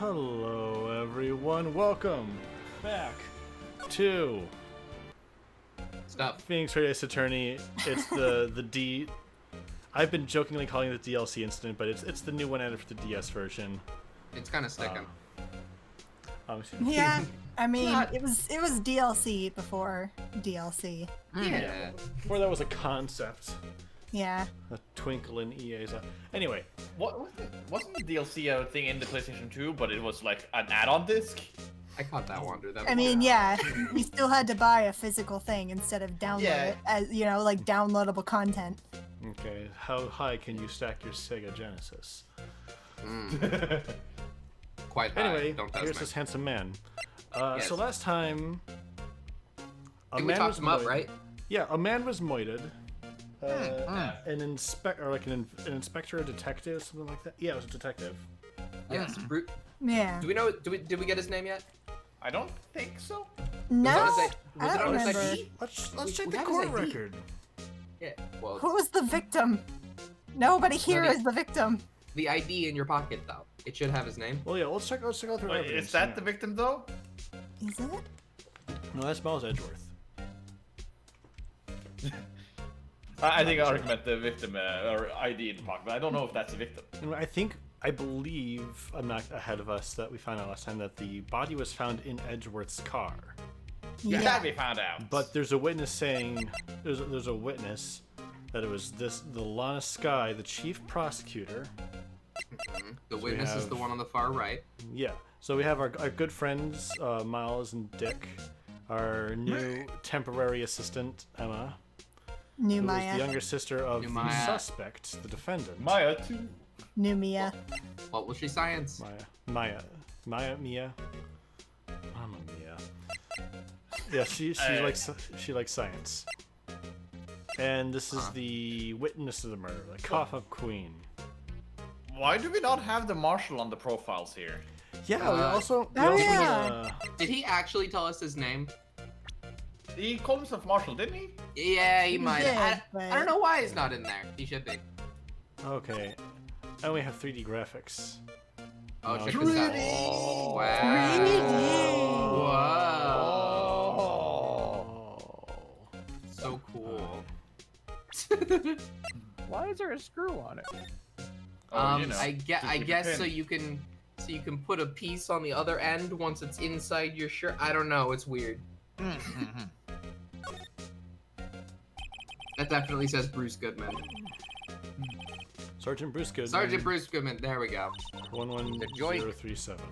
Hello everyone, welcome back to Stop. Phoenix Wright Ace Attorney. It's the D. I've been jokingly calling it the DLC incident, but it's the new one added for the DS version. It's kind of sticking. Yeah, I mean, it was DLC before DLC. Yeah. Before that was a concept. Yeah. A twinkle in EA's eye. Anyway. Wasn't the DLC a thing in the PlayStation 2, but it was like an add-on disc? I caught that one, dude. I mean, yeah, you still had to buy a physical thing instead of download it as, you know, like downloadable content. Okay, how high can you stack your Sega Genesis? Quite high. Anyway, Don't test here's me. this handsome man. Yes. So last time, I think we talked him up, right? Yeah, a man was moited. An inspector, a detective, something like that. Yeah, it was a detective. Yes. Yeah. Do we know? Did we get his name yet? I don't think so. No, Was it I don't on his remember. ID? Let's check we the have court his ID. record. Yeah. Well, Who was the victim? Nobody here Nobody- is the victim. the ID in your pocket, though. It should have his name. Well, yeah, let's check out the Wait, evidence. is that the victim though? Is it? No, that's Miles Edgeworth. I think I recommend the victim or ID in the pocket, but I don't know if that's the victim. And I believe, I'm not ahead of us, that we found out last time that the body was found in Edgeworth's car. Yeah, Yeah. that we found out. But there's a witness saying, there's a witness that it was the Lana Skye, the chief prosecutor. The witness is have- the one on the far right. Yeah. So we have our good friends, Miles and Dick, our new temporary assistant, Emma, New who is Maya. the younger sister of New the Maya. suspect, the defendant. Maya too. New Mia. What will she science? Mia. Mamma Mia. Yeah, she likes science. And this is the witness of the murder, the cough-up queen. Why do we not have the marshal on the profiles here? Yeah, we also yeah. Did he actually tell us his name? He called himself Marshal, didn't he? Yeah, he might. did, I but- don't know why he's not in there. He should be. Okay. And we have 3D graphics. Oh, No, check it's this out. 3D. Wow. Oh. So cool. Why is there a screw on it? You know, I just keep it guess so pinned. you can put a piece on the other end once it's inside your shirt. I don't know. It's weird. That definitely says Bruce Goodman. Sergeant Bruce Goodman. Sergeant Bruce Goodman. There we go. 11037.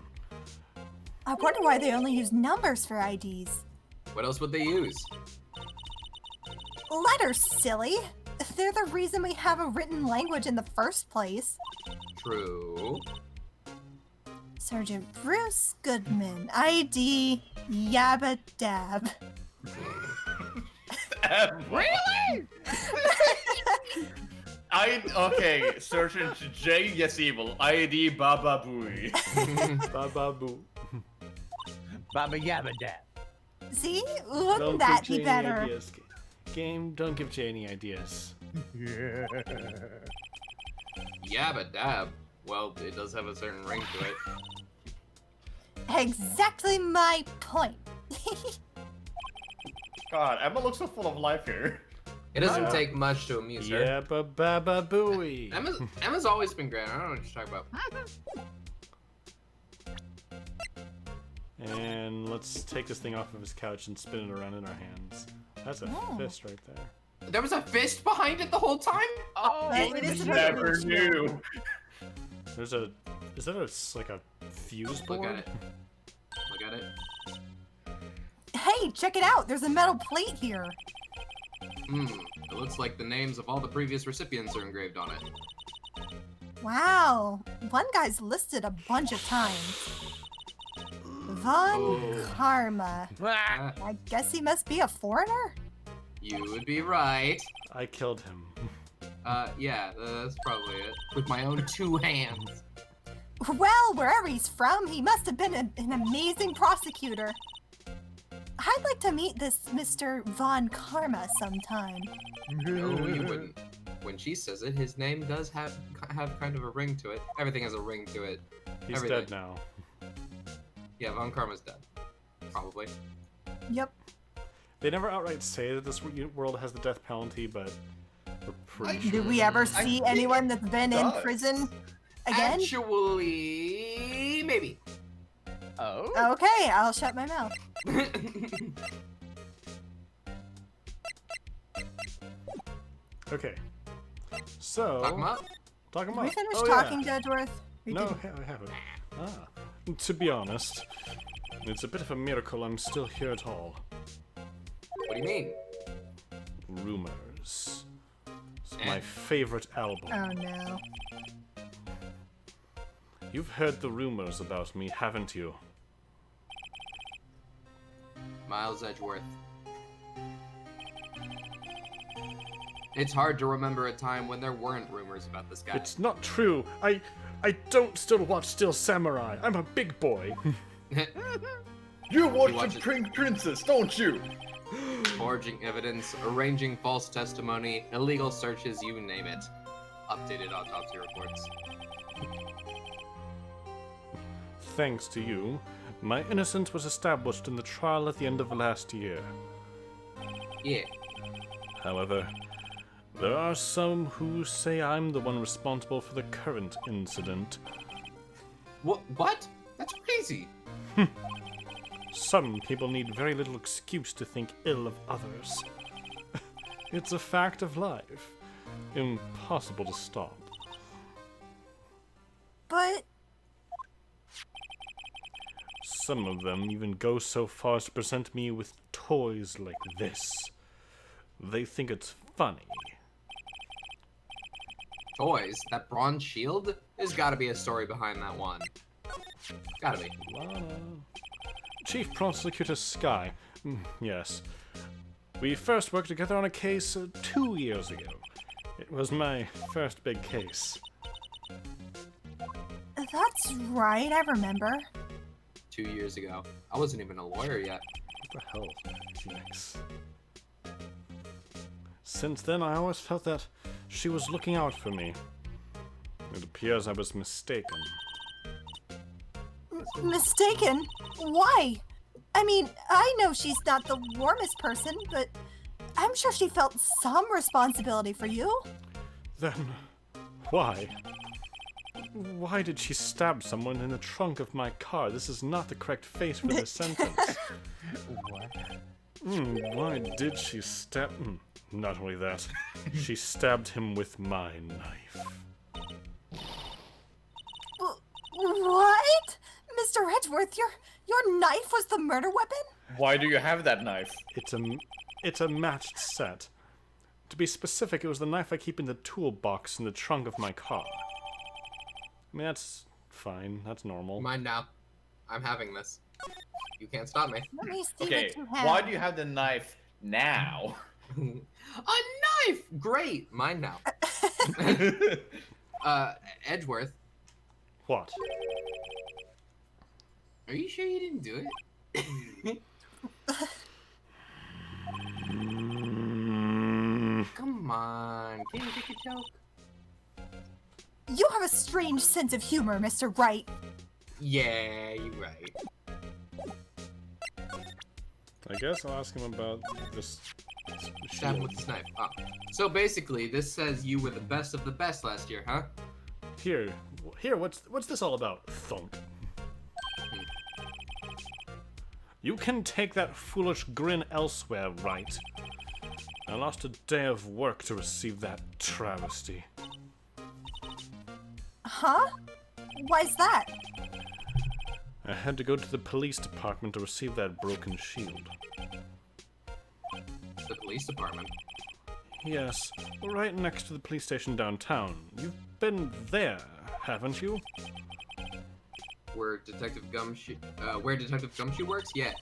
I wonder why they only use numbers for IDs. What else would they use? Letters, silly. They're the reason we have a written language in the first place. True. Sergeant Bruce Goodman, ID Yabba Dab. Really? Okay, Sergeant J. Yes Evil, ID Baba Booey. Baba Boo. Baba Yabba Dab. See? Wouldn't that be better? Ideas. Game, don't give Jay any ideas. Yabba dab. Well, it does have a certain ring to it. Exactly my point. God, Emma looks so full of life here. It doesn't take much to amuse her. Yeah, Baba Booey. Emma's always been great. I don't know what you're talking about. And let's take this thing off of his couch and spin it around in our hands. That's a fist right there. There was a fist behind it the whole time? Oh, It is Never knew. There's a... Is that like a fuse board? Look at it. Look at it. Hey, check it out. There's a metal plate here. It looks like the names of all the previous recipients are engraved on it. Wow. One guy's listed a bunch of times. Von Karma. Ah, I guess he must be a foreigner? You would be right. I killed him. Yeah, that's probably it. With my own 2 hands. Well, wherever he's from, he must have been an amazing prosecutor. I'd like to meet this Mr. Von Karma sometime. No, you wouldn't. When she says it, his name does have kind of a ring to it. Everything has a ring to it. He's Everything. dead now. Yeah, Von Karma's dead. Probably. Yep. They never outright say that this world has the death penalty, but we're pretty sure. Do we ever I see think anyone that's been in does. prison again? Actually, maybe. Oh? Okay, I'll shut my mouth. Okay. So. Talk 'em up. Talk 'em Did we up. finish Oh, talking, yeah. Edgeworth? We No, didn't. I haven't. Ah. To be honest, it's a bit of a miracle I'm still here at all. What do you mean? Rumors. It's my favorite album. Oh no. You've heard the rumors about me, haven't you? Miles Edgeworth. It's hard to remember a time when there weren't rumors about this guy. It's not true. I don't still watch Still Samurai. I'm a big boy. You watch watch the it. Pink Princess, don't you? Forging evidence, arranging false testimony, illegal searches, you name it. Updated autopsy reports. Thanks to you, my innocence was established in the trial at the end of last year. Yeah. However, there are some who say I'm the one responsible for the current incident. What? That's crazy. Some people need very little excuse to think ill of others. It's a fact of life. Impossible to stop. But Some of them even go so far as to present me with toys like this. They think it's funny. Toys? That bronze shield? There's gotta be a story behind that one. Gotta be. Lana. Chief Prosecutor Sky. Yes. We first worked together on a case 2 years ago. It was my first big case. that's right, I remember. 2 years ago. I wasn't even a lawyer yet. What the hell, Phoenix? Since then, I always felt that she was looking out for me. It appears I was mistaken. Mistaken? Why? I mean, I know she's not the warmest person, but I'm sure she felt some responsibility for you. Then, why? Why did she stab someone in the trunk of my car? This is not the correct face for this sentence. What? Why did she stab... Not only that, she stabbed him with my knife. What? Mr. Edgeworth, your knife was the murder weapon? Why do you have that knife? It's a matched set. To be specific, it was the knife I keep in the toolbox in the trunk of my car. I mean, that's fine. That's normal. Mine now. I'm having this. You can't stop me. Let me see Okay, what you have. why do you have the knife now? A knife! Great! Mine now. Edgeworth, What? are you sure you didn't do it? Come on. Can you take a joke? You have a strange sense of humor, Mr. Wright. Yeah, you're right. I guess I'll ask him about this Stab him shield. with this knife. Ah. So basically, this says you were the best of the best last year, huh? Here, what's this all about? Thunk. You can take that foolish grin elsewhere, Wright. I lost a day of work to receive that travesty. Huh? Why's that? I had to go to the police department to receive that broken shield. The police department. Yes, right next to the police station downtown. You've been there, haven't you? Where Detective Gumshoe works? Yeah.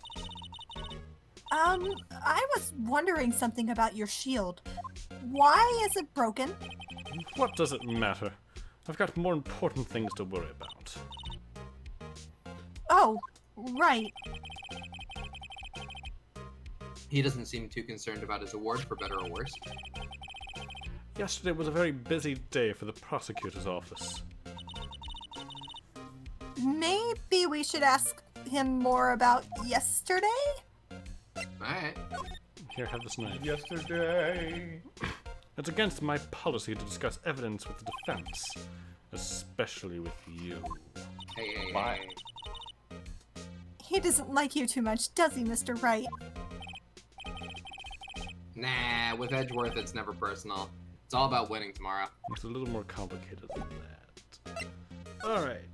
I was wondering something about your shield. Why is it broken? What does it matter? I've got more important things to worry about. Oh, right. He doesn't seem too concerned about his award, for better or worse. Yesterday was a very busy day for the prosecutor's office. Maybe we should ask him more about yesterday? Alright. Here, have this knife. Yesterday. It's against my policy to discuss evidence with the defense, especially with you. Hey. Why? He doesn't like you too much, does he, Mr. Wright? Nah, with Edgeworth, it's never personal. It's all about winning tomorrow. It's a little more complicated than that. Alright,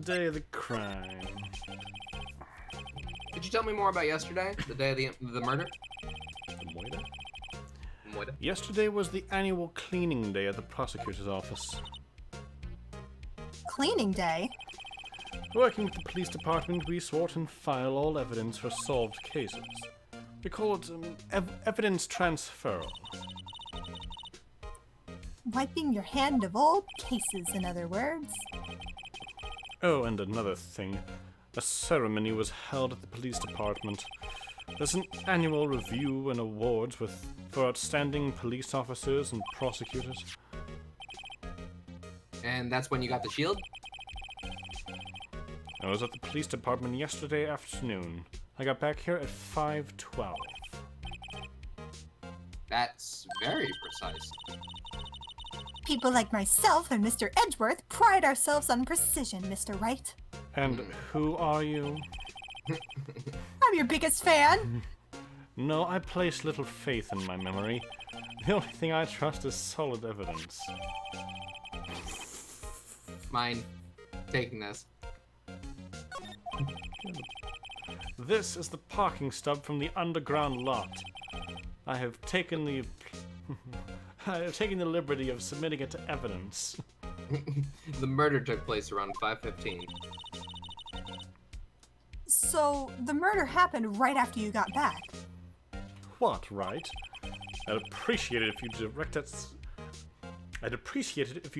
day of the crime. Could you tell me more about yesterday, the day of the murder? The moida? Moida? Yesterday was the annual cleaning day at the prosecutor's office. Cleaning day? Working with the police department, we sort and file all evidence for solved cases. We call it evidence transfer. Wiping your hand of old cases, in other words. Oh, and another thing. A ceremony was held at the police department. There's an annual review and awards for outstanding police officers and prosecutors. And that's when you got the shield? I was at the police department yesterday afternoon. I got back here at 5:12. That's very precise. People like myself and Mr. Edgeworth pride ourselves on precision, Mr. Wright. And who are you? I'm your biggest fan. No, I place little faith in my memory. The only thing I trust is solid evidence. Mine. Taking this. This is the parking stub from the underground lot. I have taken the liberty of submitting it to evidence. The murder took place around 5:15. So, the murder happened right after you got back. What, right? I'd appreciate it if you direct that. I'd appreciate it if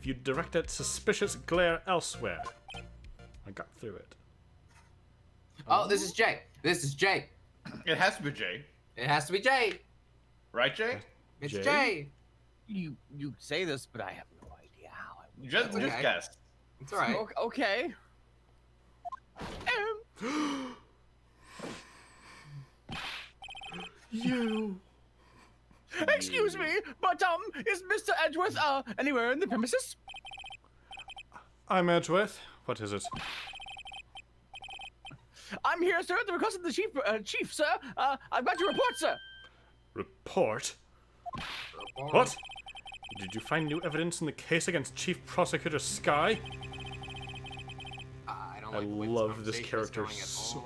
you direct that suspicious glare elsewhere. I got through it. Oh, this is Jay. This is Jay. It has to be Jay. It has to be Jay. Right, Jay? It's Jay? Jay. You say this, but I have no idea how I would. Just Okay. guess. It's alright. Okay. You. Excuse me, but is Mr. Edgeworth anywhere in the premises? I'm Edgeworth. What is it? I'm here, sir, at the request of the chief, sir. I've got your report, sir. Report? What? Did you find new evidence in the case against Chief Prosecutor Sky? I don't I like the way love this conversation is character going at so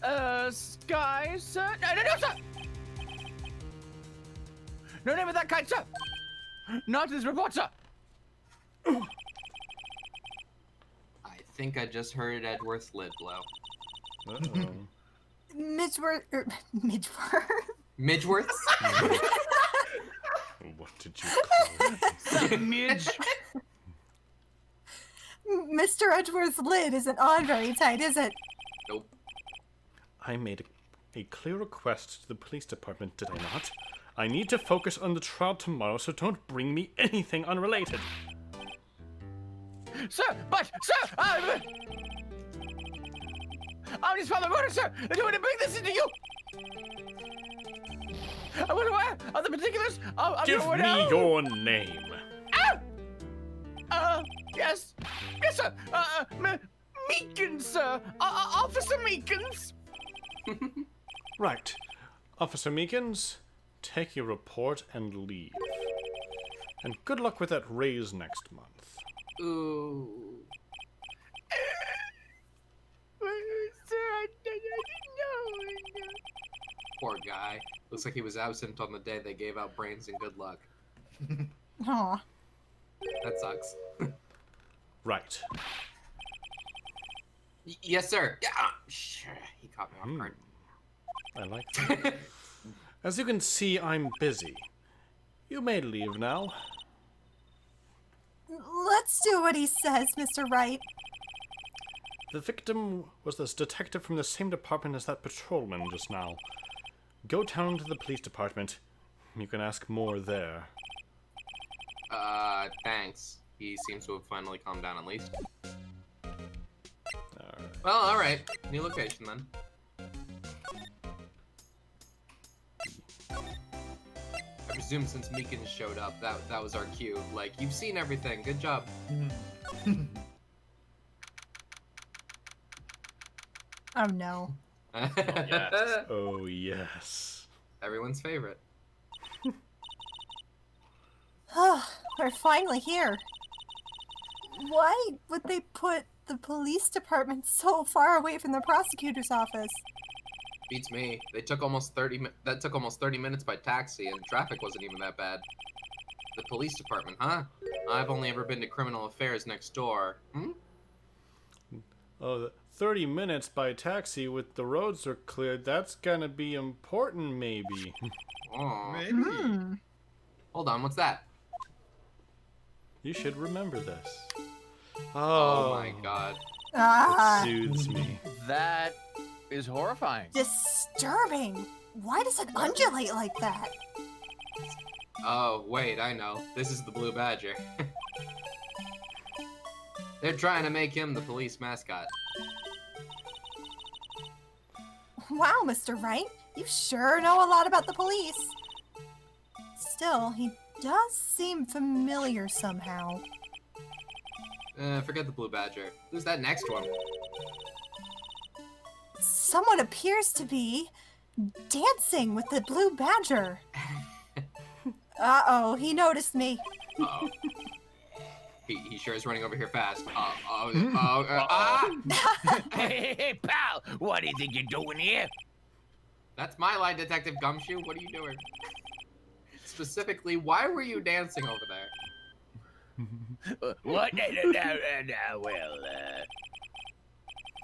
all. Sky, sir? No, sir! No name of that kind, sir! Not this report, sir! I think I just heard Edgeworth's lid blow. Uh-oh. Midgeworth. Midgeworth? Midgeworth's? What did you call it? Midge. Mr. Edgeworth's lid isn't on very tight, is it? Nope. I made a clear request to the police department, did I not? I need to focus on the trial tomorrow, so don't bring me anything unrelated. Sir, I'm his father murder, sir! I don't want to bring this into you! I was aware of the particulars of Give your me your name. Yes, sir, Meekins, sir, Officer Meekins! Right. Officer Meekins, take your report and leave. And good luck with that raise next month. Ooh. Sir, I didn't know. Poor guy. Looks like he was absent on the day they gave out brains and good luck. Aw. That sucks. Right. Yes, sir. Yeah. Sure. He caught me off guard. I like that. As you can see, I'm busy. You may leave now. Let's do what he says, Mr. Wright. The victim was this detective from the same department as that patrolman just now. Go down to the police department. You can ask more there. Thanks. He seems to have finally calmed down at least. Alright. Well, alright. New location then. I presume since Meekin showed up, that was our cue. Like, you've seen everything. Good job. Oh no. yes. Oh, yes. Everyone's favorite. We're finally here. Why would they put the police department so far away from the prosecutor's office? Beats me. That took almost 30 minutes by taxi, and traffic wasn't even that bad. The police department, huh? I've only ever been to criminal affairs next door. Hmm? Oh, 30 minutes by taxi with the roads are cleared. That's gonna be important, maybe. Oh. Hmm. Hold on, what's that? You should remember this. Oh my god. Ah, It soothes me. That is horrifying. disturbing. Why does it undulate like that? Oh, wait, I know. This is the Blue Badger. They're trying to make him the police mascot. Wow, Mr. Wright, you sure know a lot about the police. Still, he does seem familiar somehow. Forget the Blue Badger. Who's that next one? Someone appears to be dancing with the blue badger. Uh-oh, he noticed me. Uh-oh. He sure is running over here fast. Hey, pal, what do you think you're doing here? That's my line, Detective Gumshoe. What are you doing? Specifically, why were you dancing over there? What?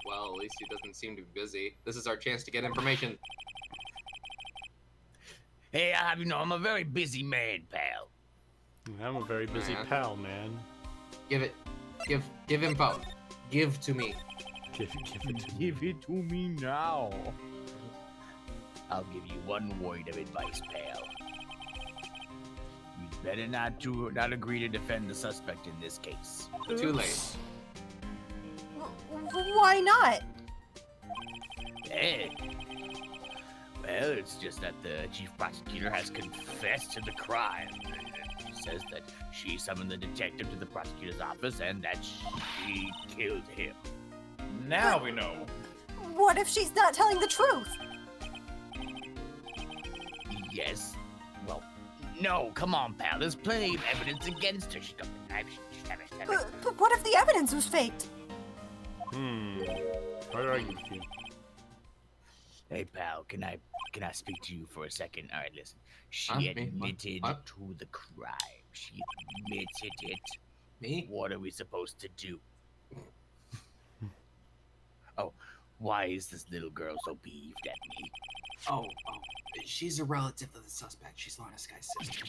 Well, at least he doesn't seem to be busy. This is our chance to get information. Hey, you know, I'm a very busy man, pal. I'm a very busy Yeah. pal, man. Give info. Give to me. Give it to me. Give it to me now. I'll give you one word of advice, pal. You'd better not agree to defend the suspect in this case. Too late. Why not? Eh. Well, it's just that the chief prosecutor has confessed to the crime. She says that she summoned the detective to the prosecutor's office and that she killed him. Now we know. What if she's not telling the truth? Yes. Well, no, come on, pal. There's plenty of evidence against her. But what if the evidence was faked? Hard to argue with you. Hey, pal, can I speak to you for a second? All right, listen. She Me? admitted What? to the crime. She admitted it. Me? What are we supposed to do? Oh, why is this little girl so peeved at me? Oh, she's a relative of the suspect. She's Lana Sky's sister.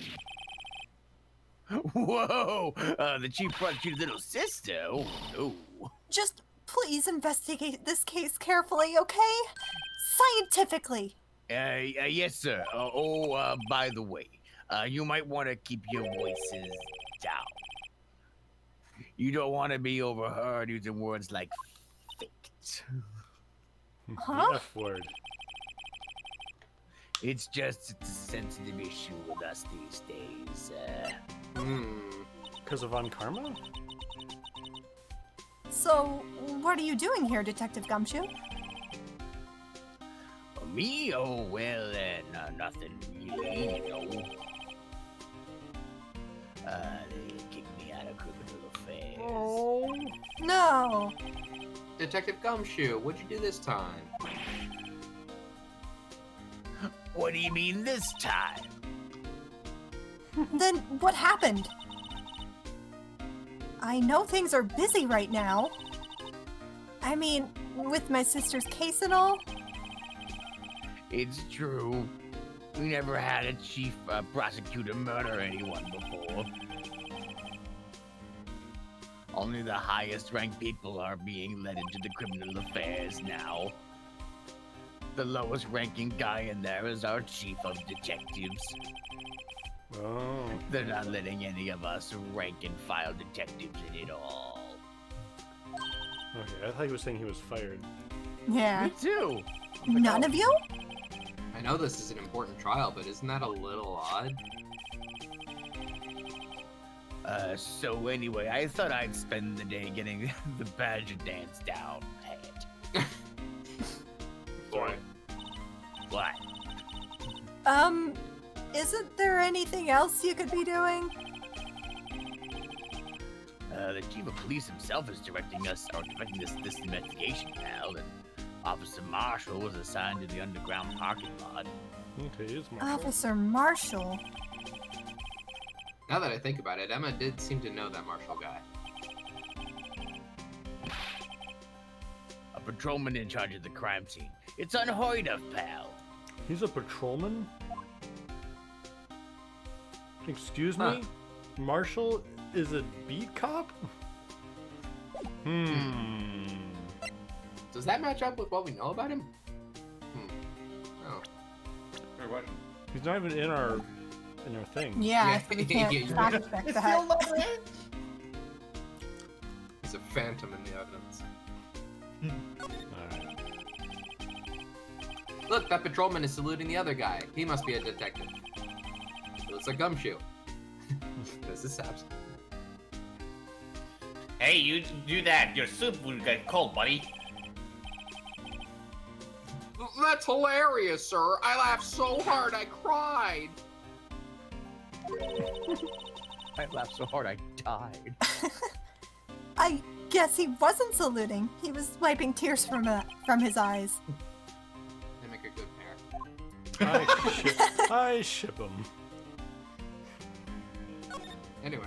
Whoa! The chief prosecutor's little sister? Oh, no. Just please investigate this case carefully, okay? Scientifically. Yes, sir. By the way, you might want to keep your voices down. You don't want to be overheard using words like faked. Huh? The F word. It's a sensitive issue with us these days. Because of Von Karma? So, what are you doing here, Detective Gumshoe? Me? Oh, well, nothing really, you know. They kicked me out of criminal affairs. Oh. No. Detective Gumshoe, what'd you do this time? What do you mean this time? Then what happened? I know things are busy right now. I mean, with my sister's case and all. It's true. We never had a chief prosecutor murder anyone before. Only the highest ranked people are being led into the criminal affairs now. The lowest ranking guy in there is our chief of detectives. Oh. They're not letting any of us rank and file detectives in it all. Okay, I thought he was saying he was fired. Yeah. Me too. None of you? I know this is an important trial, but isn't that a little odd? So anyway, I thought I'd spend the day getting the badger dance down pat. Sorry. What? Isn't there anything else you could be doing? The chief of police himself is directing this investigation, pal, and Officer Marshall was assigned to the underground parking lot. Okay, it's Marshall. Officer Marshall. Now that I think about it, Emma did seem to know that Marshall guy. A patrolman in charge of the crime scene. It's unheard of, pal. He's a patrolman? Excuse me? Huh. Marshall is a beat cop? Does that match up with what we know about him? Oh. Fair question. He's not even in our thing. Yeah, Yeah, so we can't yeah, fact check that. He's a phantom in the evidence. Alright. Look, that patrolman is saluting the other guy. He must be a detective. It looks like Gumshoe. This is Saps. Hey, you do that. Your soup will get cold, buddy. That's hilarious, sir. I laughed so hard I cried. I laughed so hard I died. I guess he wasn't saluting. He was wiping tears from his eyes. They make a good pair. I ship him. Anyway,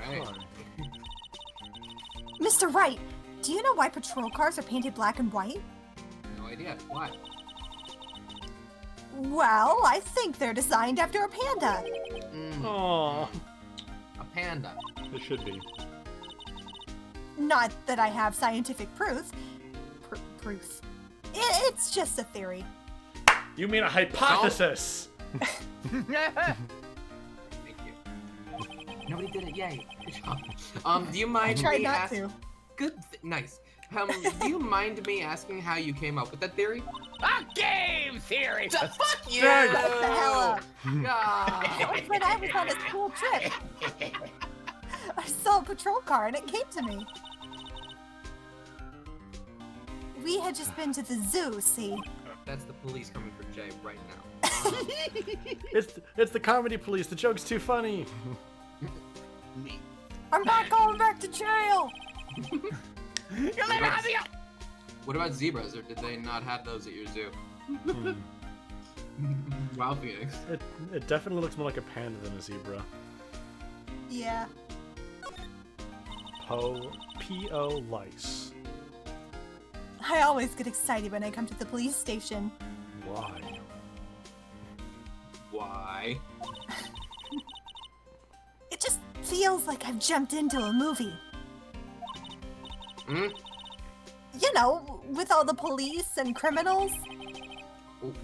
Mr. Wright, do you know why patrol cars are painted black and white? no idea. Why? Well, I think they're designed after a panda. Aww. A panda. It should be. Not that I have scientific proof. Proof. It's just a theory. You mean a hypothesis? Thank you. Nobody did it. Yay. Good job. Do you mind Try me not to. Good. Nice. Do you mind me asking how you came up with that theory? A game theory! Fuck you! Dang. What the hell up? Ah. When I was on a school trip, I saw a patrol car and it came to me. We had just been to the zoo, see? That's the police coming for Jay right now. It's the comedy police. The joke's too funny. I'm not going back to jail! You'll never have me up! What about zebras, or did they not have those at your zoo? Wow, Phoenix. It definitely looks more like a panda than a zebra. Yeah. P.O. lice. I always get excited when I come to the police station. Why? Why? It just feels like I've jumped into a movie. Hmm? You know, with all the police and criminals.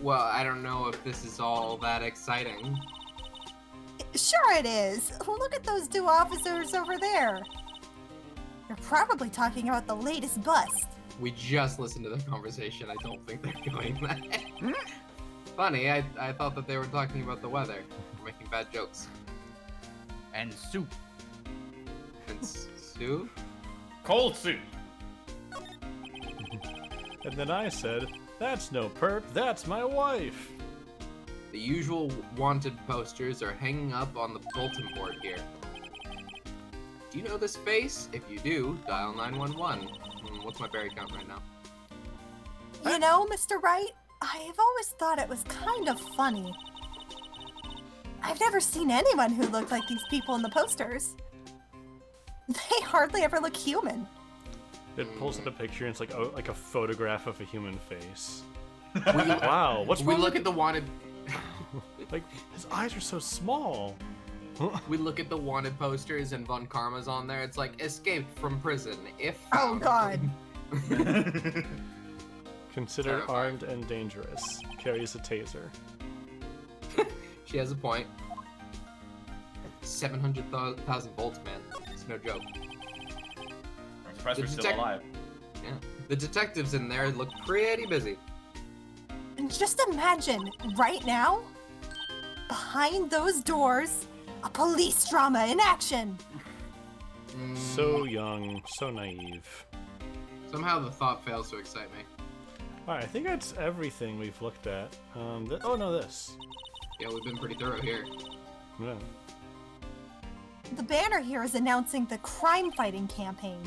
Well, I don't know if this is all that exciting. Sure it is. Look at those two officers over there. They're probably talking about the latest bust. We just listened to the conversation. I don't think they're doing that. Funny, I thought that they were talking about the weather. We're making bad jokes. And soup. And Sue? Cold soup. And then I said, "That's no perp. That's my wife." The usual wanted posters are hanging up on the bulletin board here. Do you know this face? If you do, dial 911. What's my berry count right now? You know, Mr. Wright, I've always thought it was kind of funny. I've never seen anyone who looked like these people in the posters. They hardly ever look human. It pulls up a picture and it's like a photograph of a human face. We, Wow, what's we wrong look with at the wanted. like his eyes are so small. We look at the wanted posters and Von Karma's on there. It's like escaped from prison. If Oh, God. Considered Terrifying. armed and dangerous. Carries a taser. She has a point. 700,000 volts, man. It's no joke. I'm surprised The we're still detec- alive. Yeah. The detectives in there look pretty busy. And just imagine, right now, behind those doors, a police drama in action. So young, so naive. Somehow the thought fails to excite me. Alright, I think that's everything we've looked at. Oh no, this. Yeah, we've been pretty thorough here. Yeah. The banner here is announcing the crime-fighting campaign.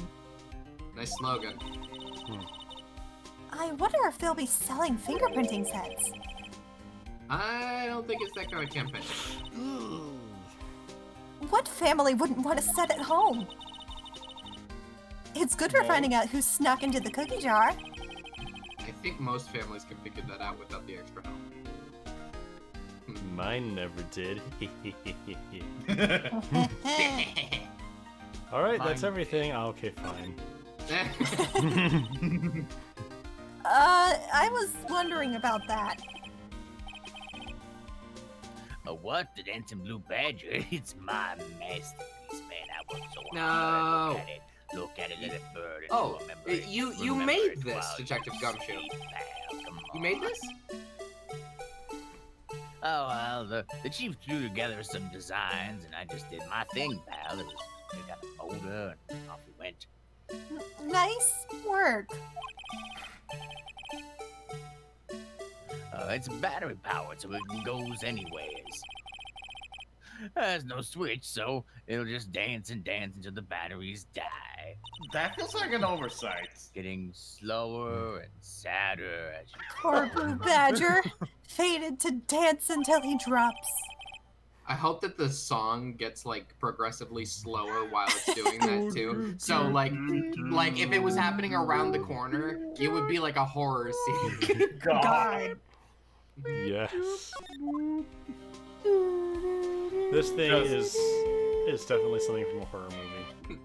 Nice slogan. I wonder if they'll be selling fingerprinting sets. I don't think it's that kind of campaign. What family wouldn't want a set at home? It's good for No. finding out who snuck into the cookie jar. I think most families can figure that out without the extra help. Mine never did. Alright, that's Mine everything. Okay, fine. I was wondering about that. A what? The dancing blue badger? It's my masterpiece, man. I worked so No. hard. Look at it, let it burn. And Oh, remember it. you Remember made it this, while Detective you Gumshoe. sleep, pal. Come You made on. this? Oh, well, the chief threw together some designs, and I just did my thing, pal. It was, I got a motor, and off we went. Nice work. It's battery powered, so it goes anyways. There's no switch, so it'll just dance and dance until the batteries die. That feels like an oversight. Getting slower and sadder as you Poor Blue Badger. Fated to dance until he drops. I hope that the song gets like progressively slower while it's doing that too. So like if it was happening around the corner, it would be like a horror scene. God. Yes. This thing is definitely something from a horror movie.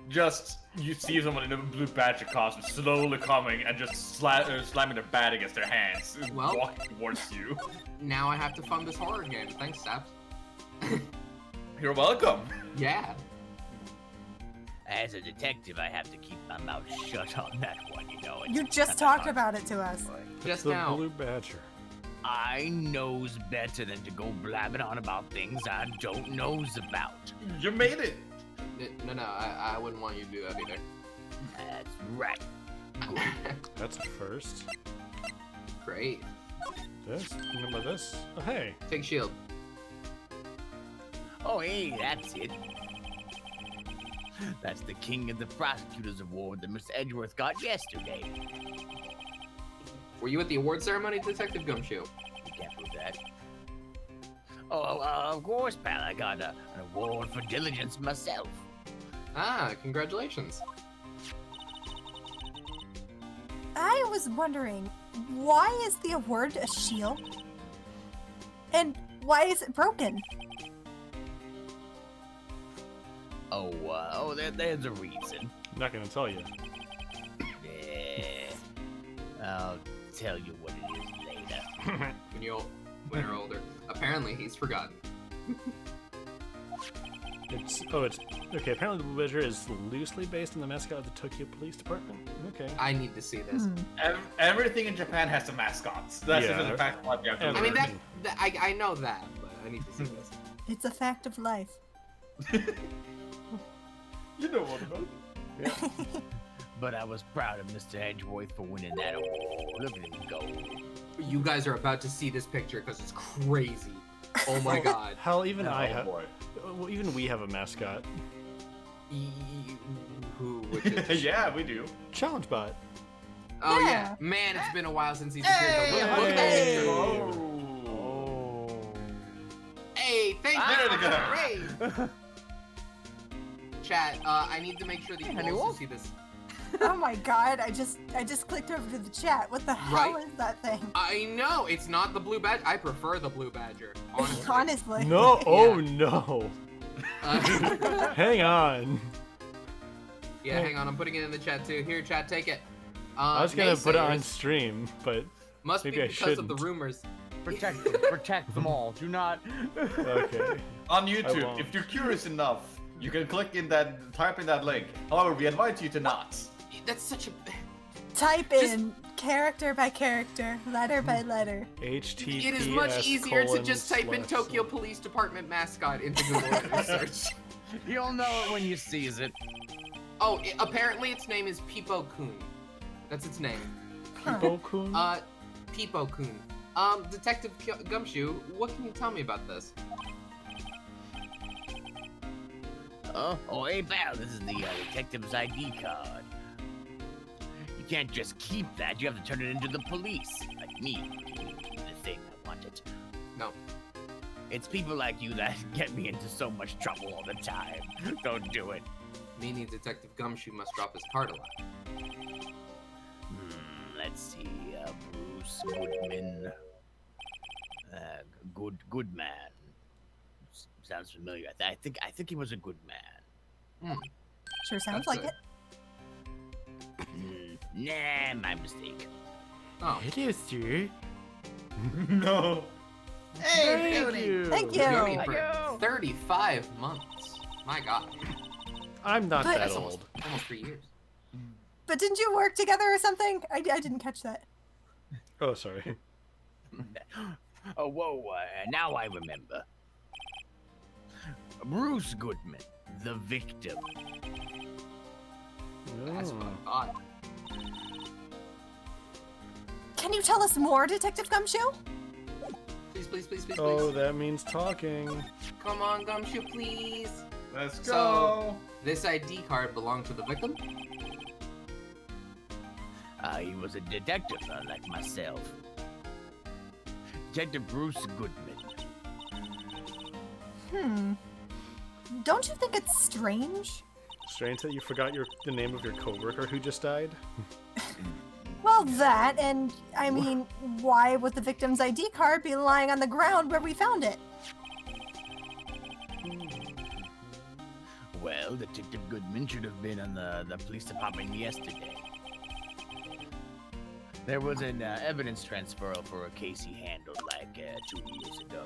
Just, you see someone in a blue badger costume slowly coming and just slamming their bat against their hands, Well- walking towards you. Now I have to fund this horror game. Thanks, Saps. You're welcome. Yeah. As a detective, I have to keep my mouth shut on that one, you know. You It's just kinda talked hard. about it to us. Just The now. Blue Badger. I knows better than to go blabbing on about things I don't knows about. You made it. No, I wouldn't want you to do that either. That's right. That's a first. Great. This? Remember this? Oh, hey. Take shield. Oh, hey, that's it. That's the King of the Prosecutors Award that Mr. Edgeworth got yesterday. Were you at the award ceremony, Detective Gumshoe? You can't prove that. Oh, of course, pal. I got an award for diligence myself. Ah, congratulations. I was wondering, why is the award a shield? And why is it broken? There's a reason. Not gonna tell you. Yeah. I'll tell you what it is later. When you're older. Apparently, he's forgotten. It's okay. Apparently, the Blue Badger is loosely based on the mascot of the Tokyo Police Department. Okay. I need to see this. Everything in Japan has some mascots. That's Yeah. just a fact of you have to I I mean, learn. I know that, but I need to see this. It's a fact of life. You know what about it. But I was proud of Mr. Edgeworth for winning that award. Look at him go. You guys are about to see this picture because it's crazy. Oh my god. Hell, even I Oh have. boy. Well, even we have a mascot. Who? Which is? Yeah, we do. Challenge Bot. Oh yeah. Yeah. Man, it's been a while since he's appeared. Look at that Hey. picture. Oh. Hey, thank you. There we go. Great. Chat, I need to make sure that you Honey also Wolf? see this. Oh my god, I just clicked over to the chat. What the hell Right. is that thing? I know, it's not the blue badger. I prefer the blue badger, honestly. Honestly. No. Oh Yeah. no. Hang on. Yeah, hang on, I'm putting it in the chat too. Here, chat, take it. I was gonna put it on naysayers stream, but Must be maybe I because of the shouldn't. rumors. Protect them all. Do not. Okay. On I YouTube, won't. if you're curious enough, you can type in that link. However, we advise you to not. That's such a. Type in character by character, letter by letter. HTTPS It is much easier to just type in Tokyo Police Department mascot into Google search. You'll know it when you sees it. Oh, apparently its name is Peepo-kun. That's its name. Peepo-kun? Peepo-kun. Detective Gumshoe, what can you tell me about this? Oh, hey, pal, this is the detective's ID card. You can't just keep that, you have to turn it into the police. Like me, the thing I wanted. No. It's people like you that get me into so much trouble all the time. Don't do it. Meaning Detective Gumshoe must drop his card a lot. Let's see, Bruce Goodman. Good man. Sounds familiar. I think he was a good man. Sure sounds That's like it. Nah, my mistake. Oh, It is, sir. No. Hey, Thank Tony. you. Thank you. Jody for 35 months. My God. I'm not But- that That's old. almost 3 years. But didn't you work together or something? I didn't catch that. Oh, sorry. Oh, whoa, now I remember. Bruce Goodman, the victim. That's what Oh. I thought. Can you tell us more, Detective Gumshoe? Please, please, please, please, Oh, please. that means talking. Come on, Gumshoe, please. Let's go. So- This ID card belonged to the victim? He was a detective, like myself. Detective Bruce Goodman. Don't you think it's strange? Strange that you forgot the name of your coworker who just died. Well, that, and I mean, why would the victim's ID card be lying on the ground where we found it? Well, Detective Goodman should have been on the police department yesterday. There was an evidence transfer for a case he handled like 2 years ago.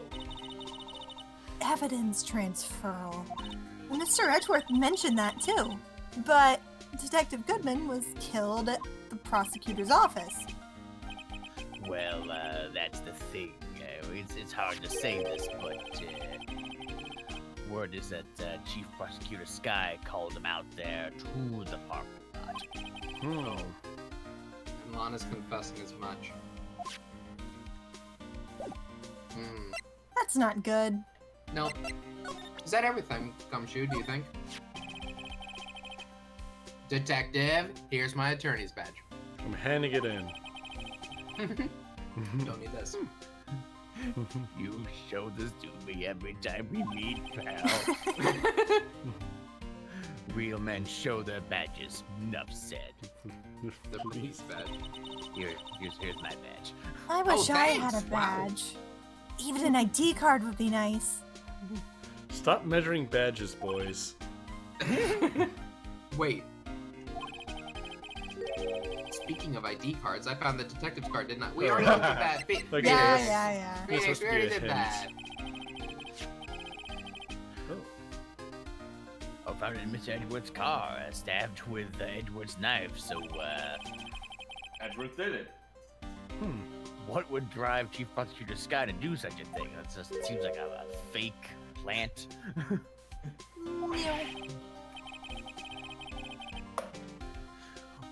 Evidence transferal. Mr. Edgeworth mentioned that too. But Detective Goodman was killed at the prosecutor's office. Well, that's the thing. It's hard to say this, but word is that Chief Prosecutor Sky called him out there to the parking lot. And Lana's confessing as much. That's not good. Nope. Is that everything, Gumshoe, do you think? Detective, here's my attorney's badge. I'm handing it in. Don't need this. You show this to me every time we meet, pal. Real men show their badges. Enough said. The police badge. Here's my badge. I wish I had thanks. a Wow. badge. Even an ID card would be nice. Stop measuring badges, boys. Wait. Speaking of ID cards, I found the detective's card, didn't I? We already looked at that. Okay, Yeah, yes. yeah. You're Phoenix, supposed we to already be a did hint. that. I found it in Mr. Edward's car, stabbed with Edward's knife. So, Edward did it. what would drive Chief Prosecutor Sky to do such a thing? That just seems like a fake plant.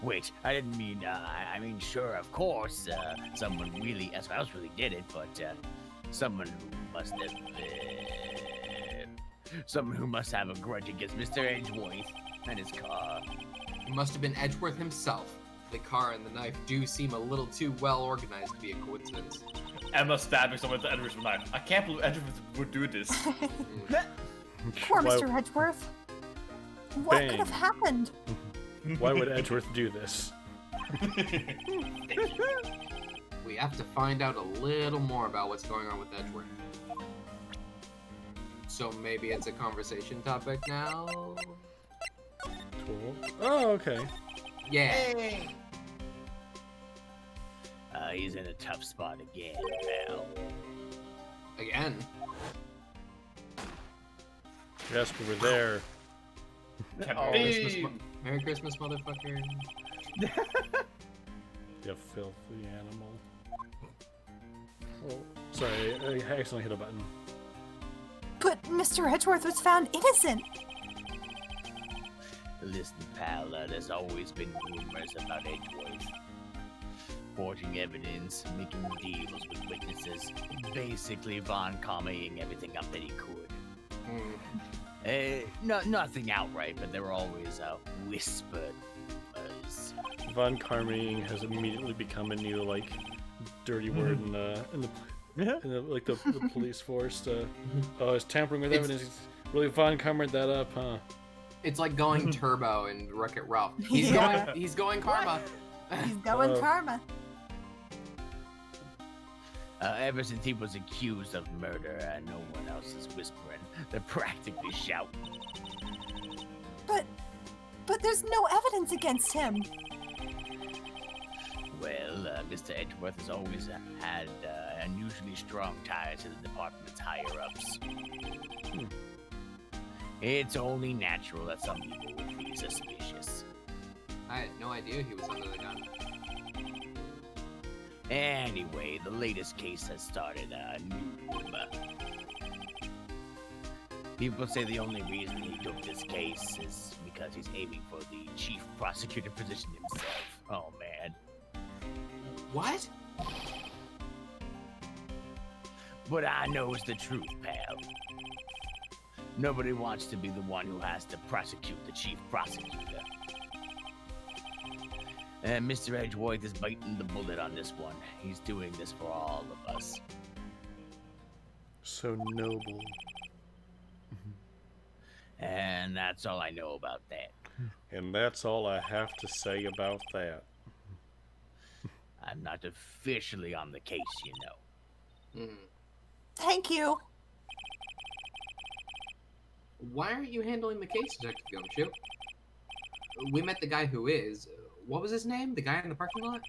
Wait, I didn't mean, I mean, sure, of course, someone else really did it, but, someone who must have a grudge against Mr. Edgeworth and his car. It must have been Edgeworth himself. The car and the knife do seem a little too well organized to be a coincidence. Emma stabbing someone with Edward's knife. I can't believe Edward would do this. Poor Why- Mr. Edgeworth. What Bang. could have happened? Why would Edgeworth do this? We have to find out a little more about what's going on with Edgeworth. So maybe it's a conversation topic now? Cool. Oh, okay. Yeah. Hey. He's in a tough spot again, pal. Again. Yes, we were there. Captain. Merry Christmas, motherfucker. You filthy animal. Oh, sorry, I accidentally hit a button. But Mr. Edgeworth was found innocent. Listen, pal, there's always been rumors about Edgeworth. Forging evidence, making deals with witnesses, basically Von Comeying everything up that he could. Nothing outright, but there were always whispered rumors. Von Carming has immediately become a new like dirty word in the police force. He's tampering with evidence. He's really Von Carmered that up, huh? It's like going turbo in Wreck-It Ralph. He's going karma. He's going karma. Ever since he was accused of murder, no one else is whispering. They're practically shouting. But there's no evidence against him. Well, Mr. Edgeworth has always had unusually strong ties to the department's higher-ups. It's only natural that some people would be suspicious. I had no idea he was under the gun. Anyway, the latest case has started a new rumor. People say the only reason he took this case is because he's aiming for the chief prosecutor position himself. Oh, man. What? But I knows the truth, pal. Nobody wants to be the one who has to prosecute the chief prosecutor. And Mr. Edgeworth is biting the bullet on this one. He's doing this for all of us. So noble. And that's all I know about that. And that's all I have to say about that. I'm not officially on the case, you know. Thank you. Why aren't you handling the case, Detective Gumshoe? We met the guy who is. What was his name? The guy in the parking lot?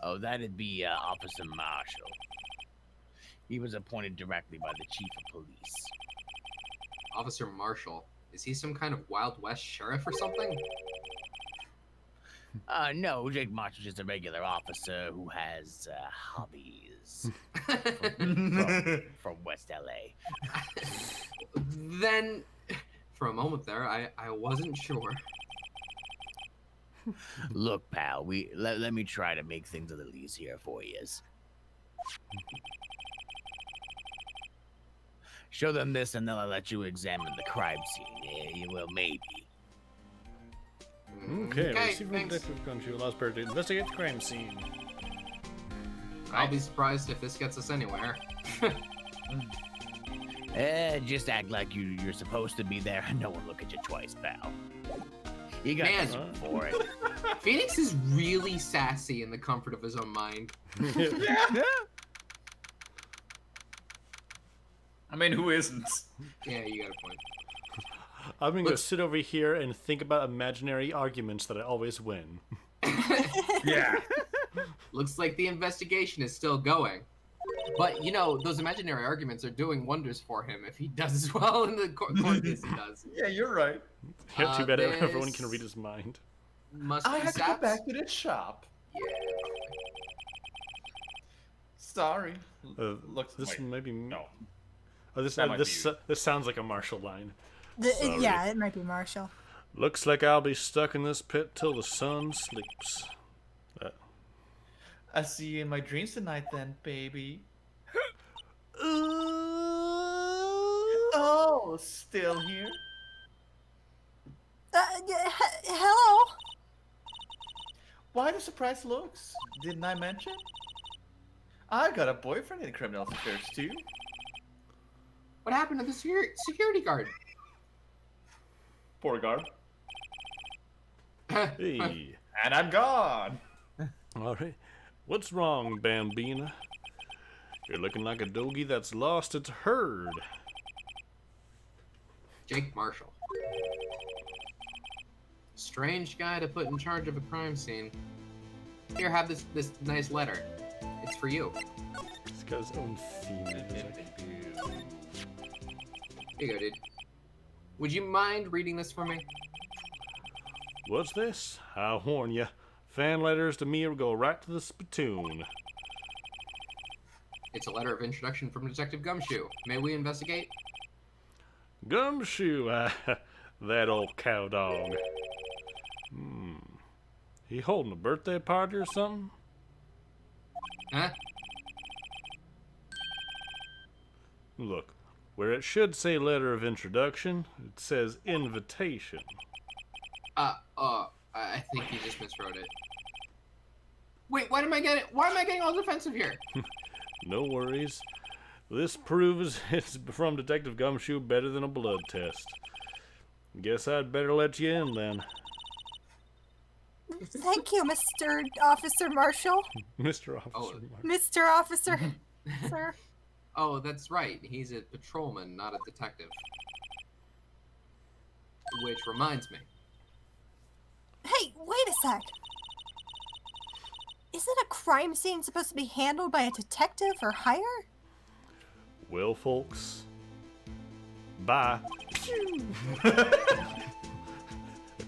Oh, that'd be Officer Marshall. He was appointed directly by the chief of police. Officer Marshall. Is he some kind of Wild West sheriff or something? No, Jake Marshall's just a regular officer who has hobbies from West LA. Then, for a moment there, I wasn't sure. Look, pal, let me try to make things a little easier for you. Show them this and they'll let you examine the crime scene. Yeah, you will, maybe. Okay, receive from Detective Gumshoe allows Bird to investigate the crime scene. I'll be surprised if this gets us anywhere. Just act like you're supposed to be there and no one look at you twice, pal. You got Man. this for it. Phoenix is really sassy in the comfort of his own mind. I mean, who isn't? Yeah, you got a point. I'm gonna go sit over here and think about imaginary arguments that I always win. Yeah. Looks like the investigation is still going. But, you know, those imaginary arguments are doing wonders for him if he does as well in the court case he does. Yeah, you're right. Yeah, too bad everyone this can read his mind. Must I be had to go Saps. back to the shop. Yeah. Sorry. Looks This wait, may be no. Oh, this That might this be this sounds like a Marshall line. The, yeah, it might be Marshall. Looks like I'll be stuck in this pit till the sun sleeps. I see you in my dreams tonight, then, baby. Oh, still here? Hello? Why the surprised looks? Didn't I mention? I got a boyfriend in criminal affairs too. What happened to the security guard? Poor guard. Hey, And I'm gone. all right. What's wrong, Bambina? You're looking like a doggy that's lost its herd. Jake Marshall. Strange guy to put in charge of a crime scene. Here, have this nice letter. It's for you. He's got his own theme music. Here you go, dude. Would you mind reading this for me? What's this? I warn you. Fan letters to me will go right to the spittoon. It's a letter of introduction from Detective Gumshoe. May we investigate? Gumshoe, that old cow dog. He holding a birthday party or something? Huh? Look, where it should say letter of introduction, it says invitation. I think you just miswrote it. Wait, why am I getting all defensive here? No worries. This proves it's from Detective Gumshoe better than a blood test. Guess I'd better let you in then. Thank you, Mr. Officer Marshall. Mr. Officer Mark. Mr. Officer, sir. Oh, that's right. He's a patrolman, not a detective. Which reminds me. Hey, wait a sec. Isn't a crime scene supposed to be handled by a detective or higher? Well, folks, bye. The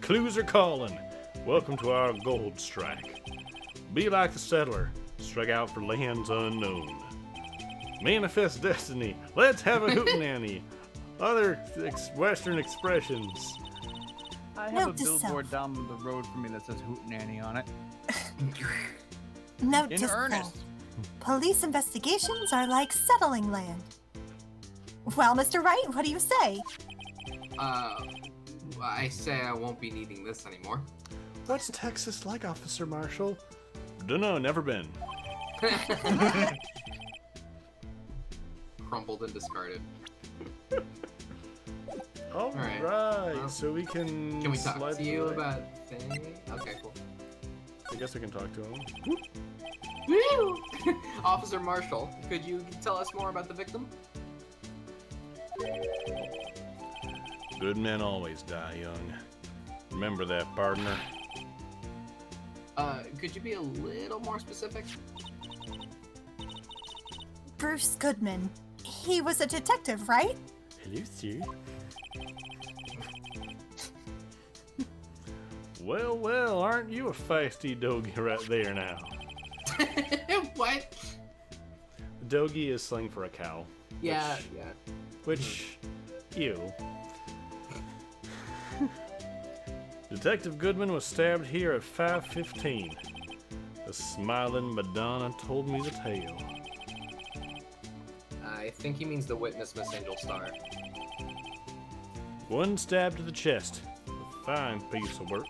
clues are calling. Welcome to our gold strike. Be like the settler. Strike out for lands unknown. Manifest destiny. Let's have a hootenanny. Other Western expressions. I have Note a to billboard self. down the road from me that says Hootenanny on it. Note In to self. earnest. Police investigations are like settling land. Well, Mr. Wright, what do you say? I say I won't be needing this anymore. What's Texas like, Officer Marshall? Dunno, never been. Crumpled and discarded. All right. right, so we can. Can we talk slide to you through it. about things? Okay, cool. I guess we can talk to him. Woo! Officer Marshall, could you tell us more about the victim? Good men always die young. Remember that, partner. Could you be a little more specific? Bruce Goodman. He was a detective, right? Hello, sir. Well, aren't you a feisty doggy right there now? What? Doggy is slang for a cow. Yeah, Which, yeah. Which, ew. Detective Goodman was stabbed here at 5:15. The smiling Madonna told me the tale. I think he means the witness, Miss Angel Star. One stab to the chest. A fine piece of work.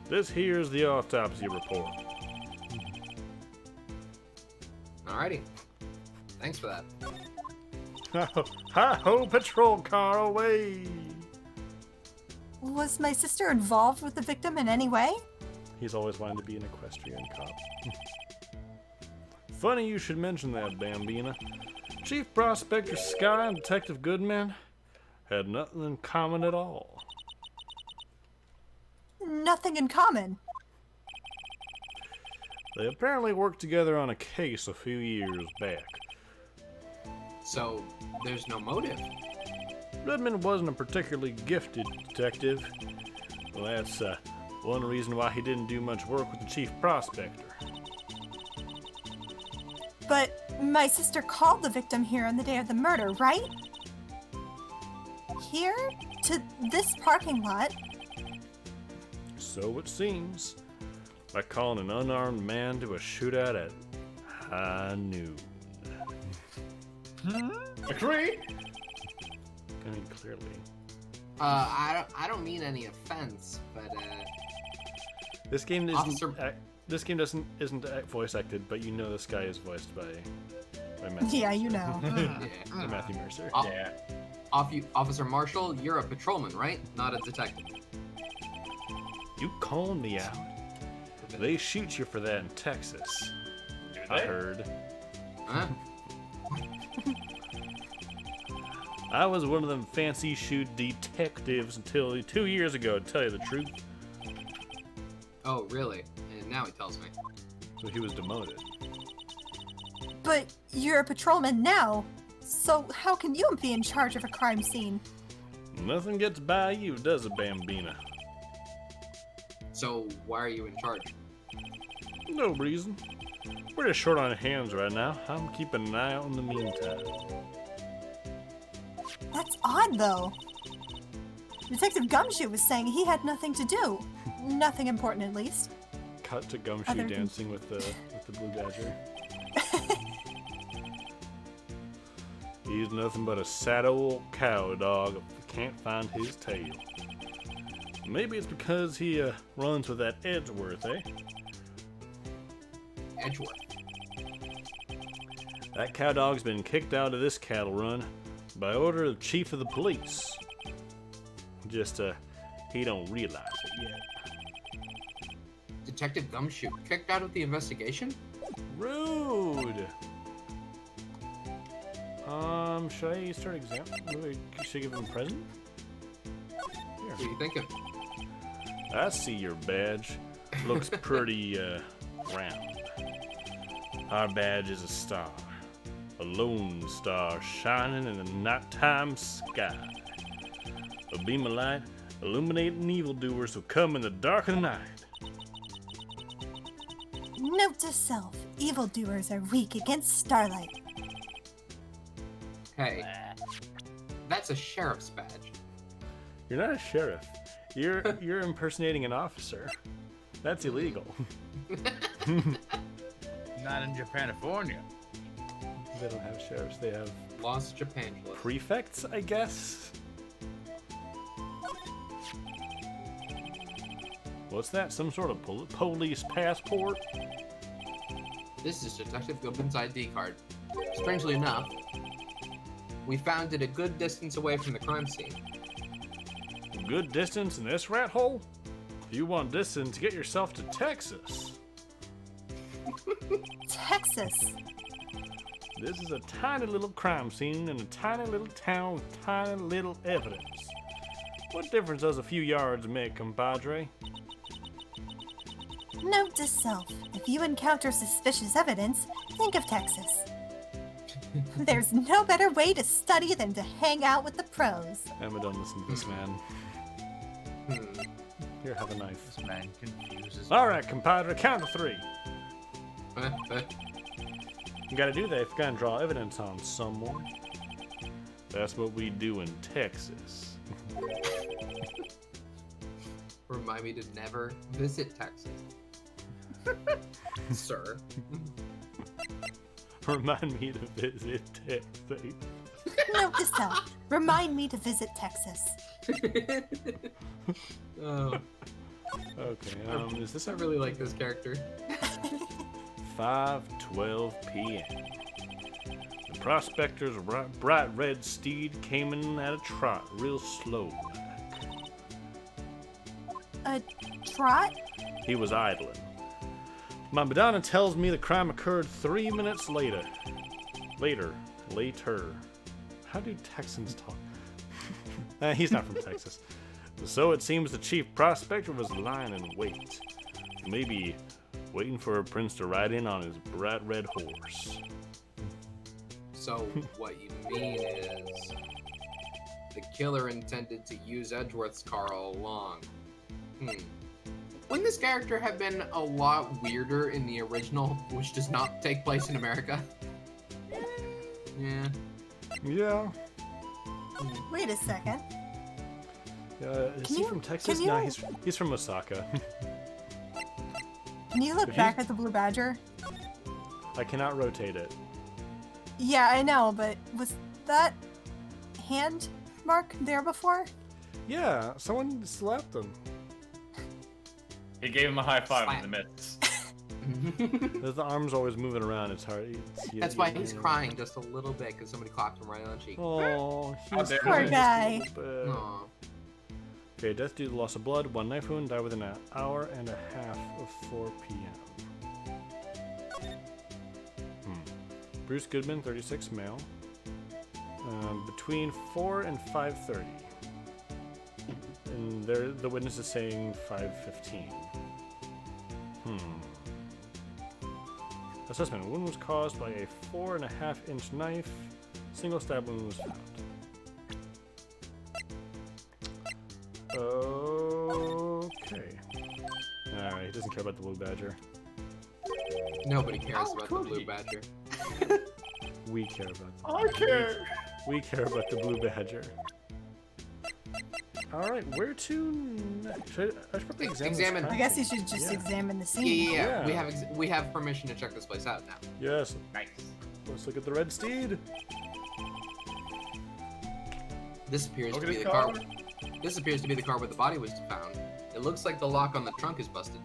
This here's the autopsy report. Alrighty. Thanks for that. Hi-ho, patrol car away! Was my sister involved with the victim in any way? He's always wanted to be an equestrian cop. Funny you should mention that, Bambina. Chief Prospector Sky and Detective Goodman had nothing in common at all. Nothing in common. They apparently worked together on a case a few years back. So, there's no motive. Goodman wasn't a particularly gifted detective. Well, that's one reason why he didn't do much work with the Chief Prospector. But my sister called the victim here on the day of the murder, right? Here? To this parking lot? So it seems. Like calling an unarmed man to a shootout at high noon. Agree? I mean, clearly. I don't mean any offense, but This game isn't. Officer- This game isn't voice acted, but you know this guy is voiced by Matthew. Yeah, you know. yeah. By Matthew Mercer. Yeah. Officer Marshall, you're a patrolman, right? Not a detective. You calling me out? They shoot you for that in Texas. Do I they? heard. Huh? I was one of them fancy shoot detectives until 2 years ago, to tell you the truth. Oh, really? And now he tells me. So he was demoted. But you're a patrolman now, so how can you be in charge of a crime scene? Nothing gets by you, does it, Bambina? So why are you in charge? No reason. We're just short on hands right now. I'm keeping an eye out in the meantime. That's odd, though. Detective Gumshoe was saying he had nothing to do. Nothing important, at least. Cut to Gumshoe Other than- dancing with the blue badger. He's nothing but a sad old cow dog if we can't find his tail. Maybe it's because he runs with that Edgeworth, eh? Edgeworth. That cow dog's been kicked out of this cattle run by order of the chief of the police. Just, he don't realize it yet. Detective Gumshoe kicked out of the investigation? Rude! Should I start exam? Maybe I should give him a present? What are you thinking? I see your badge. Looks pretty, round. Our badge is a star. A lone star shining in the nighttime sky. A beam of light illuminating evildoers who come in the dark of the night. Note to self, evildoers are weak against starlight. Hey, that's a sheriff's badge. You're not a sheriff. You're impersonating an officer. That's illegal. Not in Japanifornia. They don't have sheriffs. They have Los Japangeles. prefects, I guess. What's that? Some sort of police passport? This is Detective Goodman's ID card. Strangely enough, we found it a good distance away from the crime scene. Good distance in this rat hole? If you want distance, get yourself to Texas. Texas. This is a tiny little crime scene in a tiny little town with tiny little evidence. What difference does a few yards make, compadre? Note to self, if you encounter suspicious evidence, think of Texas. There's no better way to study than to hang out with the pros. Emma, don't listen to this man. Hmm. Here, have a knife. This man confuses. Alright, compadre, count to 3. You gotta do that if you're gonna draw evidence on someone. That's what we do in Texas. Remind me to never visit Texas. Sir. Remind me to visit Texas. Note to self, remind me to visit Texas. Oh, Okay, is this I a really like this character. 5:12 p.m. The prospector's bright red steed came in at a trot, real slow. A trot? He was idling. My Madonna tells me the crime occurred 3 minutes later. Later. How do Texans talk? He's not from Texas. So it seems the chief prospector was lying in wait. Maybe waiting for a prince to ride in on his bright red horse. So what you mean is the killer intended to use Edgeworth's car all along. Wouldn't this character have been a lot weirder in the original, which does not take place in America? Yeah. Yeah. Wait a second. Is Can he you- from Texas? can No, you- he's from Osaka. Can you look If back at the blue badger? I cannot rotate it. Yeah, I know, but was that hand mark there before? Yeah, someone slapped him. He gave him a high five Slap. in the midst. The arm's always moving around. It's hard. That's why he's crying just a little bit, because somebody clapped him right on the cheek. Oh, How he's dare crying you. just a Guy. little bit. Aw. Okay, death due to loss of blood, 1 knife wound, died within an hour and a half of 4 p.m. Bruce Goodman, 36, male. Between 4 and 5:30. And the witness is saying 5:15. Assessment. Wound was caused by a 4.5-inch knife. Single stab wound was found. Okay. Alright, he doesn't care about the blue badger. Nobody cares How about the could blue he? badger. We care about the I care. We care about the blue badger. Alright, where to next? I should probably examine this Examine. I crime guess you scene. should just Yeah. examine the Yeah, scene. yeah, yeah. Yeah. We have permission to check this place out now. Yes, Nice. let's look at the red steed. This appears Look to at be his the car. car. This appears to be the car where the body was found. It looks like the lock on the trunk is busted.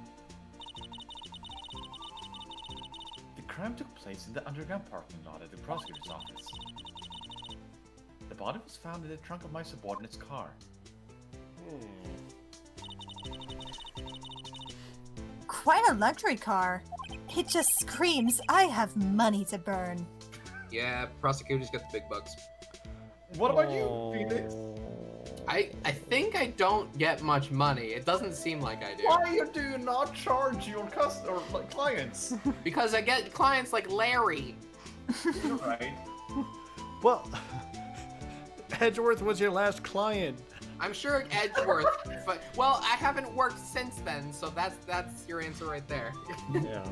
The crime took place in the underground parking lot at the prosecutor's office. The body was found in the trunk of my subordinate's car. Quite a luxury car. It just screams, I have money to burn. Yeah, prosecutors get the big bucks. What about you, Phoenix? I think I don't get much money. It doesn't seem like I do. Why do you not charge your clients? Because I get clients like Larry. You're right. Well, Edgeworth was your last client. I'm sure Edgeworth. Well, I haven't worked since then, so that's your answer right there. Yeah.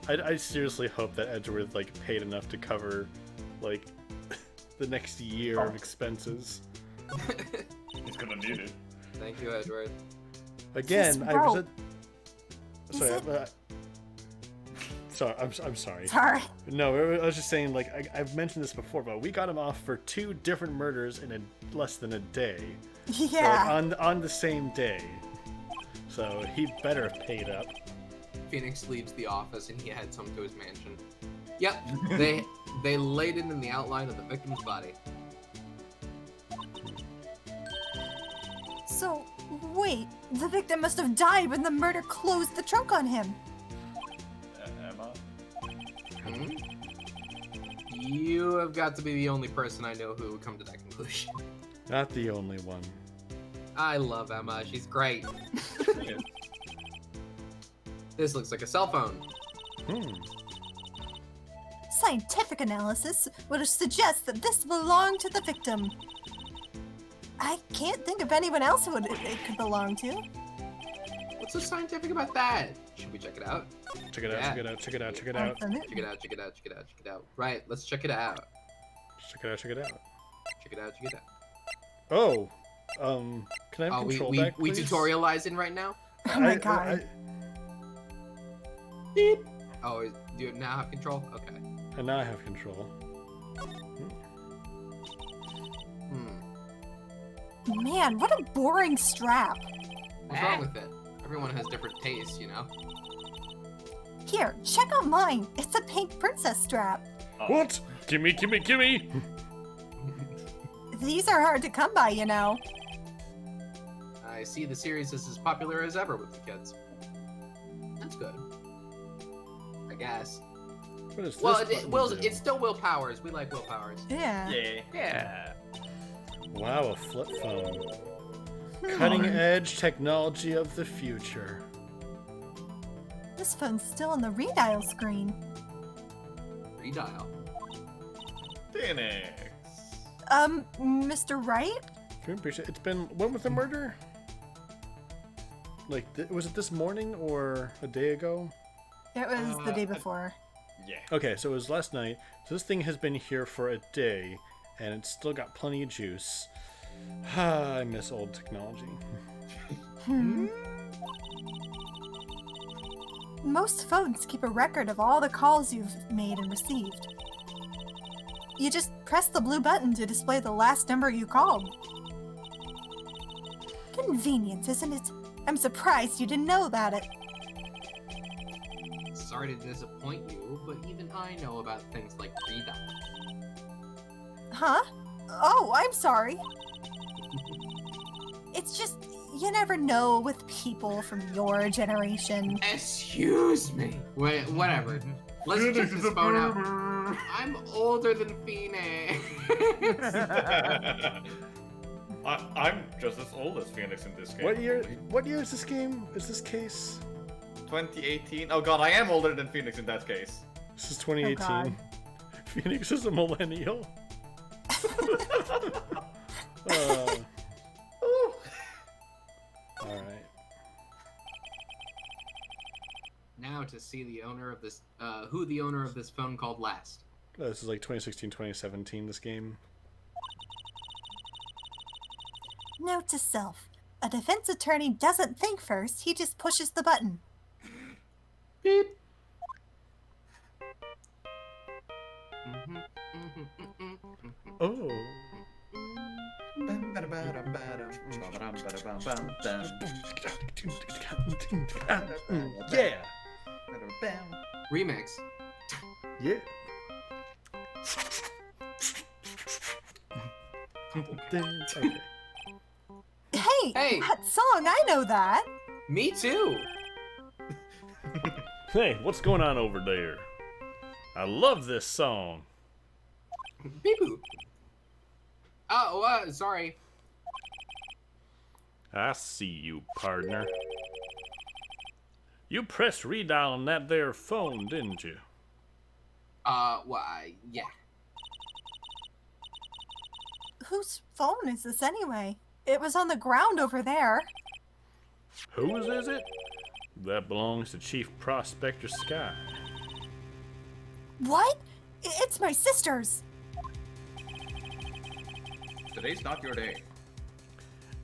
I seriously hope that Edgeworth like paid enough to cover like the next year of expenses. He's gonna need it. Thank you, Edgeworth. Again, Just I rope. was. Is Sorry, it- sorry. I'm sorry. Sorry. No, I was just saying. Like I've mentioned this before, but we got him off for 2 different murders in less than a day. Yeah. Like, on the same day. So he better have paid up. Phoenix leaves the office and he heads home to his mansion. Yep, they laid it in the outline of the victim's body. So, wait, the victim must have died when the murder closed the trunk on him. Emma? Hmm? You have got to be the only person I know who would come to that conclusion. Not the only one. I love Emma. She's great. This looks like a cell phone. Scientific analysis would suggest that this belonged to the victim. I can't think of anyone else who it could belong to. What's so scientific about that? Should we check it out? Check it out. Yeah. Check it out. Check it out. Check it out. Absolutely. Check it out, check it out, check it out, check it out. Right, let's check it out. Check it out. Check it out. Check it out, check it out. Oh, can I have Oh, control we back, please? tutorializing right now? Oh my god. Beep. Oh, do you now have control? Okay. And now I have control. Hmm. Man, what a boring strap. What's wrong with it? Everyone has different tastes, you know? Here, check out mine. It's a pink princess strap. What? Gimme, gimme, gimme! These are hard to come by, you know. I see the series is as popular as ever with the kids. That's good. I guess. What is Well, this button do? it's still Will Powers. We like Will Powers. Yeah. Yeah. Yeah. Wow, a flip phone. Cutting edge technology of the future. This phone's still on the redial screen. Redial. Phoenix. Mr. Wright? Can we appreciate it's been when was the murder? Like was it this morning or a day ago? It was the day before. Yeah. Okay, so it was last night. So this thing has been here for a day, and it's still got plenty of juice. I miss old technology. Most phones keep a record of all the calls you've made and received. You just press the blue button to display the last number you called. Convenient, isn't it? I'm surprised you didn't know about it. Sorry to disappoint you, but even I know about things like redial. Huh? Oh, I'm sorry. It's just, you never know with people from your generation. Excuse me. Wait, whatever. Let's check this phone out. I'm older than Phoenix. I'm just as old as Phoenix in this game. What year is this game? Is this case? 2018. Oh god, I am older than Phoenix in that case. This is 2018. God. Phoenix is a millennial. Alright. Now to see the owner of this, who the owner of this phone called last. This is like 2016, 2017, this game. Note to self. A defense attorney doesn't think first, he just pushes the button. Beep. Oh. Yeah. Remix. Yeah. Okay. Hey, that song, I know that. Me too. Hey, what's going on over there? I love this song. Beep boop. Oh, sorry. I see you, partner. You pressed redial on that there phone, didn't you? Yeah. Whose phone is this anyway? It was on the ground over there. Whose is it? That belongs to Chief Prospector Sky. What? It's my sister's. Today's not your day.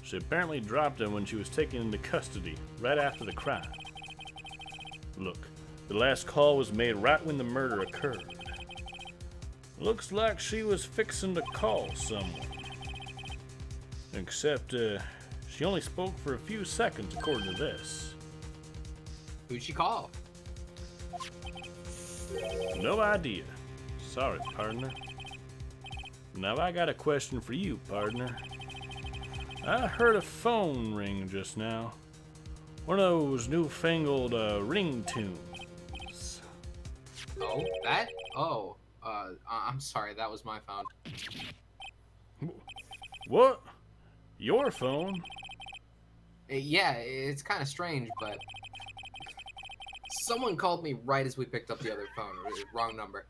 She apparently dropped it when she was taken into custody, right after the crime. Look, the last call was made right when the murder occurred. Looks like she was fixing to call someone. Except, she only spoke for a few seconds according to this. Who'd she call? No idea. Sorry, partner. Now I got a question for you, partner. I heard a phone ring just now. One of those newfangled ringtones. Oh, that? Oh, I'm sorry, that was my phone. What? Your phone? Yeah, it's kind of strange, but someone called me right as we picked up the other phone. Wrong number.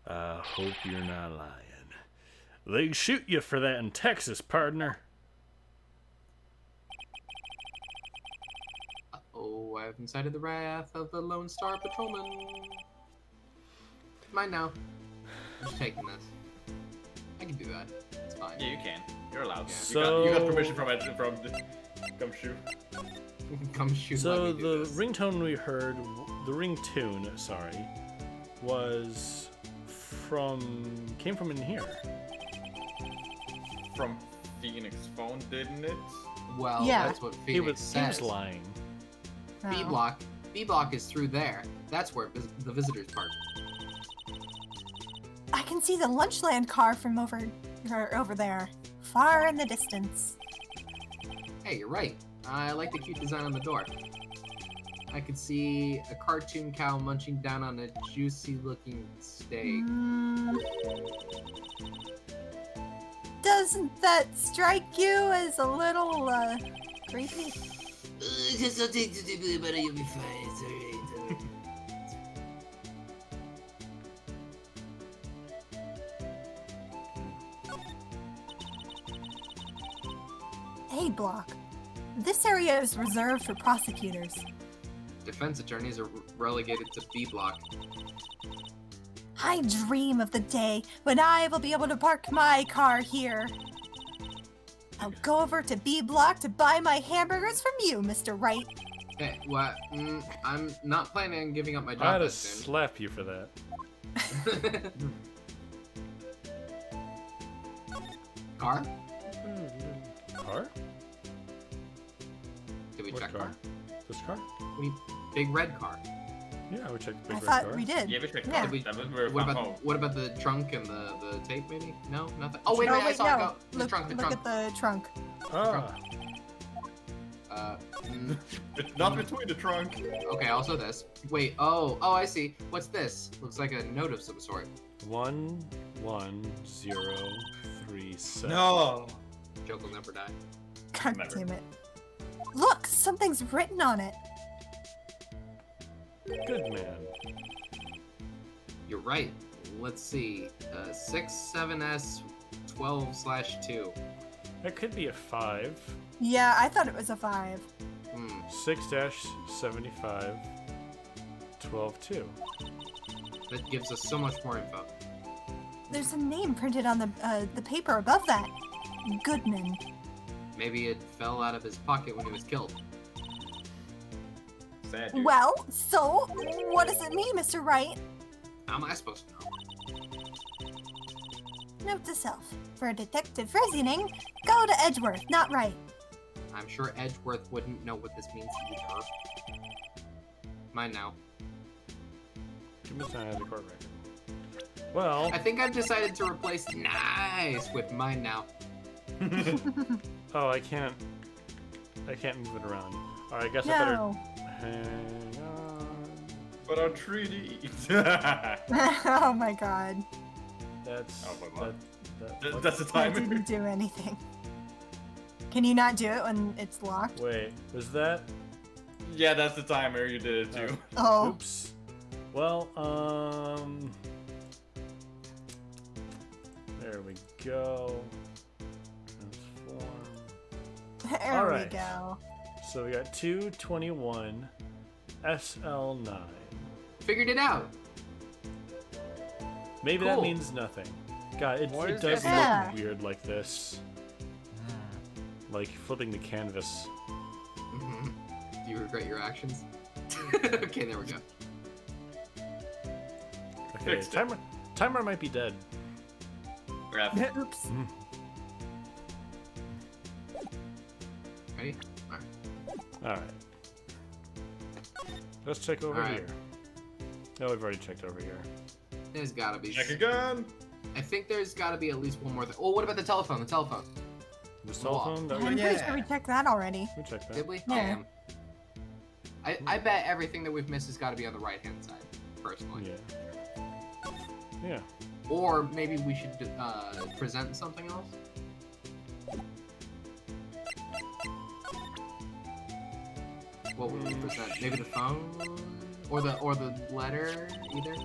I hope you're not lying. They'd shoot you for that in Texas, partner. Oh, I've incited the wrath of the Lone Star Patrolman. Mine now. I'm just taking this. I can do that. It's fine. Yeah, you can. You're allowed. Yeah. So- you got permission from the Gumshoe. Come shoot. So let me do the this. ringtone we heard, the ringtune, sorry, was came from in here. From Phoenix phone, didn't it? Well, Yeah. that's what He Phoenix was says. lying. B Oh. block. B block is through there. That's where the visitors park. I can see the Lunchland car from over there, far in the distance. Hey, you're right. I like the cute design on the door. I could see a cartoon cow munching down on a juicy-looking steak. Doesn't that strike you as a little, creepy? Just I'll take the table, but you'll be fine. It's alright. Hey, Block. This area is reserved for prosecutors. Defense attorneys are relegated to B block. I dream of the day when I will be able to park my car here. I'll go over to B block to buy my hamburgers from you, Mr. Wright. Hey, what? I'm not planning on giving up my I job had to this soon. slap you for that. Car? Car? Did we What check car? car? This car? Big red car. Yeah, we checked the I big red thought car. we did. Yeah, we checked Yeah. that. That was where we What found about home. what about the trunk and the tape? Maybe no, nothing. Oh wait, No, wait, I saw it no. go. The Look, trunk, the look trunk. at the trunk. Ah, Not between the trunk. Okay, also this. Wait, oh, I see. What's this? Looks like a note of some sort. 11037. No. Joke will never die. God Never. damn it. Look, something's written on it. Good man. You're right. Let's see. 67S 12/2. That could be a 5. Yeah, I thought it was a 5. 6-75 12-2. That gives us so much more info. There's a name printed on the paper above that. Goodman. Maybe it fell out of his pocket when he was killed. Sad dude. Well, so what does it mean, Mr. Wright? How am I supposed to know? Note to self: for detective reasoning, go to Edgeworth, not Wright. I'm sure Edgeworth wouldn't know what this means either. Mine now. Give me the court record. Well, I think I've decided to replace nice with mine now. oh, I can't move it around. All right, I guess I No. better hang on. But our treaty. Oh my god. That's Oh, my God. that- That's the I timer. didn't do anything. Can you not do it when it's locked? Wait, was that? Yeah, that's the timer. You did it too. Oh. Oops. Well, there we go. Transform. There All we right. go. So we got 221 SL9. Figured it out. Maybe that Cool. means nothing. God, it What is does that? look weird like this. Like flipping the canvas. Mhm. Do you regret your actions? Okay, there we go. Okay, Fixed it. timer might be dead. Ref. Oops. Ready? Alright. Alright. Let's check over Alright. here. No, we've already checked over here. There's gotta be. Check again. I think there's gotta be at least one more thing. Oh, what about the telephone? The telephone. The cell phone? That I'm we, pretty sure we checked that already. we checked that. Did we? Yeah. Damn. I bet everything that we've missed has got to be on the right hand side, personally. Yeah. Yeah. Or maybe we should present something else. What would we present? Maybe the phone, or the letter, either.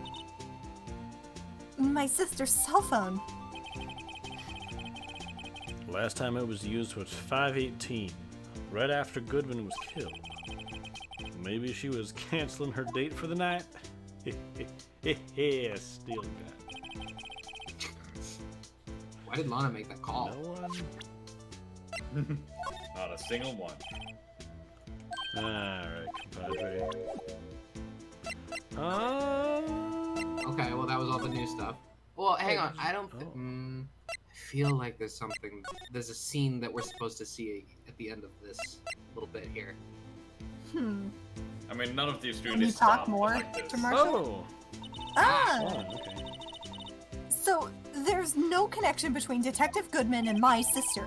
My sister's cell phone. Last time it was used was 5/18, right after Goodwin was killed. Maybe she was canceling her date for the night? Still got Why did Lana make that call? no one. Not a single one. Alright, compadre. Okay, well that was all the new stuff. Well, hang on. I don't. Oh. I feel like there's something. There's a scene that we're supposed to see at the end of this little bit here. I mean, none of these Can really you stop talk more like this. to Marshall? Oh! Ah! Oh, okay. So there's no connection between Detective Goodman and my sister.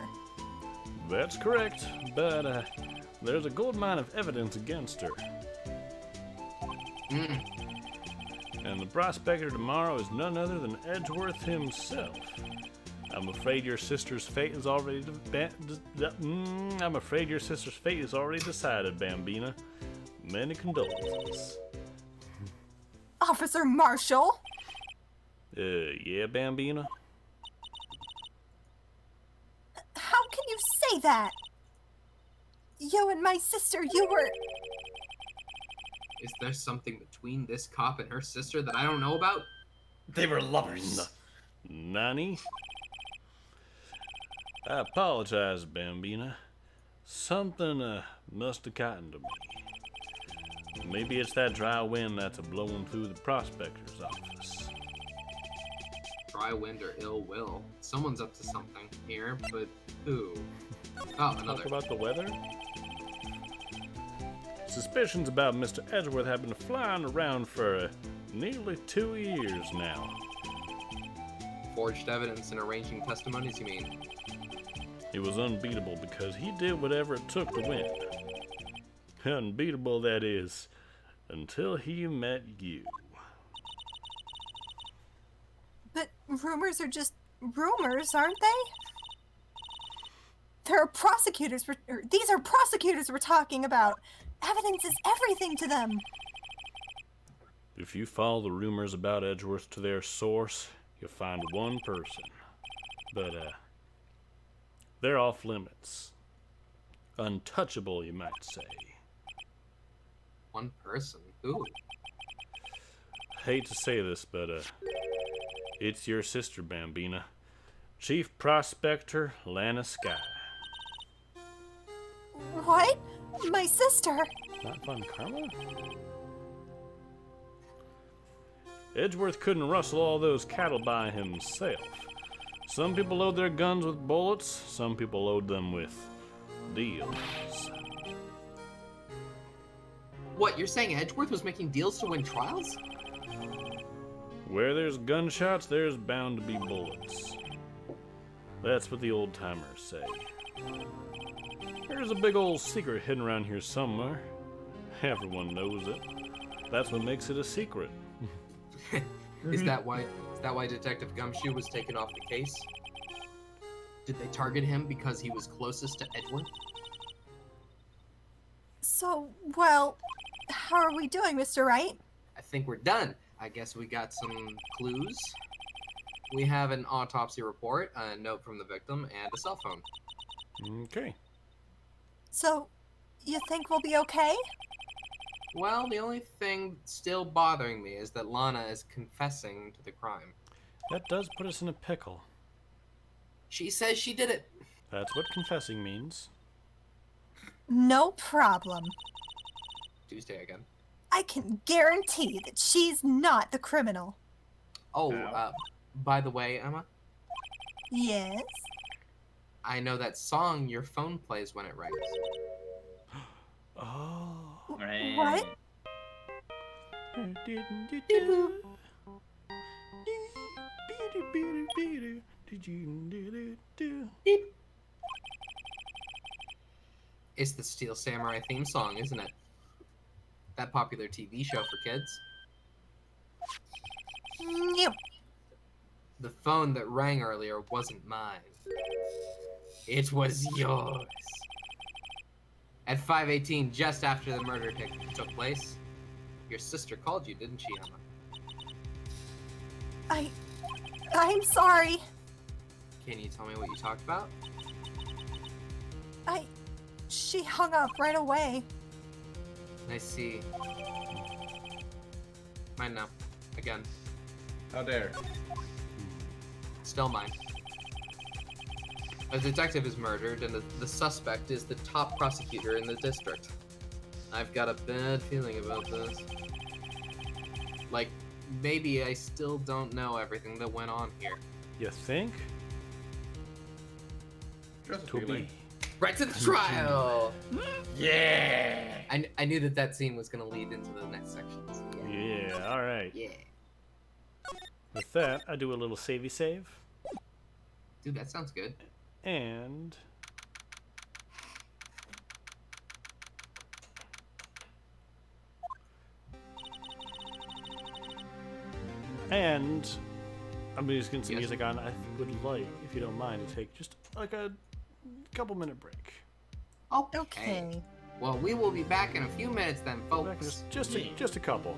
That's correct, but there's a gold mine of evidence against her. Mm. And the prospector tomorrow is none other than Edgeworth himself. I'm afraid your sister's fate is already decided, Bambina. Many condolences. Officer Marshall? Yeah, Bambina? How can you say that? You and my sister, you were... Is there something between this cop and her sister that I don't know about? They were lovers. Nani? I apologize, Bambina. Something must have gotten to me. Maybe it's that dry wind that's a-blowing through the prospector's office. Dry wind or ill will. Someone's up to something here, but who? Oh, another. Talk about the weather? Suspicions about Mr. Edgeworth have been flying around for nearly 2 years now. Forged evidence and arranging testimonies, you mean? He was unbeatable because he did whatever it took to win. Unbeatable, that is, until he met you. But rumors are just rumors, aren't they? There are prosecutors. These are prosecutors we're talking about. Evidence is everything to them. If you follow the rumors about Edgeworth to their source, you'll find one person. But, they're off limits. Untouchable, you might say. One person? Who? Hate to say this, but, it's your sister, Bambina. Chief Prospector Lana Sky. What? My sister? Not fun, Karma? Edgeworth couldn't rustle all those cattle by himself. Some people load their guns with bullets, some people load them with deals. What, you're saying Edgeworth was making deals to win trials? Where there's gunshots, there's bound to be bullets. That's what the old timers say. There's a big old secret hidden around here somewhere. Everyone knows it. That's what makes it a secret. Is that why Detective Gumshoe was taken off the case? Did they target him because he was closest to Edgeworth? So, well, how are we doing, Mr. Wright? I think we're done. I guess we got some clues. We have an autopsy report, a note from the victim, and a cell phone. Okay. So, you think we'll be okay? Well, the only thing still bothering me is that Lana is confessing to the crime. That does put us in a pickle. She says she did it. That's what confessing means. No problem. Tuesday again. I can guarantee that she's not the criminal. Oh, Ow. by the way, Emma, Yes? I know that song your phone plays when it rings. Oh. What? It's the Steel Samurai theme song, isn't it? That popular TV show for kids. No. The phone that rang earlier wasn't mine. It was yours. At 5:18, just after the murder took place, your sister called you, didn't she, Emma? I'm sorry. Can you tell me what you talked about? She hung up right away. I see. Mine now. Again. How dare. Still mine. A detective is murdered, and the suspect is the top prosecutor in the district. I've got a bad feeling about this. Like, maybe I still don't know everything that went on here. You think? Just a To feeling. be. Right to the trial! Yeah. I knew that scene was going to lead into the next sections. Yeah, alright. Yeah. With that, I do a little savey save. Dude, that sounds good. And I'm just getting some Yes. music on. I would like, if you don't mind, to take just like a couple-minute break. Okay. Well, we will be back in a few minutes then, Back in folks. just a couple.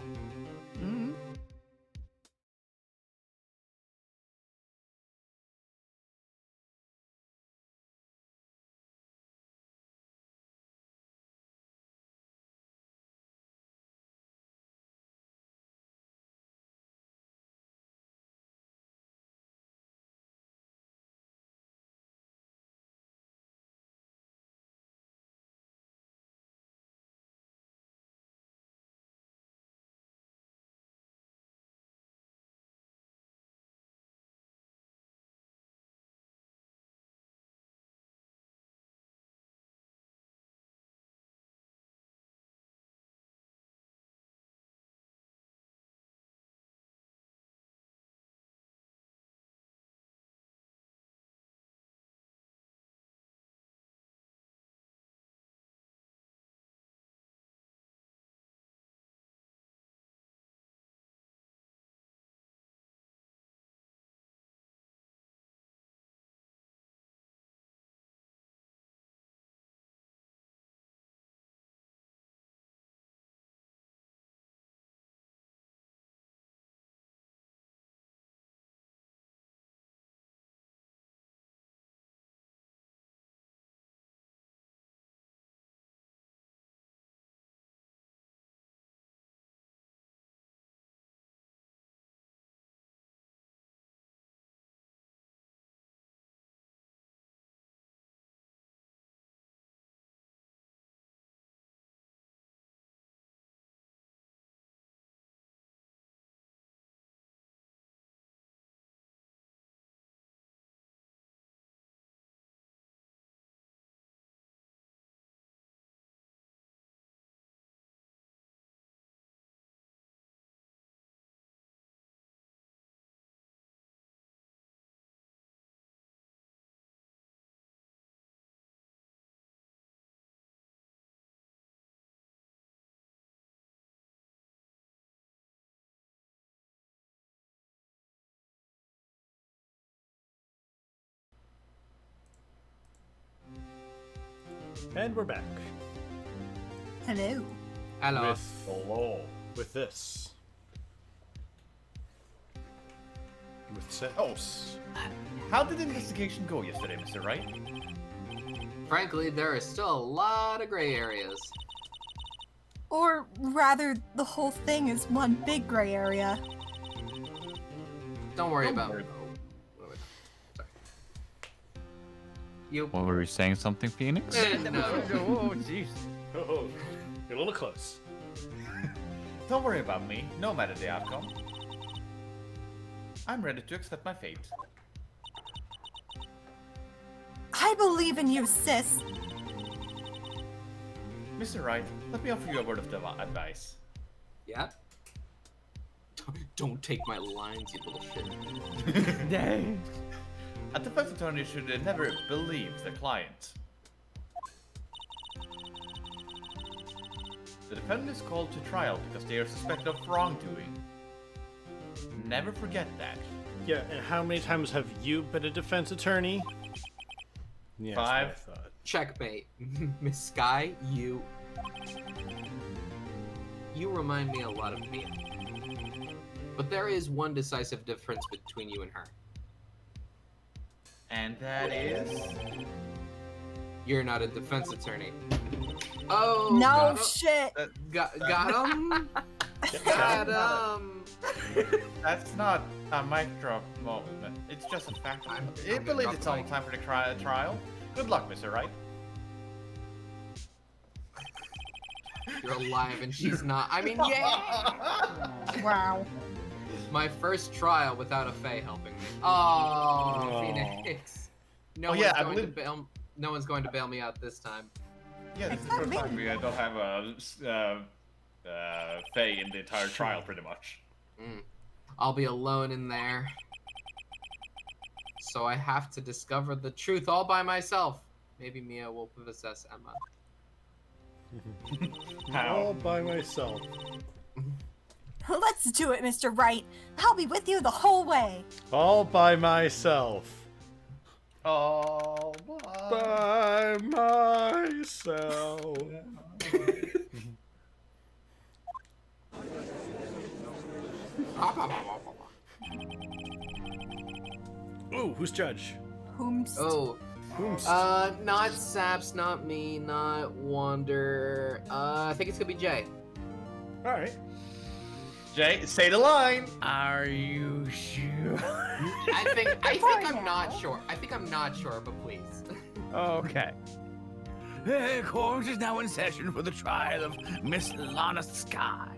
And we're back. Hello. Hello. With this. With set. Oh, how did the investigation go yesterday, Mr. Wright? Frankly, there are still a lot of gray areas. Or rather, the whole thing is one big gray area. Don't worry Don't about worry. it. Sorry. You. What were you saying? Something, Phoenix? No. Oh, jeez. Oh, you're a little close. Don't worry about me, no matter the outcome. I'm ready to accept my fate. I believe in you, sis. Mr. Wright, let me offer you a word of advice. Yeah? Don't take my lines, you little shit. Dang. A defense attorney should never believe the client. The defendant is called to trial because they are suspected of wrongdoing. Never forget that. Yeah, and how many times have you been a defense attorney? Yeah, that's what I 5. thought. Checkmate. Miss Sky, you remind me a lot of Mia. But there is one decisive difference between you and her. And that is... You're not a defense attorney. Oh, No got shit. got him. Got him. That's not a micro moment. It's just a fact. I I'm believe gonna it's drop all the time for the trial. Good luck, Mr. Wright. You're alive and she's not. I mean, yeah. Wow. My first trial without a Fae helping me. Oh, Phoenix. No Oh, yeah, I one's going to believe- bail. No one's going to bail me out this time. Yeah, this is the not first me. time we don't have a Faye in the entire trial, pretty much. I'll be alone in there. So I have to discover the truth all by myself. Maybe Mia will possess Emma. All by myself. Let's do it, Mr. Wright. I'll be with you the whole way. All by myself. Oh, By myself. Ooh, who's judge? Whomst. Oh, Whom's? not Saps, not me, not Wander. I think it's gonna be Jay. All right. Jay, say the line. Are you sure? I think I'm not sure. I think I'm not sure, but please. Okay. Court is now in session for the trial of Miss Lana Sky.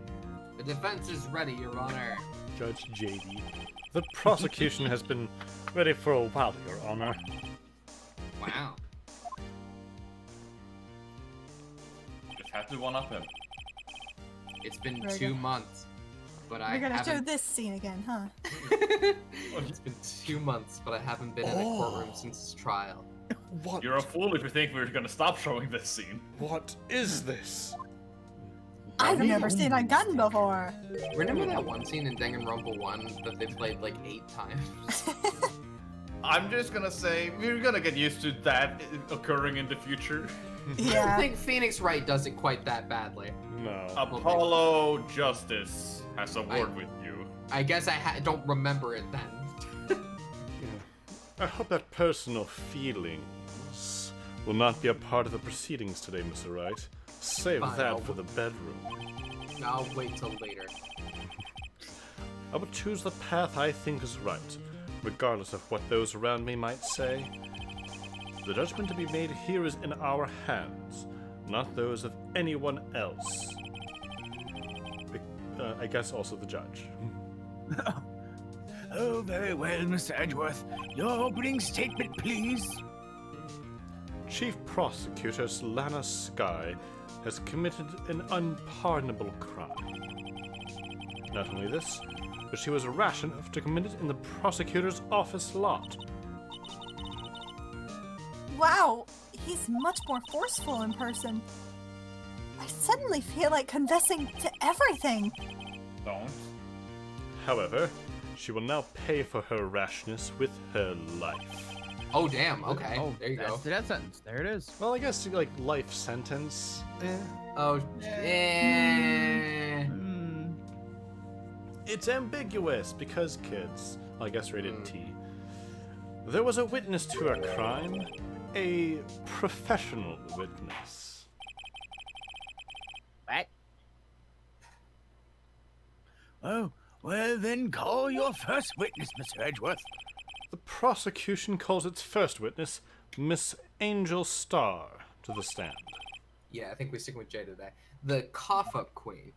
The defense is ready, Your Honor. Judge JD. The prosecution has been ready for a while, Your Honor. Wow. Just have to one up him. It's been Very 2 good. months, but I We're gonna show haven't. this scene again, huh? It's been 2 months, but I haven't been in a courtroom since his trial. What? You're a fool if you think we're gonna stop showing this scene. What is this? I've never seen a gun before. Remember that one scene in Danganronpa 1 that they played like 8 times? I'm just gonna say, we're gonna get used to that occurring in the future. I Yeah. think Phoenix Wright does it quite that badly. No. Apollo Justice has a word with you. I guess I don't remember it then. I hope that personal feelings will not be a part of the proceedings today, Mr. Wright. Save Fine, that I'll- for the bedroom. I'll wait till later. I will choose the path I think is right, regardless of what those around me might say. The judgment to be made here is in our hands, not those of anyone else. I guess also the judge. Oh, very well, Mr. Edgeworth. Your opening statement, please. Chief Prosecutor Lana Sky has committed an unpardonable crime. Not only this, but she was rash enough to commit it in the prosecutor's office lot. Wow, he's much more forceful in person. I suddenly feel like confessing to everything. Don't. However, she will now pay for her rashness with her life. Oh, damn. Okay. Oh, there you that's go. the death sentence. There it is. Well, I guess like life sentence. Oh, yeah. Hmm. It's ambiguous because kids. Well, I guess rated T. There was a witness to a crime, a professional witness. What? Oh, well then call your first witness, Mr. Edgeworth. The prosecution calls its first witness, Miss Angel Starr, to the stand. Yeah, I think we're sticking with Jay today. The cough-up queen.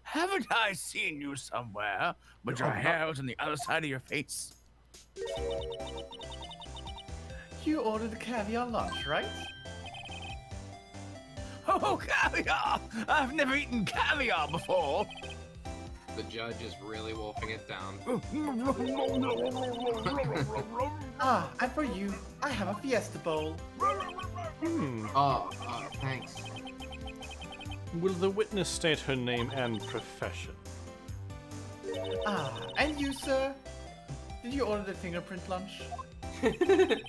Haven't I seen you somewhere? But your hair was on the other side of your face. You ordered the caviar lunch, right? Oh, caviar! I've never eaten caviar before. The judge is really wolfing it down. Ah, and for you, I have a Fiesta Bowl. Oh, thanks. Will the witness state her name and profession? Ah, and you, sir? Did you order the fingerprint lunch? It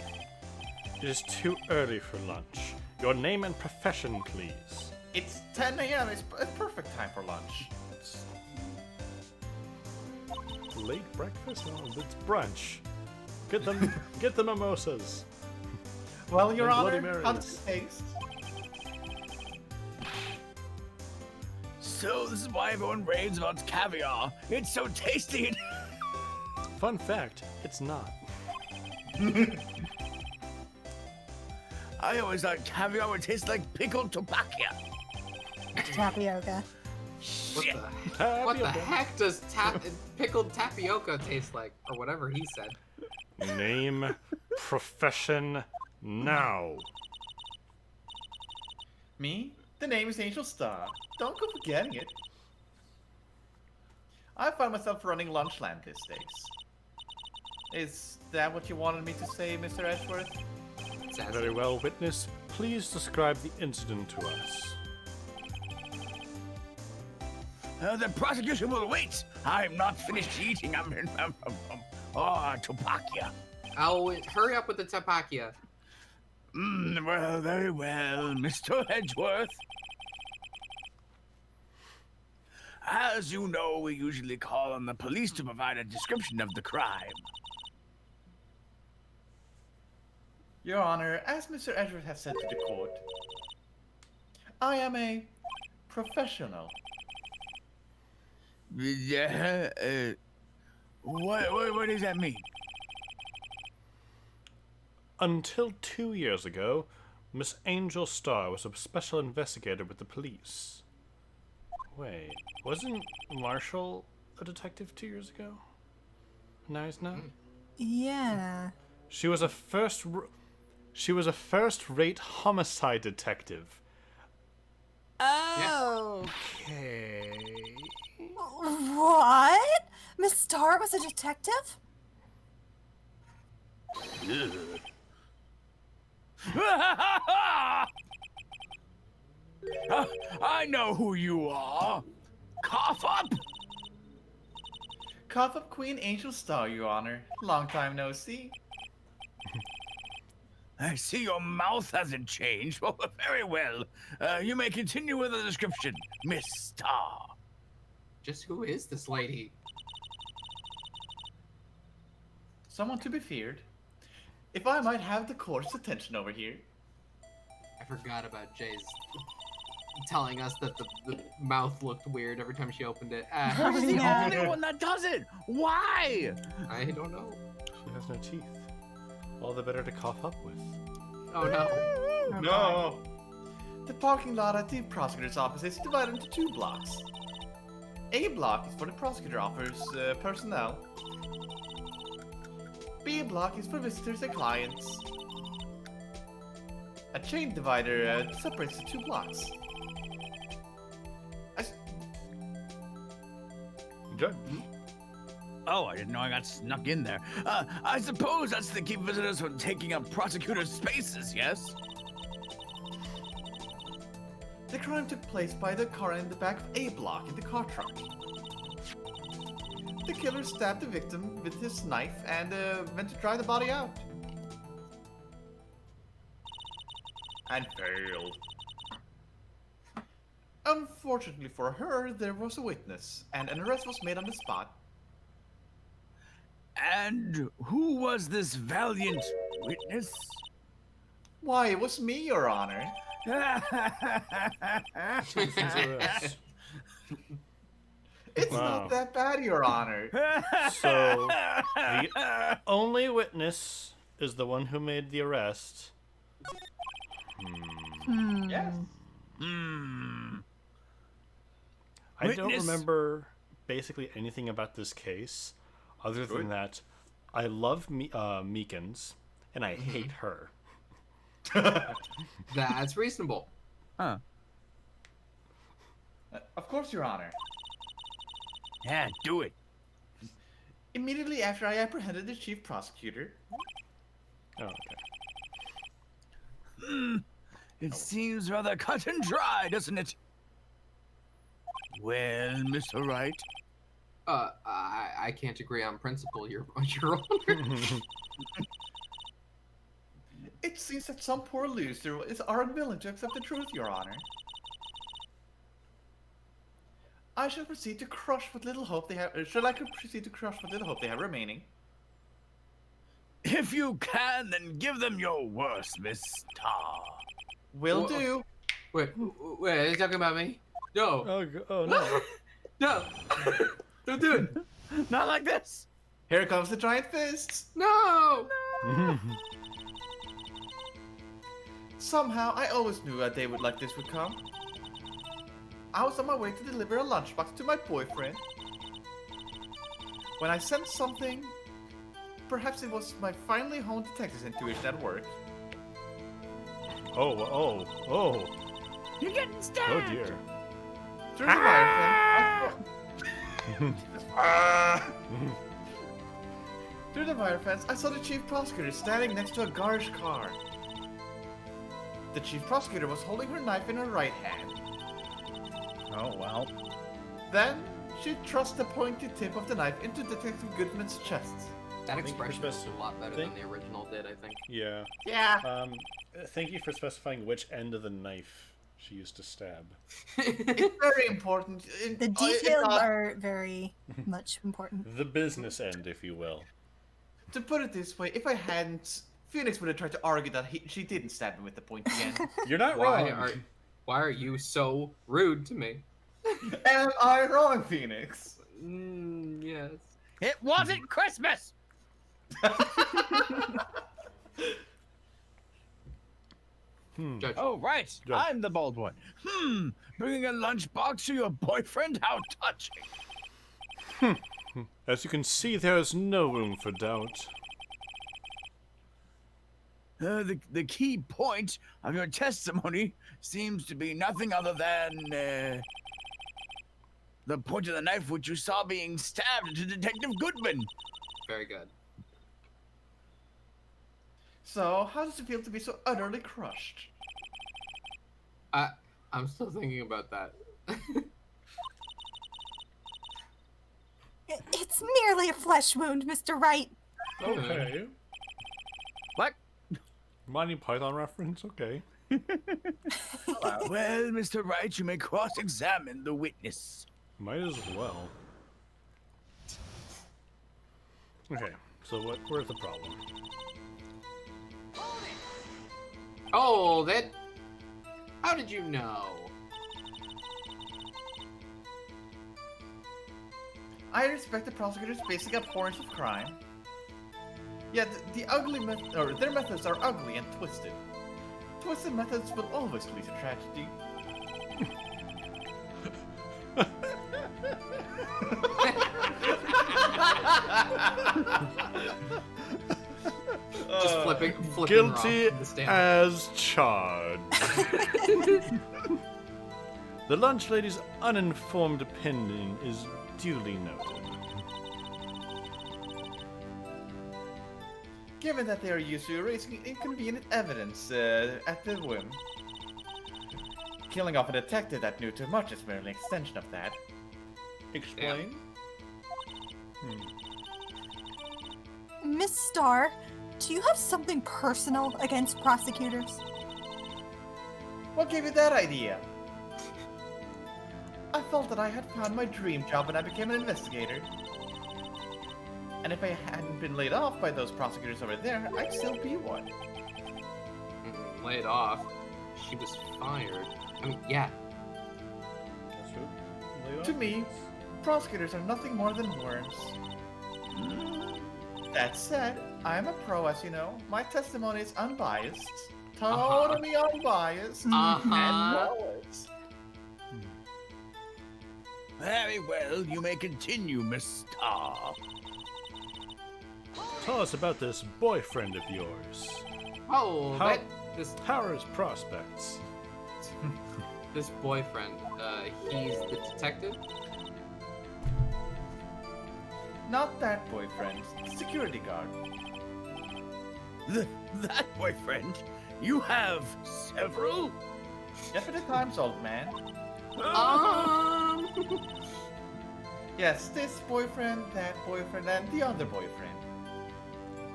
is too early for lunch. Your name and profession, please. It's 10 a.m. It's a perfect time for lunch. Late breakfast? Oh, it's brunch. Get them, get the mimosas. Well, Your And Bloody Honor, how does Marys. it taste? So this is why everyone raves about caviar. It's so tasty. Fun fact, it's not. I always thought caviar would taste like pickled tobacco. Tapioca. What the heck does pickled tapioca taste like? Or whatever he said. Name, profession, now. Me? The name is Angel Star. Don't go forgetting it. I find myself running Lunchland these days. Is that what you wanted me to say, Mr. Edgeworth? Sassy. Very well, witness. Please describe the incident to us. The prosecution will wait. I'm not finished eating. Tobacco. Oh, hurry up with the tapakia. Well, very well, Mr. Edgeworth. As you know, we usually call on the police to provide a description of the crime. Your Honor, as Mr. Edgeworth has said to the court, I am a professional. What does that mean? Until 2 years ago, Miss Angel Starr was a special investigator with the police. Wait, wasn't Marshall a detective 2 years ago? No, he's not. Yeah. She was a first-rate homicide detective. Okay. What? Miss Starr was a detective? I know who you are. Cough up. Cough up Queen Angel Star, Your Honor. Long time no see. I see your mouth hasn't changed. Well, very well. You may continue with the description, Miss Star. Just who is this lady? Someone to be feared. If I might have the court's attention over here. I forgot about Jay's telling us that the mouth looked weird every time she opened it. She's the Yeah. only one that does it. Why? I don't know. She has no teeth. All the better to cough up with. Oh no. No! The parking lot at the prosecutor's office is divided into 2 blocks. A block is for the prosecutor office personnel. B block is for visitors and clients. A chain divider separates the 2 blocks. Judge. Oh, I didn't know I got snuck in there. I suppose that's to keep visitors from taking up prosecutor spaces, yes? The crime took place by the car in the back of A block in the car trunk. The killer stabbed the victim with his knife and went to dry the body out. And failed. Unfortunately for her, there was a witness, and an arrest was made on the spot. And who was this valiant witness? Why, it was me, Your Honor. Arrest. It's Wow. not that bad, Your Honor. So, the only witness is the one who made the arrest. Yes. I don't Witness. remember basically anything about this case, other than Good. that I love Meekins, and I hate her. That's reasonable. Huh. Of course, Your Honor. Yeah, do it. Immediately after I apprehended the chief prosecutor, Oh, okay. It seems rather cut and dry, doesn't it? Well, Mr. Wright, I can't agree on principle, Your Honor. it seems that some poor loser are unwilling to accept the truth, Your Honor. I shall proceed to crush what little hope they have. Shall I proceed to crush what little hope they have remaining? if you can, then give them your worst, Miss Star. Will Wha- do. Wait, are you talking about me? No, Oh no. no, don't do it. Not like this. Here comes the giant fists. No. Somehow, I always knew a day like this would come. I was on my way to deliver a lunchbox to my boyfriend. When I sensed something, perhaps it was my finely honed detective's intuition at work. Oh. You're getting Oh stabbed. dear. Through the wire fence, Through the wire fence, I saw the chief prosecutor standing next to a garage car. The chief prosecutor was holding her knife in her right hand. Oh, well. Then, she thrust the pointed tip of the knife into Detective Goodman's chest. That Thank you for expression was specif- a lot better thank- than the original did, I think. Yeah. Yeah. Thank you for specifying which end of the knife she used to stab. It's very important. The details are very much important. The business end, if you will. To put it this way, if I hadn't, Phoenix would have tried to argue that she didn't stab me with the point again. You're not wrong. Why are you so rude to me? Am I wrong, Phoenix? Yes. It wasn't Christmas. Judge. Oh, right. Judge. I'm the bald one. Bringing a lunchbox to your boyfriend? How touching. As you can see, there is no room for doubt. The key point of your testimony seems to be nothing other than the point of the knife which you saw being stabbed into Detective Goodman. Very good. So, how does it feel to be so utterly crushed? I'm still thinking about that. It's merely a flesh wound, Mr. Wright. Okay. What? Monty Python reference? Okay. Well, Mr. Wright, you may cross-examine the witness. Might as well. Okay, so where's the problem? Oh, that. How did you know? I respect the prosecutor's basic abhorrence of crime. Yet, their methods are ugly and twisted. Twisted methods will always lead to tragedy. Just flipping Guilty Rob from the stand. as charged. The lunch lady's uninformed opinion is duly noted. Given that they are used to erasing inconvenient evidence at the whim, Killing off a detective that knew too much is merely an extension of that. Explain. Miss Starr, do you have something personal against prosecutors? What gave you that idea? I felt that I had found my dream job when I became an investigator. And if I hadn't been laid off by those prosecutors over there, I'd still be one. Laid off. She was fired. I mean, yeah. That's true. To me, prosecutors are nothing more than worms. That said, I am a pro, as you know. My testimony is unbiased. Totally unbiased. Uh-huh. And flawless. Very well, you may continue, Miss Starr. Tell us about this boyfriend of yours. Oh, How- this How are his prospects? this boyfriend. He's the detective. Not that boyfriend, the security guard. That boyfriend? You have several? Definite times, old man. Um. Yes, this boyfriend, that boyfriend, and the other boyfriend.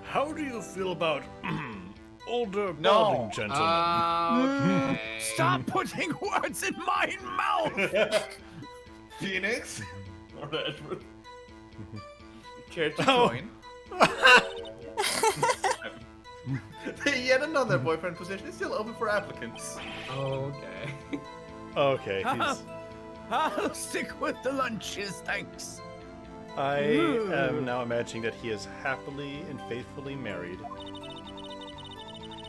How do you feel about older No. balding gentlemen? Okay. Stop putting words in my mouth! Phoenix? Or Edward? Care to Oh. join? Yet another boyfriend position is still open for applicants. Okay. Okay, he's... I'll stick with the lunches, thanks. I am now imagining that he is happily and faithfully married.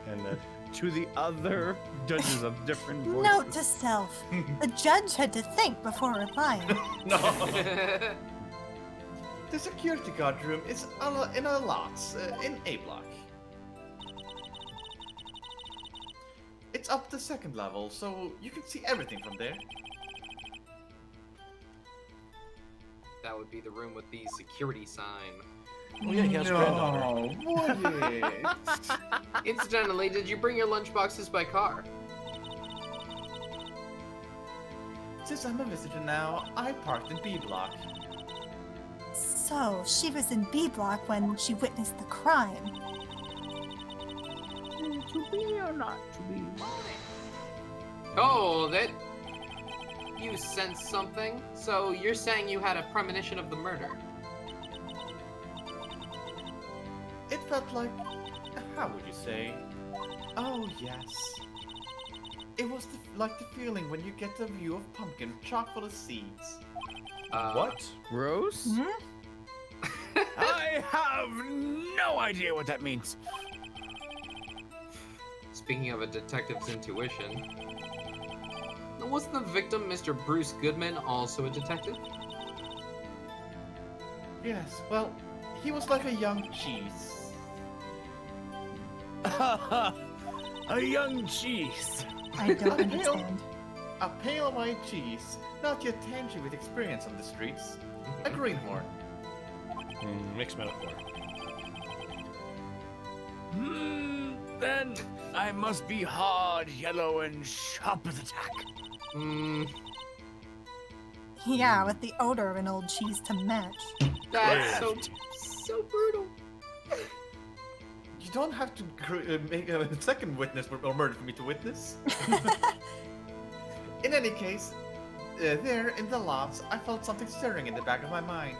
And that... To the other judges of different voices. Note to self. The judge had to think before replying. No. The security guard room is in a lot, in A block. It's up the second level, so you can see everything from there. That would be the room with the security sign. Oh yeah, he has a granddaughter. No, Incidentally, did you bring your lunchboxes by car? Since I'm a visitor now, I parked in B block. So, she was in B block when she witnessed the crime. To be or not to be? Oh, that... You sensed something? So you're saying you had a premonition of the murder? It felt like... how would you say? Oh, yes. It was like the feeling when you get a view of pumpkin chock full of seeds. What? Gross? I have no idea what that means. Speaking of a detective's intuition, wasn't the victim Mr. Bruce Goodman also a detective? Yes, well, he was like a young cheese. A young cheese. I don't understand. A pale white cheese, not yet tangy with experience on the streets. A greenhorn. Mixed metaphor. Then I must be hard, yellow, and sharp as a tack. Yeah, with the odor of an old cheese to match. That's so brutal. You don't have to make a second witness or murder for me to witness. In any case, there in the lots, I felt something stirring in the back of my mind.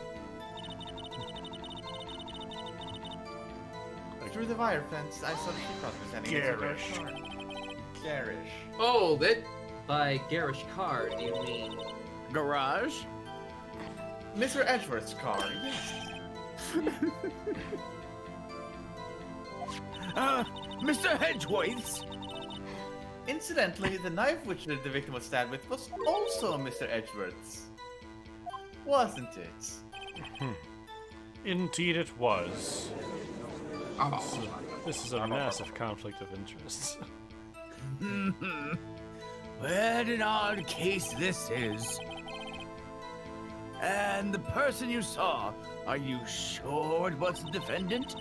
Through the wire fence, I saw the sheep was standing in the Garish. car. Garish. Oh, that... By garish car, do you mean... Garage? Mr. Edgeworth's car, yes. Mr. Hedgeworth's? Incidentally, the knife which the victim was stabbed with was also Mr. Edgeworth's. Wasn't it? Indeed it was. Oh, This is a massive conflict of interests. What an odd case this is. And the person you saw, are you sure it was the defendant?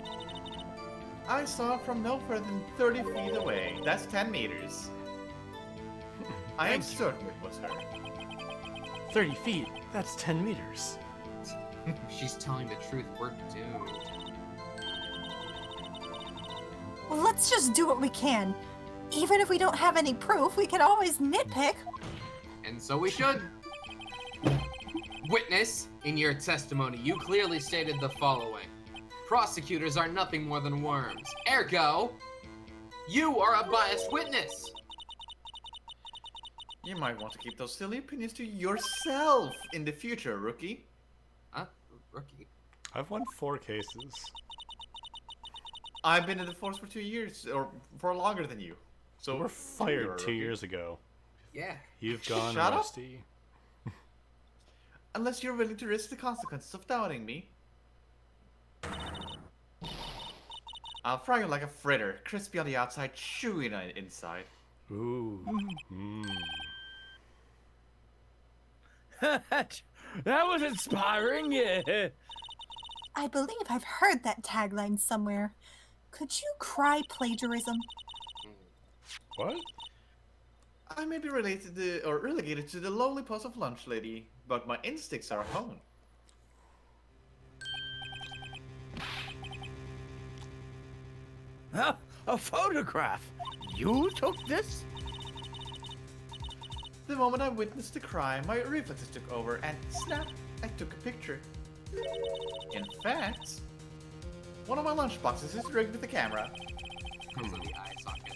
I saw from no further than 30 feet away. That's 10 meters. I am Thank you. certain it was her. 30 feet. That's 10 meters. If she's telling the truth, we're doomed. Well, let's just do what we can. Even if we don't have any proof, we can always nitpick. And so we should. Witness, in your testimony, you clearly stated the following. Prosecutors are nothing more than worms. Ergo, you are a biased witness. You might want to keep those silly opinions to yourself in the future, rookie. Huh? Rookie. I've won 4 cases. I've been in the force for 2 years, or for longer than you. So You were you're a fired 2 rookie. years ago. Yeah. You've gone Shut up. rusty. Unless you're willing to risk the consequences of doubting me. I'll fry you like a fritter, crispy on the outside, chewy on the inside. Ooh. Mm. That was inspiring. Yeah. I believe I've heard that tagline somewhere. Could you cry plagiarism? What? I may be related to, or relegated to the lowly post of lunch lady, but my instincts are honed. Huh? A photograph. You took this? The moment I witnessed the crime, my reflexes took over, and snap, I took a picture. In fact, one of my lunch boxes is rigged with a camera. Comes on the eye socket.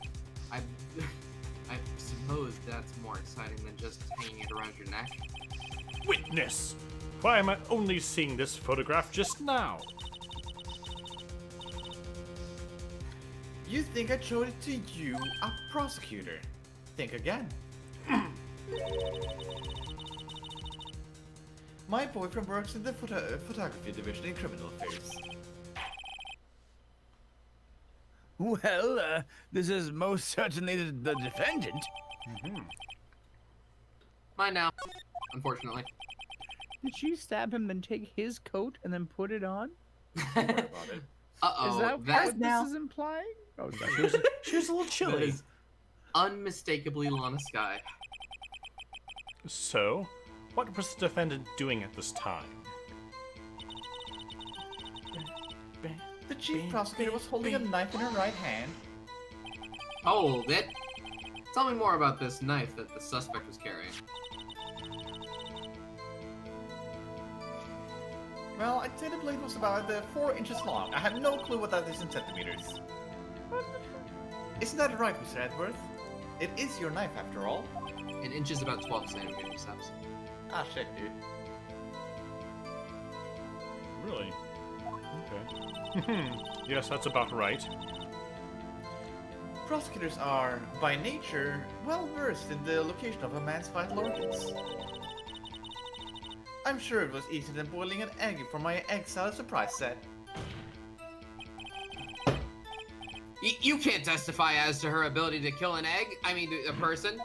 I suppose that's more exciting than just hanging it around your neck. Witness! Why am I only seeing this photograph just now? You think I showed it to you, a prosecutor? Think again. My boyfriend works in the photography division in criminal affairs. Well, this is most certainly the defendant. Mine now, unfortunately. Did she stab him, then take his coat and then put it on? Don't worry about it. Uh-oh, Is that that what now- this is implying? Oh, She was a little that chilly. is unmistakably Lana Sky. So, what was the defendant doing at this time? The chief prosecutor was holding a knife in her right hand. Hold it. Tell me more about this knife that the suspect was carrying. Well, I'd say the blade was about 4 inches long. I have no clue what that is in centimeters. Isn't that right, Mr. Edworth? It is your knife, after all. An inch is about 12 centimeters, Subs. Ah, shit, dude. Really? Okay. Yes, that's about right. Prosecutors are, by nature, well versed in the location of a man's vital organs. I'm sure it was easier than boiling an egg for my egg salad surprise set. You can't testify as to her ability to kill an egg. I mean, a person.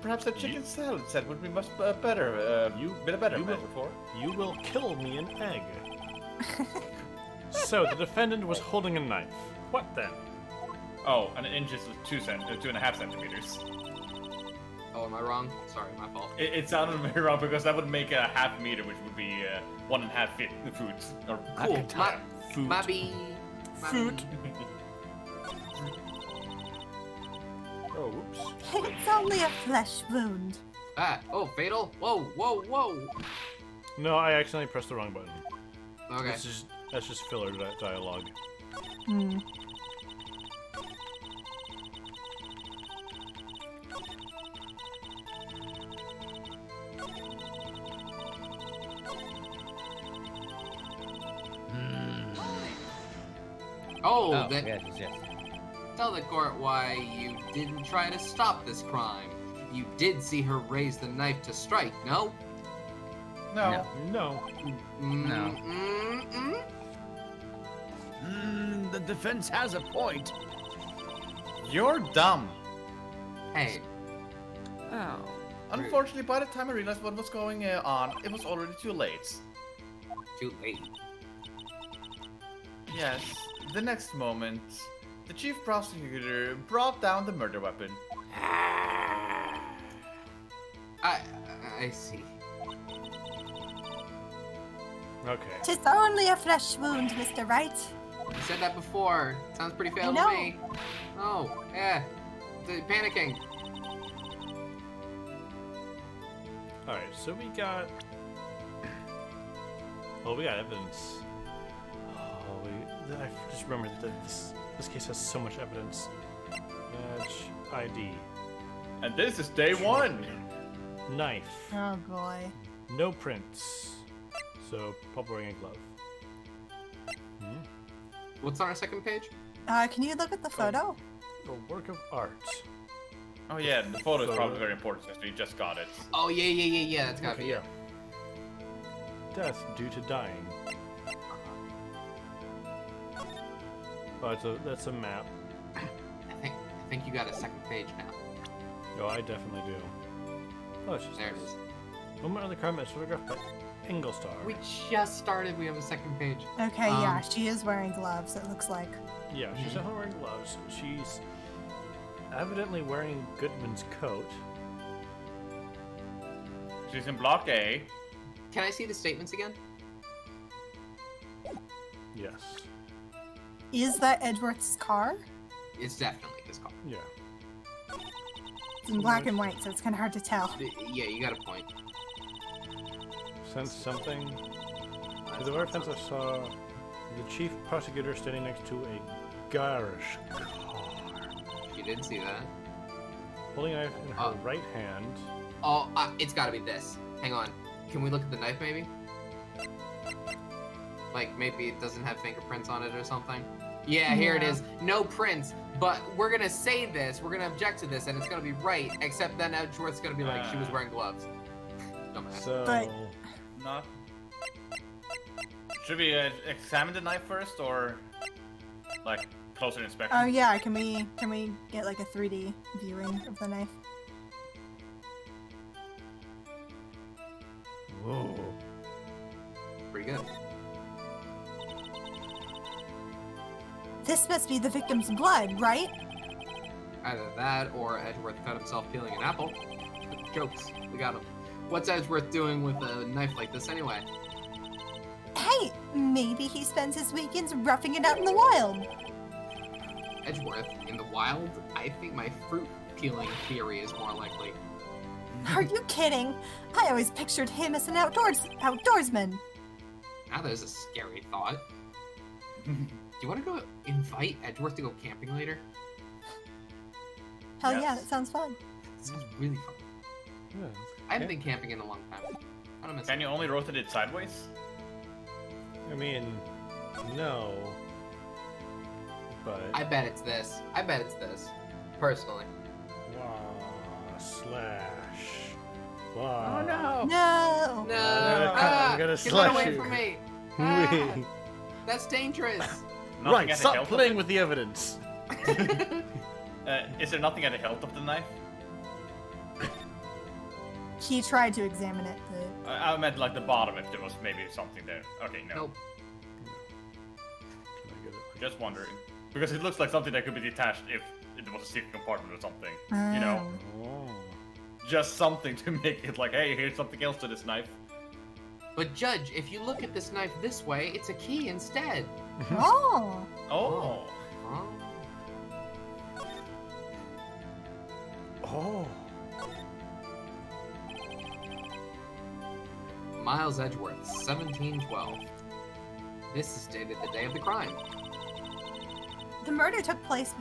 Perhaps a chicken salad set would be much better. Been a better you will- metaphor. You will kill me an egg. So, the defendant was holding a knife. What then? Oh, an inch is 2.5 centimeters. Oh, am I wrong? Sorry, my fault. It sounded very wrong because that would make a half meter, which would be 1.5 feet. Foot. Or Cool. Foot. Maybe. Foot. Oh, whoops. It's only a flesh wound. Ah, oh, fatal. Whoa, whoa, whoa. No, I accidentally pressed the wrong button. Okay. That's just filler dialogue. Hmm. Oh, then yes. tell the court why you didn't try to stop this crime. You did see her raise the knife to strike, no? No. No. No. Mm-mm. The defense has a point. You're dumb. Hey, Oh. Unfortunately, by the time I realized what was going on, it was already too late. too late. Yes, the next moment, the chief prosecutor brought down the murder weapon. I see. Okay. 'Tis only a flesh wound, Mr. Wright. You said that before. Sounds pretty fatal to know. me. Oh, yeah. Panicking. Alright, so we got... Oh, we got evidence. I just remembered that this case has so much evidence. Badge, ID, And this is day one. knife, Oh boy. no prints. So, probably wearing a glove. What's on our second page? Can you look at the photo? A work of art. Oh yeah, the photo is So- probably very important since we just got it. Oh, yeah. That's gotta Okay, be it. Death due to dying. Oh, that's a map. I think you got a second page now. Oh, I definitely do. Oh, it's just There it this. is. Moment of the crime is photographed by Englestar. We just started. We have a second page. Okay, yeah, she is wearing gloves, it looks like. Yeah, she's definitely wearing gloves. She's evidently wearing Goodman's coat. She's in block A. Can I see the statements again? Yes. Is that Edgeworth's car? It's definitely his car. Yeah. It's in black and white, so it's kind of hard to tell. Yeah, you got a point. Sense something. That's To the very not fence, I saw the chief prosecutor standing next to a garish car, You did see that. holding a knife in her right hand. Oh, it's gotta be this. Hang on. Can we look at the knife, maybe? Like, maybe it doesn't have fingerprints on it or something? Yeah, here it Yeah. is. No prints. But we're gonna say this, we're gonna object to this, and it's gonna be right, except then Edgeworth's gonna be like, she was wearing gloves. Dumbass. So, But- Not. Should we examine the knife first, or like closer inspection? Oh yeah, can we get like a 3D viewing of the knife? whoa. Pretty good. This must be the victim's blood, right? Either that, or Edgeworth cut himself peeling an apple. Jokes. We got him. What's Edgeworth doing with a knife like this anyway? Hey, maybe he spends his weekends roughing it out in the wild. Edgeworth, in the wild? I think my fruit peeling theory is more likely. Are you kidding? I always pictured him as an outdoorsman. Now there's a scary thought. Do you want to go invite Edgeworth to go camping later? Hell yeah, Yes. that sounds fun. It sounds really fun. Yeah. I haven't been camping in a long time. I don't miss Can it. you only rotate it sideways? I mean, no. But. I bet it's this. I bet it's this. Personally. Wah, slash. Oh Wah. no! No. No! I'm gonna Get slash that away you. from me! Wee. Ah, that's dangerous! Nothing Right, at the stop hilt of playing it? with the evidence. Is there nothing at the hilt of the knife? He tried to examine it, but I meant like the bottom, if there was maybe something there. Okay, no. Nope. Can I get it? Just wondering. Because it looks like something that could be detached if it was a secret compartment or something. You know? Oh. Just something to make it like, hey, here's something else to this knife. But Judge, if you look at this knife this way, it's a key instead. Oh. Oh. Oh. Oh. Miles Edgeworth, 1712. This is dated the day of the crime. The murder took place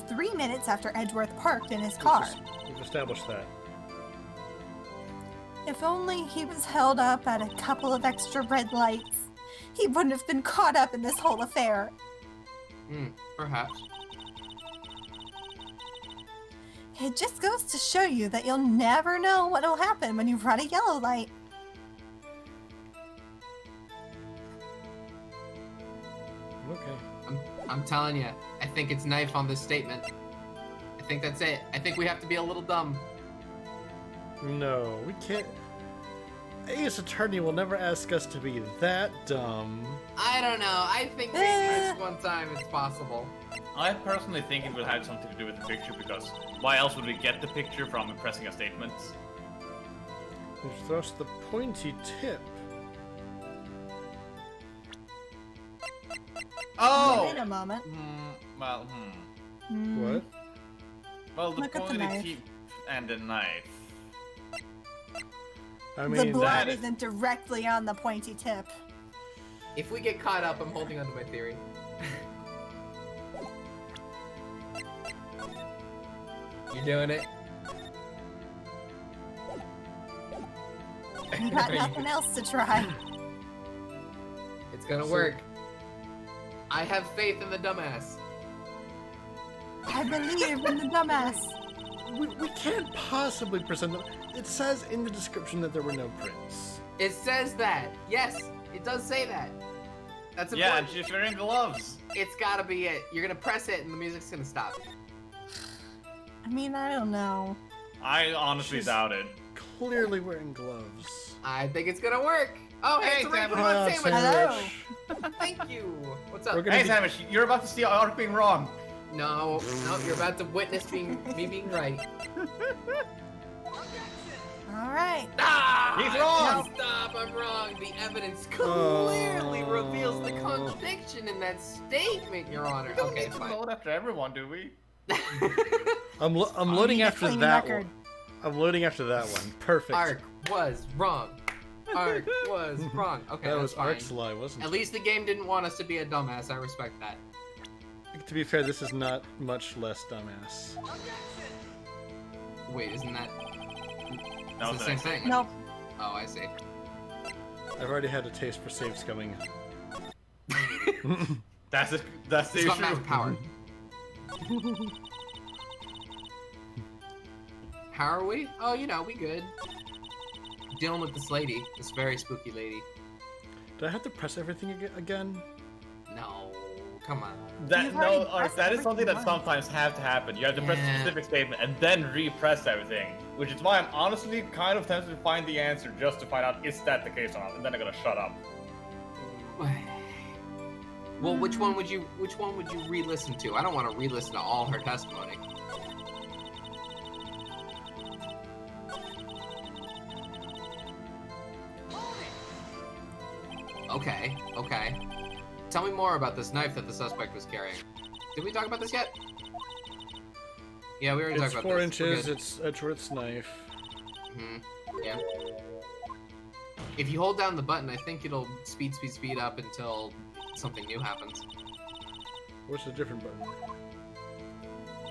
3 minutes after Edgeworth parked in his car. We've established that. If only he was held up at a couple of extra red lights, he wouldn't have been caught up in this whole affair. Perhaps. It just goes to show you that you'll never know what'll happen when you run a yellow light. Okay. I'm telling you, I think it's knife on this statement. I think that's it. I think we have to be a little dumb. No, we can't. A.S. Attorney will never ask us to be that dumb. I don't know. I think maybe this one time it's possible. I personally think it will have something to do with the picture, because why else would we get the picture from pressing a statement? There's thus the pointy tip. Oh! Wait a moment. Well, What? Well, the Look at the pointy knife. tip and the knife. I The mean, blood that is- isn't directly on the pointy tip. If we get caught up, I'm holding on to my theory. You're doing it. You got nothing else to try. It's gonna work. I have faith in the dumbass. I believe in the dumbass. we can't possibly present them. It says in the description that there were no prints. It says that. Yes, it does say that. That's Yeah, and important. she's wearing gloves. It's gotta be it. You're gonna press it and the music's gonna stop. I mean, I don't know. I honestly She's- doubt it. Clearly wearing gloves. I think it's gonna work. Oh, hey, it's a Hey, regular Hello, sandwich. Hello. Thank you. What's up? We're gonna Hey, be- Sandwich, you're about to see Ark being wrong. No, you're about to witness me being right. All right. Ah! He's wrong! Stop, I'm wrong. The evidence clearly Oh. reveals the contradiction in that statement, Your Honor. We don't Okay, need to fine. load after everyone, do we? I'm You loading need a after clean that record. one. I'm loading after that one. Perfect. Ark was wrong. Ark was wrong. Okay, that that's was fine. Ark's lie, wasn't At it? least the game didn't want us to be a dumbass. I respect that. To be fair, this is not much less dumbass. Wait, isn't that? That It's was the the same next thing. Nope. Oh, I see. I've already had a taste for save scumming. That's the It's got issue. massive power. How are we? Oh, you know, we good. Dealing with this lady, this very spooky lady. Do I have to press everything again? No, come on. That You've already Ark, pressed that is something that everything once. sometimes have to happen. You have to press a Yeah. specific statement and then repress everything, which is why I'm honestly kind of tempted to find the answer just to find out is that the case or not, and then I'm gonna shut up. Well, which one would you re-listen to? I don't want to re-listen to all her testimony. Okay, okay. Tell me more about this knife that the suspect was carrying. Did we talk about this yet? Yeah, we already It's talked about 4 this. inches. It's Edgeworth's knife. Yeah. If you hold down the button, I think it'll speed up until something new happens. What's the different button?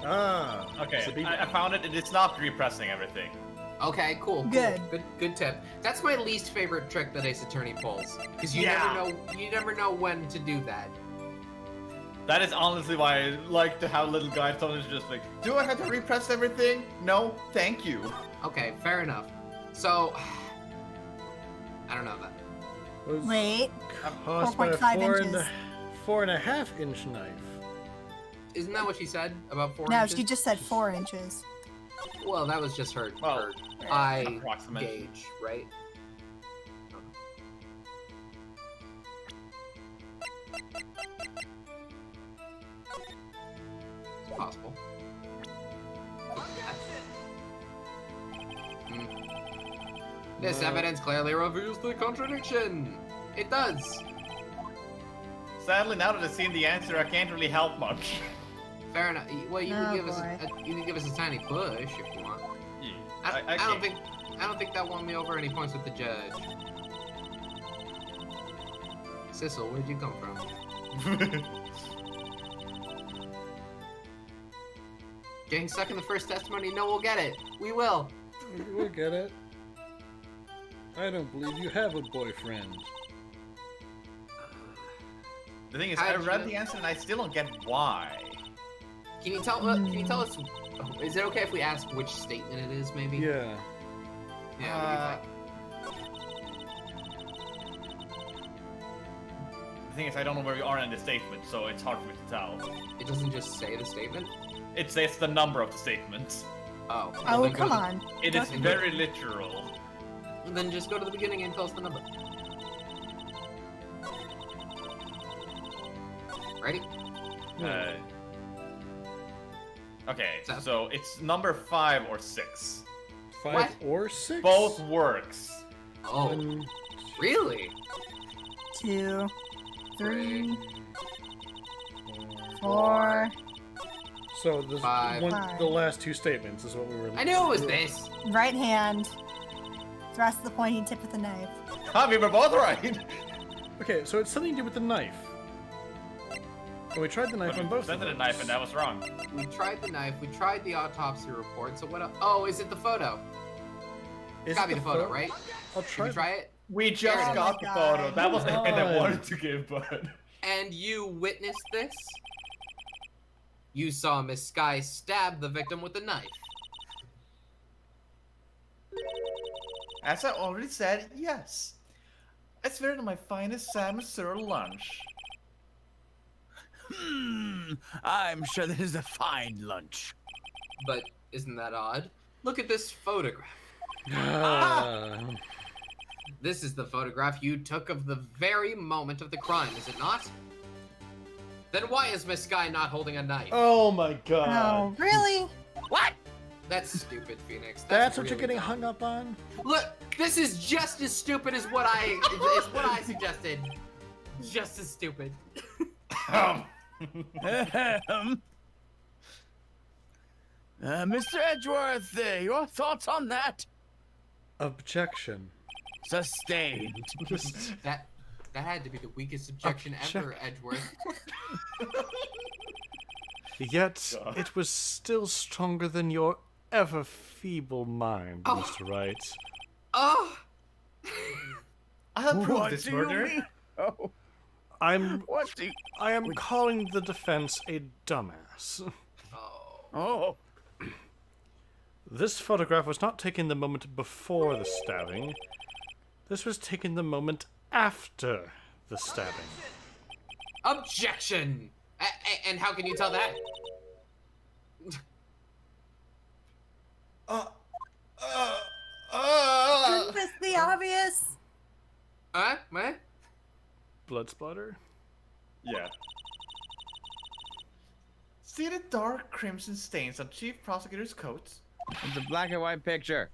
Ah. Okay, it's a B I button. found it. It stopped repressing everything. Okay, cool. Good. Good tip. That's my least favorite trick that Ace Attorney pulls, because you Yeah. never know when to do that. That is honestly why I like to have little guides. Someone's just like, Do I have to repress everything? No, thank you. Okay, fair enough. So, I don't know that. Was Wait. caused by a 4.5 inches. 4.5 inch knife. Isn't that what she said about 4 No, inches? she just said 4 inches. Well, that was just her, Well, her eye approximate. gauge, right? It's possible. This No. evidence clearly reveals the contradiction. It does. sadly, now that I've seen the answer, I can't really help much. Fair enough. Well, you Oh, can give us boy. you can give us a tiny push if you want. Yeah, I don't can't. think I don't think that won me over any points with the judge. Sissel, where'd you come from? Getting stuck in the first testimony? No, we'll get it. We will. We'll get it. I don't believe you have a boyfriend. The thing is, How I did you read know? the answer and I still don't get why. Can you tell us? Is it okay if we ask which statement it is? Maybe. Yeah. Yeah. The thing is, I don't know where we are in the statement, so it's hard for me to tell. It doesn't just say the statement. It says the number of the statement. Oh. Oh, then go come to- on. It is Okay. very literal. Then just go to the beginning and tell us the number. Ready? Okay, So- so it's number 5 or 6. 5 What? or 6? Both works. Oh, Um, really? 2, 3, 4. so the, 5. the last two statements is what we were. I knew it was this. Right hand. Thrust the pointing tip with the knife. We were both right. Okay, so it's something to do with the knife. And we tried the knife But on we both of presented a those. knife and that was wrong. We tried the knife. We tried the autopsy report. So what else? Oh, is it the photo? Is Gotta it be the photo, pho- right? I'll Did try. you try it? We just Oh got my the God. photo. That was the hint I God. wanted to give, but... And you witnessed this? You saw Miss Sky stab the victim with a knife. As I already said, yes. It's very my finest salmon syrup lunch. I'm sure this is a fine lunch. But isn't that odd? Look at this photograph. Ah. This is the photograph you took of the very moment of the crime, is it not? Then why is Miss Sky not holding a knife? Oh my god. Oh, really? What? That's stupid, Phoenix. That's what you're really getting dumb. hung up on? Look, this is just as stupid as what I suggested. Just as stupid. Mr. Edgeworth, your thoughts on that? Objection. Sustained. Just That had to be the weakest objection ever, Edgeworth. yet God. it was still stronger than your ever feeble mind, Oh. Mr. Wright. Oh, I'll prove What this do you murder. mean? Oh, I'm what do you... I am calling the defense a dumbass. oh. Oh, This photograph was not taken the moment before the stabbing. This was taken the moment after the stabbing. Objection! And how can you tell that? Isn't this the obvious? What? Blood splatter? Yeah. See the dark crimson stains on Chief Prosecutor's coat? it's a black and white picture.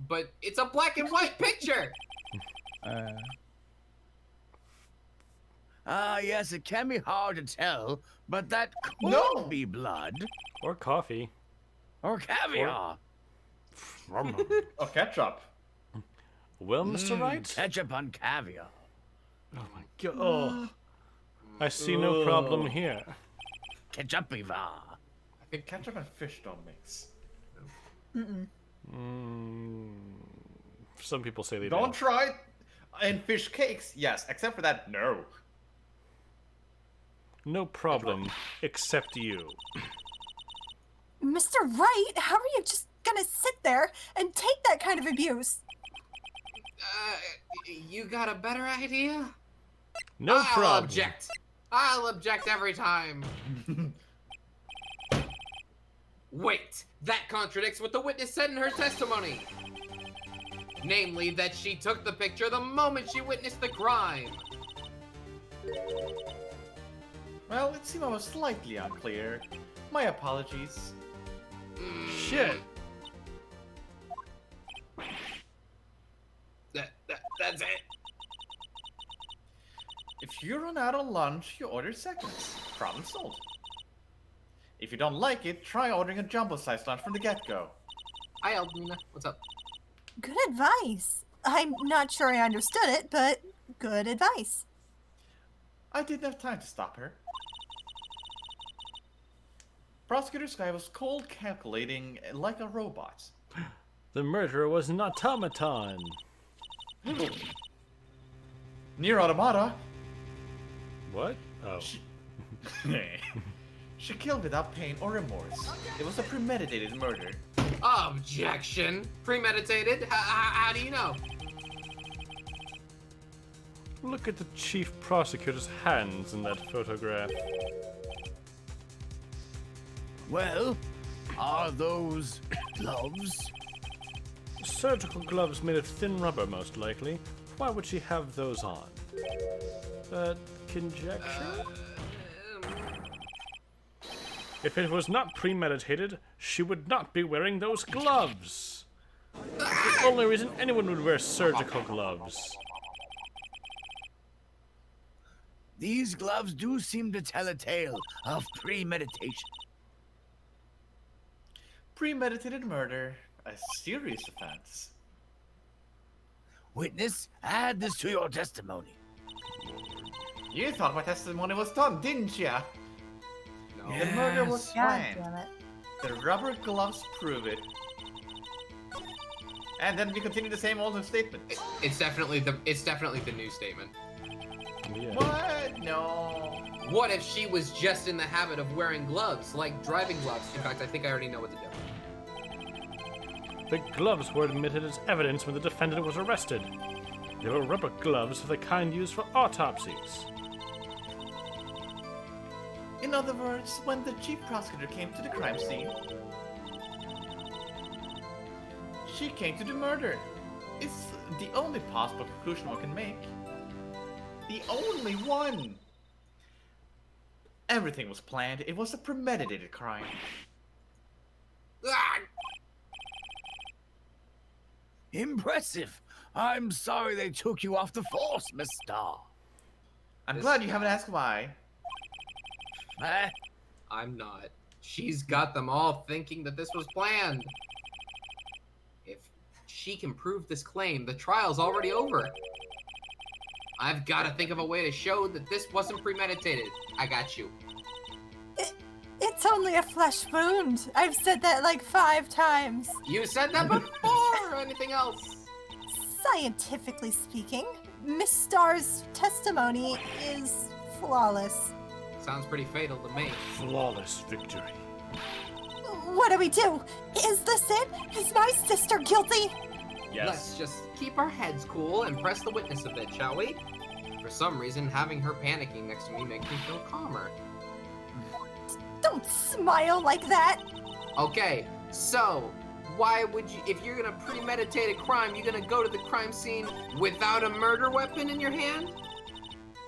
But it's a black and white picture! Yes, it can be hard to tell, but that could No! be blood Or coffee. or caviar. Oh, ketchup. Well, Mr. Wright? Ketchup on caviar. Oh my god. Oh. I see no problem here. Ketchup viva. I think ketchup and fish don't mix. Some people say they Don't try it in fish cakes. Yes, except for that, no. No problem, except you. Mr. Wright, how are you just gonna sit there and take that kind of abuse? You got a better idea? No I'll problem. object. I'll object every time. Wait, that contradicts what the witness said in her testimony. Namely, that she took the picture the moment she witnessed the crime. Well, it seemed I was slightly unclear. My apologies. Shit. That's it. If you run out of lunch, you order seconds. Problem solved. If you don't like it, try ordering a jumbo-sized lunch from the get-go. Hi, Alvina. What's up? Good advice. I'm not sure I understood it, but good advice. I didn't have time to stop her. Prosecutor Sky was cold calculating like a robot. The murderer was an automaton. Near Automata, What? Oh. she killed without pain or remorse. It was a premeditated murder. Objection. Premeditated? How do you know? Look at the chief prosecutor's hands in that photograph. Well, are those gloves? Surgical gloves made of thin rubber, most likely. Why would she have those on? Conjecture? If it was not premeditated, she would not be wearing those gloves. It's the only reason anyone would wear surgical gloves. These gloves do seem to tell a tale of premeditation. Premeditated murder, a serious offense. Witness, add this to your testimony. You thought my testimony was done, didn't ya? No. The murder was God planned. damn it. The rubber gloves prove it. And then we continue the same old statement. It's definitely the new statement. Yeah. What? No. What if she was just in the habit of wearing gloves, like driving gloves? In fact, I think I already know what to do. The gloves were admitted as evidence when the defendant was arrested. They were rubber gloves of the kind used for autopsies. In other words, when the chief prosecutor came to the crime scene, she came to the murder. It's the only possible conclusion one can make. The only one! Everything was planned. It was a premeditated crime. Ah! Impressive. I'm sorry they took you off the force, Miss Starr. I'm glad you haven't asked why. Eh? I'm not. She's got them all thinking that this was planned. If she can prove this claim, the trial's already over. I've got to think of a way to show that this wasn't premeditated. I got you. It's only a flesh wound. I've said that like 5 times. You said that before or anything else? Scientifically speaking, Miss Starr's testimony is flawless. Sounds pretty fatal to me. Flawless victory. What do we do? Is this it? Is my sister guilty? Yes. Let's just keep our heads cool and press the witness a bit, shall we? For some reason, having her panicking next to me makes me feel calmer. Don't smile like that. Okay, so why would you, if you're gonna premeditate a crime, you're gonna go to the crime scene without a murder weapon in your hand?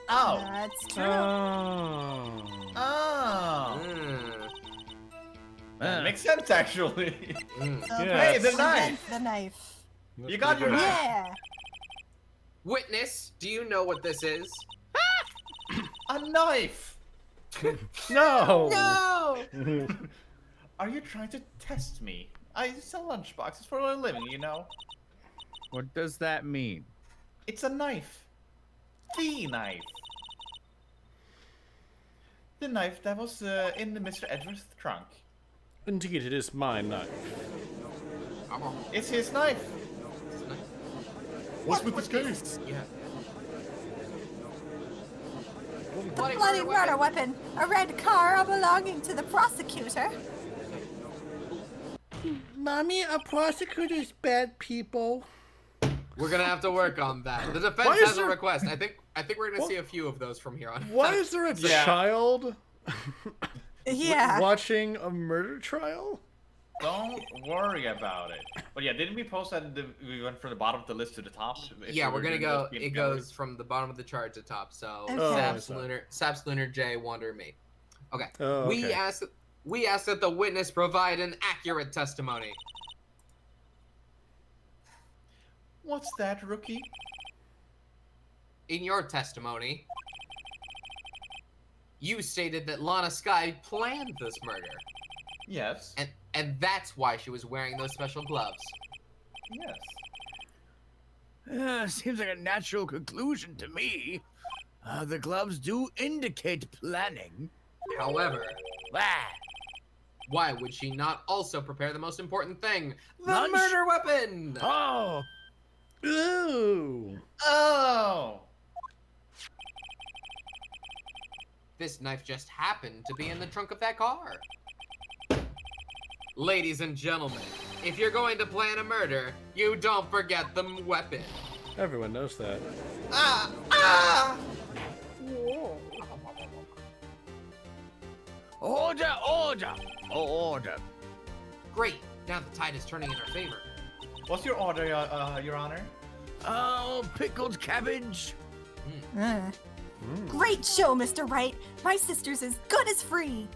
Oh. That's true. Oh. Oh. Mm. That makes sense, actually. Mm. So Yeah. Hey, the invent knife. The knife. You got your knife. Yeah. Witness, do you know what this is? A knife. No! No! Are you trying to test me? I sell lunchboxes for a living, you know. What does that mean? It's a knife. The knife. The knife that was in Mr. Edwards' trunk. Indeed, it is my knife. It's his knife. What's with this case? Yeah. Bloody murder weapon. A red car belonging to the prosecutor. Mommy, a prosecutor's bad people. We're gonna have to work on that. The defense Why is has a there- request. I think we're gonna see a few of those from here on. Why is there a Yeah. child Yeah. watching a murder trial? Don't worry about it. But yeah, didn't we post that we went from the bottom of the list to the top? If Yeah, we we're were gonna doing go. those being It together? goes from the bottom of the chart to top. So Okay. Oh, Saps Lunar, J, Wonder, me. Okay. Oh, We okay. asked that the witness provide an accurate testimony. What's that, rookie? In your testimony, you stated that Lana Skye planned this murder, Yes. and that's why she was wearing those special gloves. Yes. Seems like a natural conclusion to me. The gloves do indicate planning. However, Ah, why would she not also prepare the most important thing, the Lunch? murder weapon? oh, Ooh. Oh! This knife just happened to be in the trunk of that car. Ladies and gentlemen, if you're going to plan a murder, you don't forget the weapon. Everyone knows that. Ah! Ah! order, order, order. Great, now the tide is turning in our favor. What's your order, Your Honor? Oh, pickled cabbage. Great show, Mr. Wright. My sister's as good as free.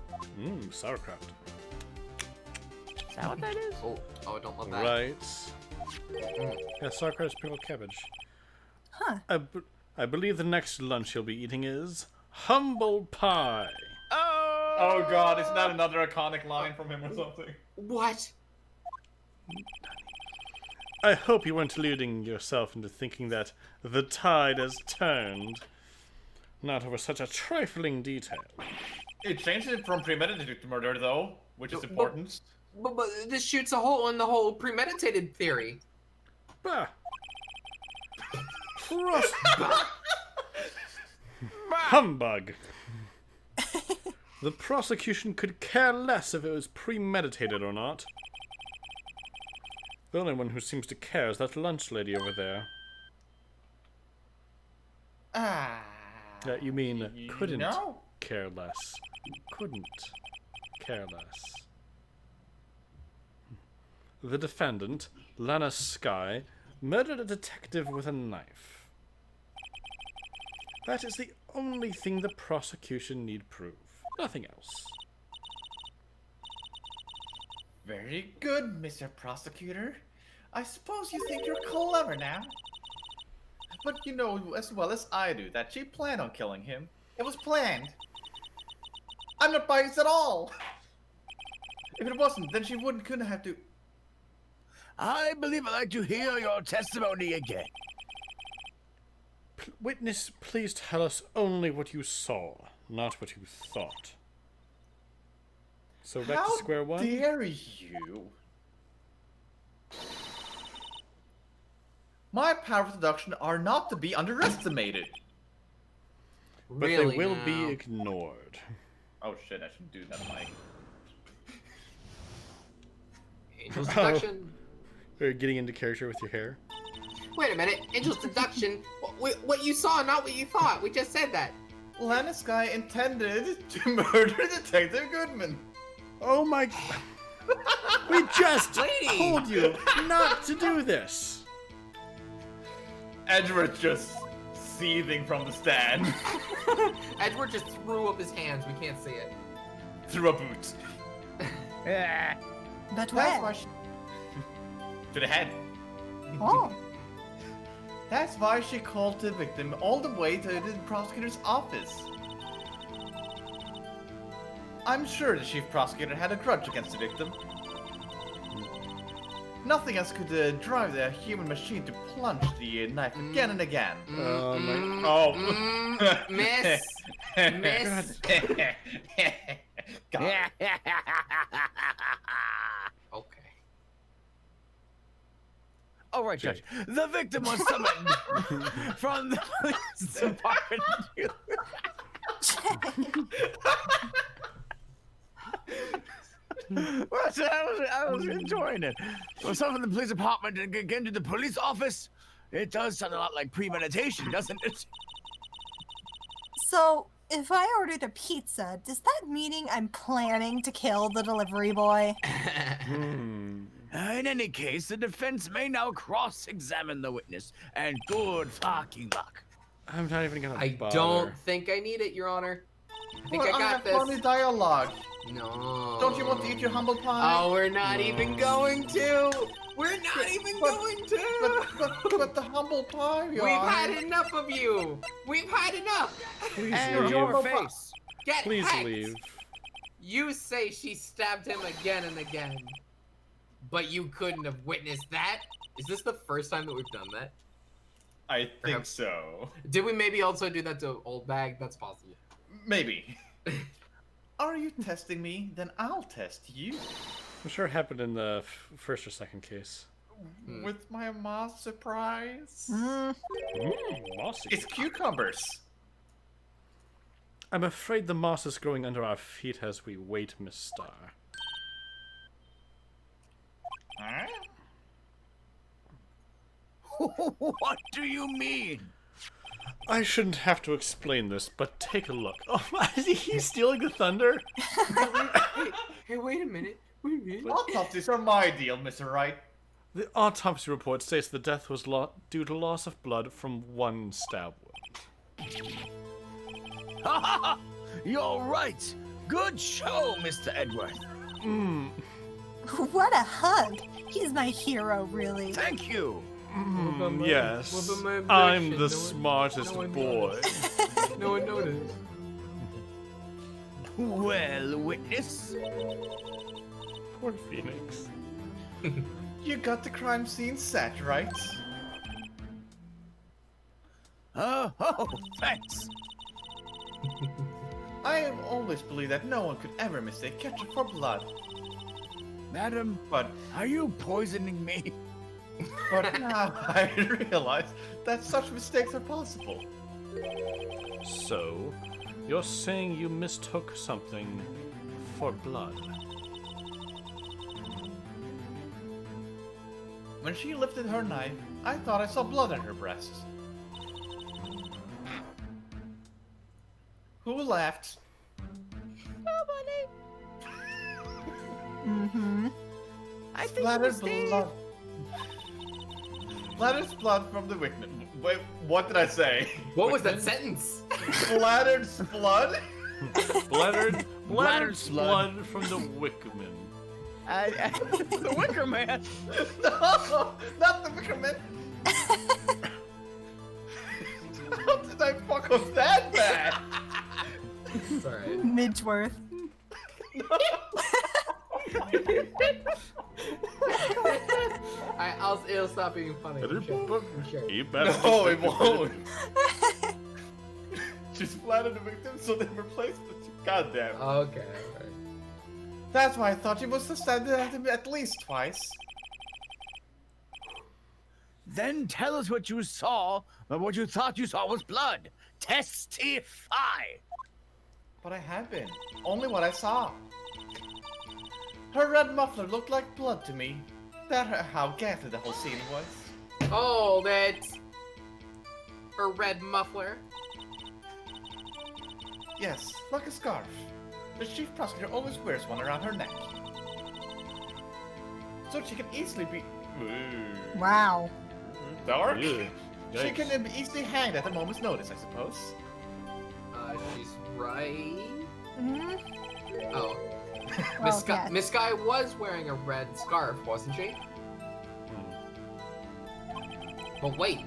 Sauerkraut. Is that what that is? Oh, I don't love that. Right. Yeah, sauerkraut is pickled cabbage. Huh. I believe the next lunch you'll be eating is humble pie. Oh god, isn't that another iconic line from him or something? What? I hope you weren't deluding yourself into thinking that the tide has turned. Not over such a trifling detail. It changed it from premeditated murder, though, which is important. But this shoots a hole in the whole premeditated theory. Bah. Humbug. The prosecution could care less if it was premeditated or not. The only one who seems to care is that lunch lady over there. You mean couldn't care less. Couldn't care less. The defendant, Lana Skye, murdered a detective with a knife. That is the only thing the prosecution need prove. Nothing else. Very good, Mr. Prosecutor. I suppose you think you're clever now. But you know as well as I do that she planned on killing him. It was planned. I'm not biased at all. If it wasn't, then she couldn't have to. I believe I'd like to hear your testimony again. Witness, please tell us only what you saw, not what you thought. So back to square one? How dare you? My powers of deduction are not to be underestimated. But Really they will now? be ignored. Oh shit, I shouldn't do that, Mike. Angel's deduction. You're getting into character with your hair. Wait a minute, Angel's deduction. What you saw, not what you thought. We just said that. Lana Skye intended to murder Detective Goodman. Oh my... We just Lady! told you not to do this. Edward's just seething from the stand. Edward just threw up his hands. We can't see it. Through a boot. But That's why where? she, To the head. Oh. that's why she called the victim all the way to the prosecutor's office. I'm sure the chief prosecutor had a grudge against the victim. Nothing else could drive the human machine to plunge the knife again and again. Miss. Miss. God. Okay. All right, Judge. The victim was summoned from the police department. Well, so I was enjoying it. Well, summoned from the police department and get into the police office. It does sound a lot like premeditation, doesn't it? So, if I ordered a pizza, does that mean I'm planning to kill the delivery boy? In any case, the defense may now cross-examine the witness, and good fucking luck. I'm not even gonna I bother. don't think I need it, Your Honor. I think I got have this. funny dialogue. No. Don't you want to eat your humble pie? Oh, we're not even going to. We're not even going to. But the humble pie, Your We've Honor. had enough of you. We've had enough. Please And leave. your face. Get Please hacked. leave. You say she stabbed him again and again, but you couldn't have witnessed that. Is this the first time that we've done that? I think so. Did we maybe also do that to Old Bag? That's possible. Maybe. Are you testing me? Then I'll test you. I'm sure it happened in the first or second case. With my moss surprise. Mossy. It's cucumbers. I'm afraid the moss is growing under our feet as we wait, Miss Star. Huh? What do you mean? I shouldn't have to explain this, but take a look. Oh, is he stealing the thunder? Hey, wait a minute. Wait a minute. Autopsies are my deal, Mr. Wright. The autopsy report states the death was due to loss of blood from one stab wound. You're right. Good show, Mr. Edworth. Mm, What a hug! He's my hero, really. Thank you. yes, what about my I'm objection? the No one- smartest no one boy. No one noticed. Well, witness. Poor Phoenix. You got the crime scene set, right? Oh, thanks. I have always believed that no one could ever mistake ketchup for blood. Madam, But are you poisoning me? now I realize that such mistakes are possible. So, you're saying you mistook something for blood? When she lifted her knife, I thought I saw blood on her breast. Who laughed? Mm-hmm. I think it Splattered was Dave. blood. Splattered blood from the victim. Wait, what did I say? What was that sentence? Splattered blood? Bladdered Bladdered blood from the Wickerman. The Wicker Man. No, not the Wickerman. How did I fuck up that bad? It's alright. Midgeworth. It'll stop being funny. I'm sure. I'm sure. You better No, get it the- won't. She splattered the victim, so they replaced the two. God damn. Okay, alright. That's why I thought you must have stabbed at him at least twice. Then tell us what you saw, but what you thought you saw was blood. Testify. But I have been. Only what I saw. Her red muffler looked like blood to me. That's how ghastly the whole scene was. Oh, that's her red muffler. Yes, like a scarf. The chief prosecutor always wears one around her neck. So she can easily be... Wow. Dark? Ugh, She yikes. can be easily hanged at a moment's notice, I suppose. She's right. Hmm. Oh. Well, yes. Miss Guy was wearing a red scarf, wasn't she? But wait.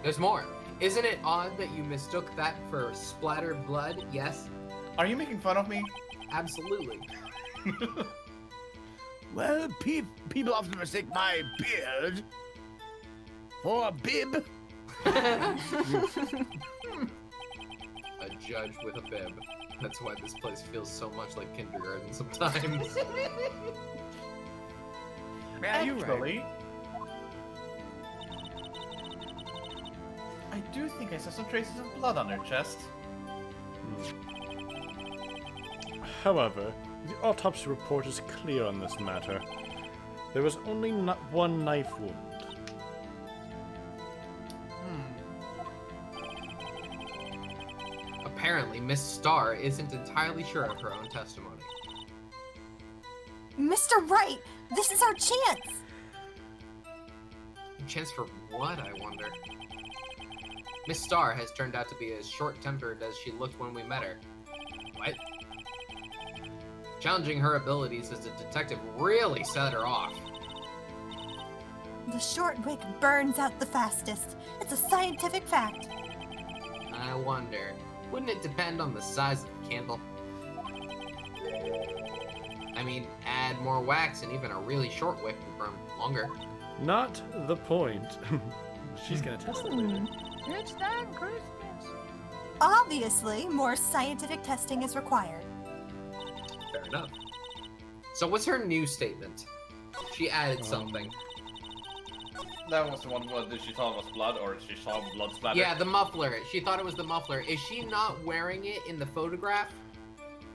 There's more. Isn't it odd that you mistook that for splattered blood? Yes, Are you making fun of me? absolutely. Well, people often mistake my beard for a bib. A judge with a bib. That's why this place feels so much like kindergarten sometimes. Yeah, you're right. Actually, I do think I saw some traces of blood on her chest. However, the autopsy report is clear on this matter. There was only one knife wound. Apparently, Miss Starr isn't entirely sure of her own testimony. Mr. Wright, this is our chance. Chance for what, I wonder? Miss Starr has turned out to be as short-tempered as she looked when we met her. What? Challenging her abilities as a detective really set her off. The short wick burns out the fastest. It's a scientific fact. I wonder, wouldn't it depend on the size of the candle? I mean, add more wax and even a really short wick will burn longer. Not the point. She's gonna test it later. It's not Christmas. Obviously, more scientific testing is required. Fair enough. So what's her new statement? She added something. That was the one. What did she thought was blood, or she saw blood splatter? Yeah, the muffler. She thought it was the muffler. Is she not wearing it in the photograph?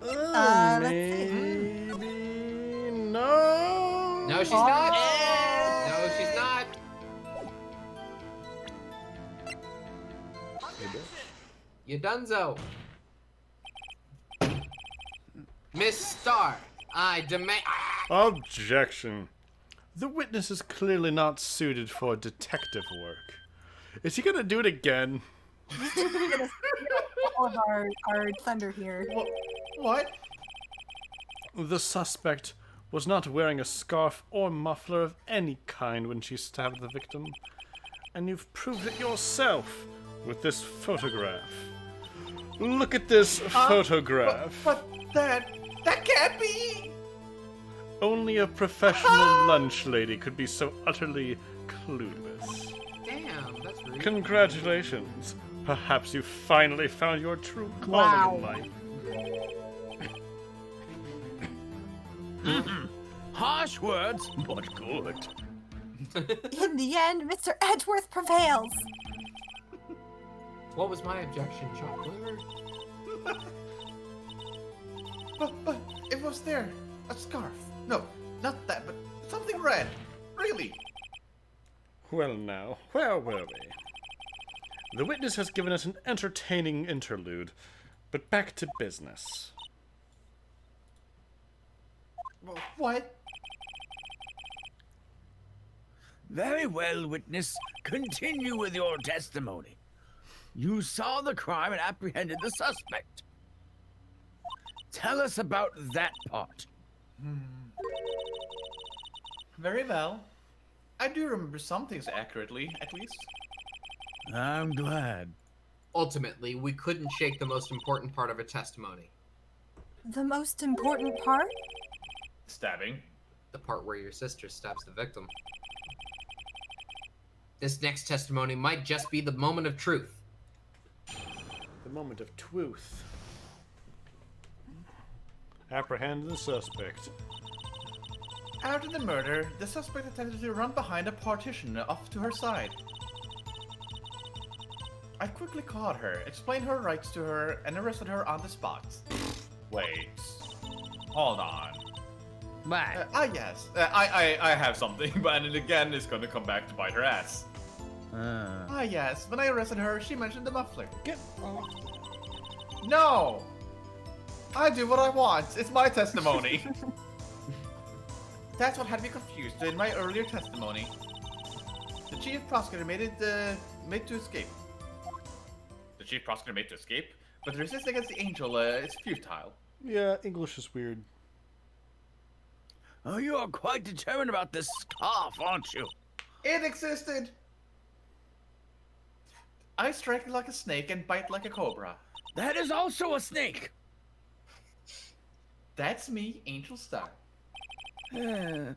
Let's see. Maybe no. No, she's not. No, she's not. You donezo. Miss Starr, I demand. Objection. The witness is clearly not suited for detective work. Is he gonna do it again? All of our thunder here. What? The suspect was not wearing a scarf or muffler of any kind when she stabbed the victim. And you've proved it yourself with this photograph. Look at this photograph. But that can't be! Only a professional lunch lady could be so utterly clueless. Damn, that's rude. Congratulations. Perhaps you finally found your true calling Wow. in life. Harsh words, but good. In the end, Mr. Edgeworth prevails. What was my objection, chocolate? But it was there. A scarf. No, not that, but something red. Really. Well now, where were we? The witness has given us an entertaining interlude, but back to business. What? Very well, witness. Continue with your testimony. You saw the crime and apprehended the suspect. Tell us about that part. Very well. I do remember some things accurately, at least. I'm glad. Ultimately, we couldn't shake the most important part of a testimony. The most important part? Stabbing. The part where your sister stabs the victim. This next testimony might just be the moment of truth. The moment of truth. Apprehend the suspect. After the murder, the suspect attempted to run behind a partition off to her side. I quickly caught her, explained her rights to her, and arrested her on the spot. Wait. Hold on. Right. Yes. I have something, but and again, it's gonna come back to bite her ass. Yes. When I arrested her, she mentioned the muffler. Get off. No! I do what I want. It's my testimony. That's what had me confused in my earlier testimony. The chief prosecutor made to escape. The chief prosecutor made to escape? But the resistance against the angel is futile. Yeah, English is weird. Oh, you are quite determined about this scarf, aren't you? It existed! I strike like a snake and bite like a cobra. That is also a snake. That's me, angel style. That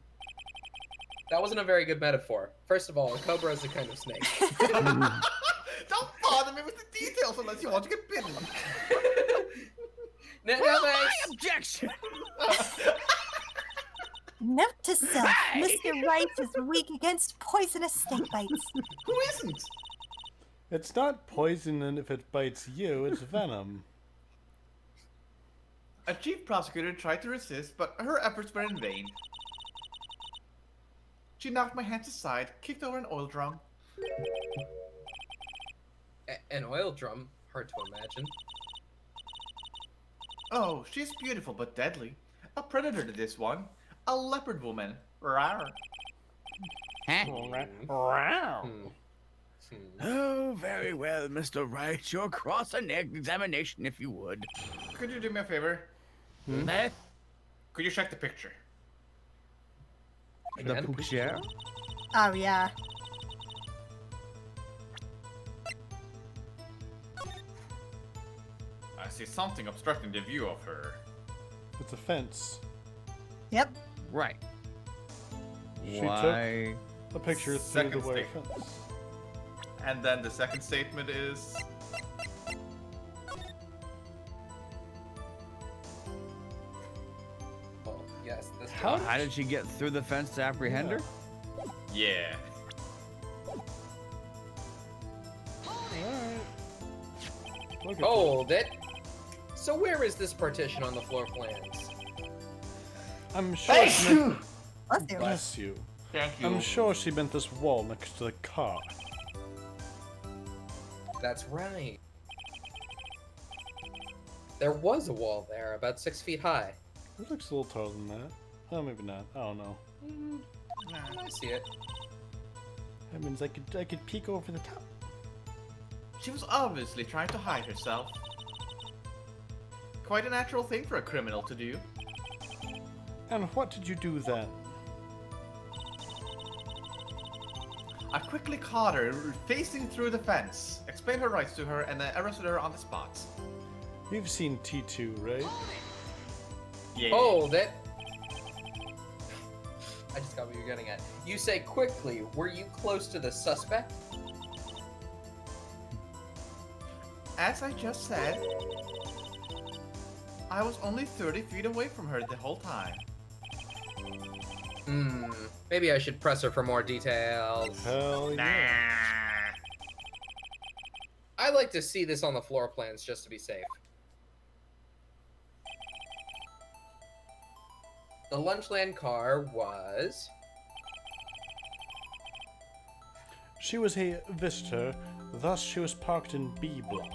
wasn't a very good metaphor. First of all, a cobra is a kind of snake. Don't bother me with the details unless you want to get bitten. Now, Well, guys, my objection. Note to self, Hey! Mr. Wright is weak against poisonous snake bites. Who isn't? It's not poison, and if it bites you, it's venom. A chief prosecutor tried to resist, but her efforts were in vain. She knocked my hands aside, kicked over an oil drum. an oil drum. Hard to imagine. Oh, she's beautiful but deadly. A predator to this one. A leopard woman. Rawr. Oh, very well, Mr. Wright. Your cross-examination, if you would. Could you do me a favor? Eh? Could you check the picture? The picture? Oh, yeah. I see something obstructing the view of her. It's a fence. Yep. Right. She Why? took a picture through Second the wire statement. fence. And then the second statement is... Oh, yes. This How How did she get through the fence to apprehend her? Yeah. Alright. Look at Hold it. So where is this partition on the floor plans? that. I'm sure she meant... Bless you. Bless you. Thank you. I'm sure she meant this wall next to the car. That's right. There was a wall there, about 6 feet high. It looks a little taller than that. Oh, maybe not. I don't know. I see it. That means I could peek over the top. She was obviously trying to hide herself. Quite a natural thing for a criminal to do. And what did you do then? I quickly caught her facing through the fence, explained her rights to her, and then arrested her on the spot. You've seen T2, right? Yeah. Hold it. I just got what you're getting at. You say quickly. Were you close to the suspect? As I just said, I was only 30 feet away from her the whole time. Maybe I should press her for more details. Hell yeah. I'd like to see this on the floor plans just to be safe. The Lunchland car was... She was a visitor, thus she was parked in B block.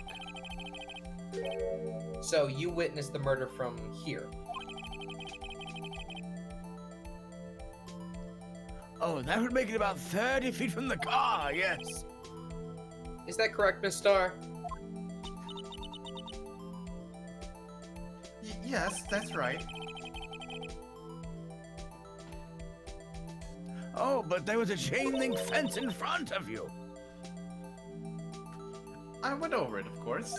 So you witnessed the murder from here. Oh, that would make it about 30 feet from the car, yes. Is that correct, Miss Starr? Yes, that's right. Oh, but there was a chain link fence in front of you. I went over it, of course.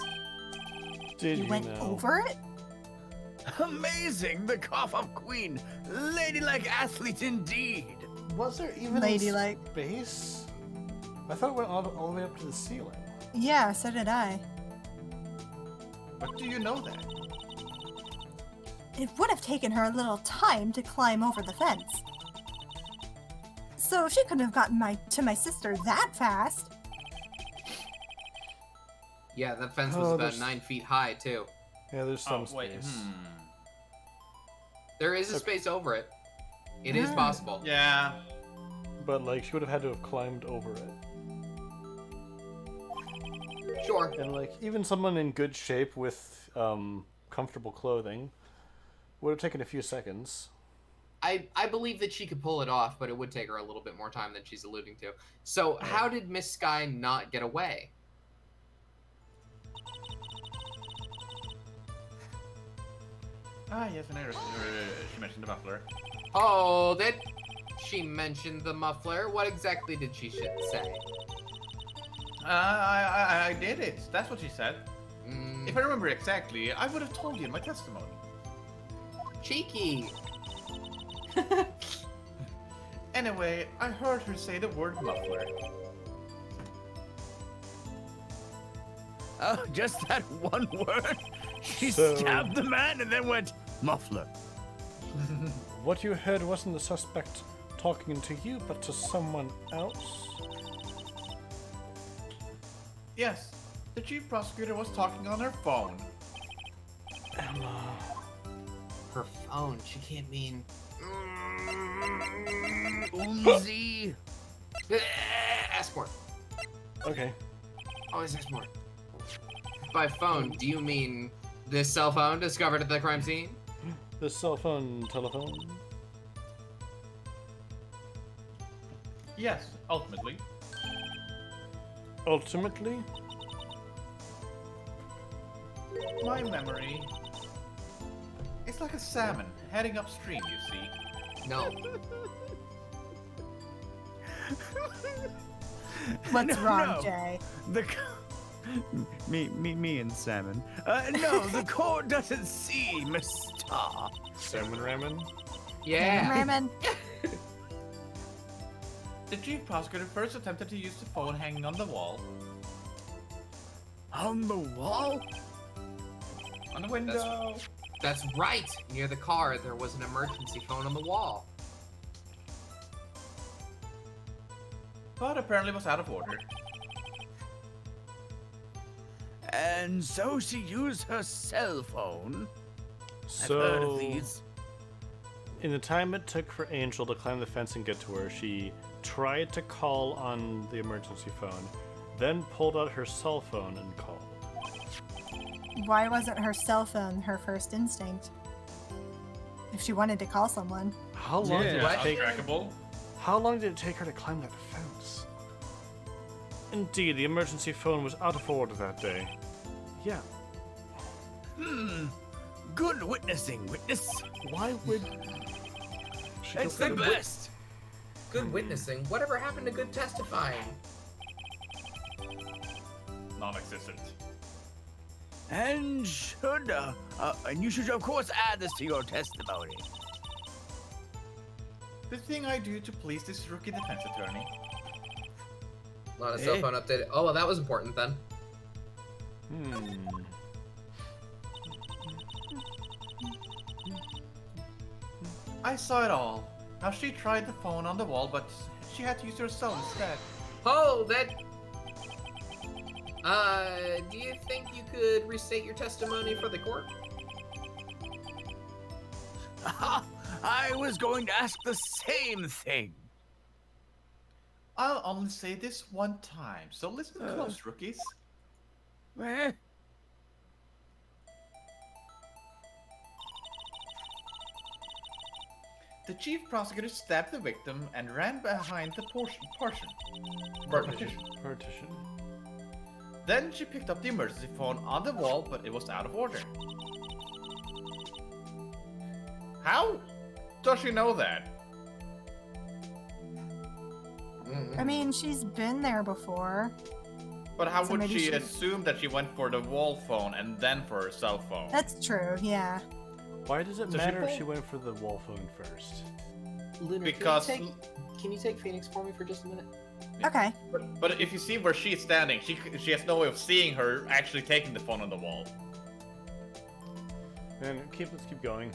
Did You you went know? over it? Amazing, the cough-up queen. Ladylike athlete indeed. Was there even Ladylike. a space? I thought it went all the way up to the ceiling. Yeah, so did I. But do you know that? It would have taken her a little time to climb over the fence. So she couldn't have gotten to my sister that fast. Yeah, that fence was Oh, about there's- 9 feet high, too. Yeah, there's some Oh, wait. space. There is a space over it. It is possible. Yeah. But like, she would have had to have climbed over it. Sure. And like, even someone in good shape with comfortable clothing would have taken a few seconds. I believe that she could pull it off, but it would take her a little bit more time than she's alluding to. So how did Miss Sky not get away? Ah, yes, and she mentioned the muffler. Oh, that she mentioned the muffler. What exactly did she say? I did it. That's what she said. Mm, If I remember exactly, I would have told you in my testimony. cheeky. Anyway, I heard her say the word muffler. Oh, just that one word? She So- stabbed the man and then went, muffler. What you heard wasn't the suspect talking to you, but to someone else? Yes, the chief prosecutor was talking on her phone. Emma. Her phone. She can't mean. Umzi. Ask more. Okay. Always ask more. By phone, do you mean this cell phone discovered at the crime scene? The cell phone, telephone. Yes, ultimately. Ultimately, My memory. It's like a salmon heading upstream, you see. No. What's wrong, No. Jay? The me and Salmon. No, the court doesn't see, Mister. salmon ramen. Yeah. Raymond, The chief prosecutor first attempted to use the phone hanging on the wall. On the wall? On the window. That's right. Near the car, there was an emergency phone on the wall. But apparently was out of order. And so she used her cell phone. I've heard of So, these. in the time it took for Angel to climb the fence and get to her, she tried to call on the emergency phone, then pulled out her cell phone and called. why wasn't her cell phone her first instinct? If she wanted to call someone. How long did What? it take? Untrackable. How long did it take her to climb that fence? Indeed, the emergency phone was out of order that day. Yeah. Good witnessing, witness. Why would she go It's for the the best. Good witnessing. Whatever happened to good testifying? Non-existent. And you should of course add this to your testimony. The thing I do to please this rookie defense attorney. A lot of cell phone updated. Oh, well, that was important then. I saw it all. Now she tried the phone on the wall, but she had to use her cell instead. Oh, that. Do you think you could restate your testimony for the court? I was going to ask the same thing. I'll only say this one time, so listen close, rookies. Eh? The chief prosecutor stabbed the victim and ran behind the partition. partition? Then she picked up the emergency phone on the wall, but it was out of order. How does she know that? I mean, she's been there before. But how So would maybe she she- assume that she went for the wall phone and then for her cell phone? That's true, yeah. Why does it So she matter if pulled- she went for the wall phone first? Lunar, Because can you take Phoenix for me for just a minute? Okay. but if you see where she's standing, she has no way of seeing her actually taking the phone on the wall. And let's keep going.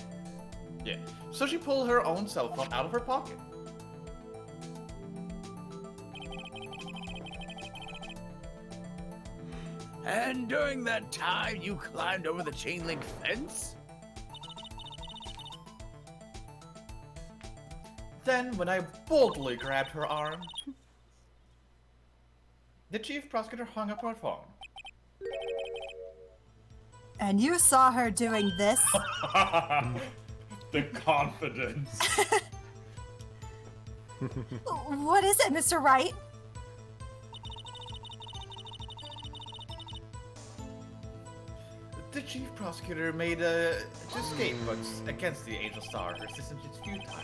Yeah. So she pulled her own cell phone out of her pocket. And during that time, you climbed over the chain link fence? Then, when I boldly grabbed her arm, the chief prosecutor hung up her phone. And you saw her doing this? The confidence. What is it, Mr. Wright? The chief prosecutor made to escape, but against the Angel Star, her system is futile.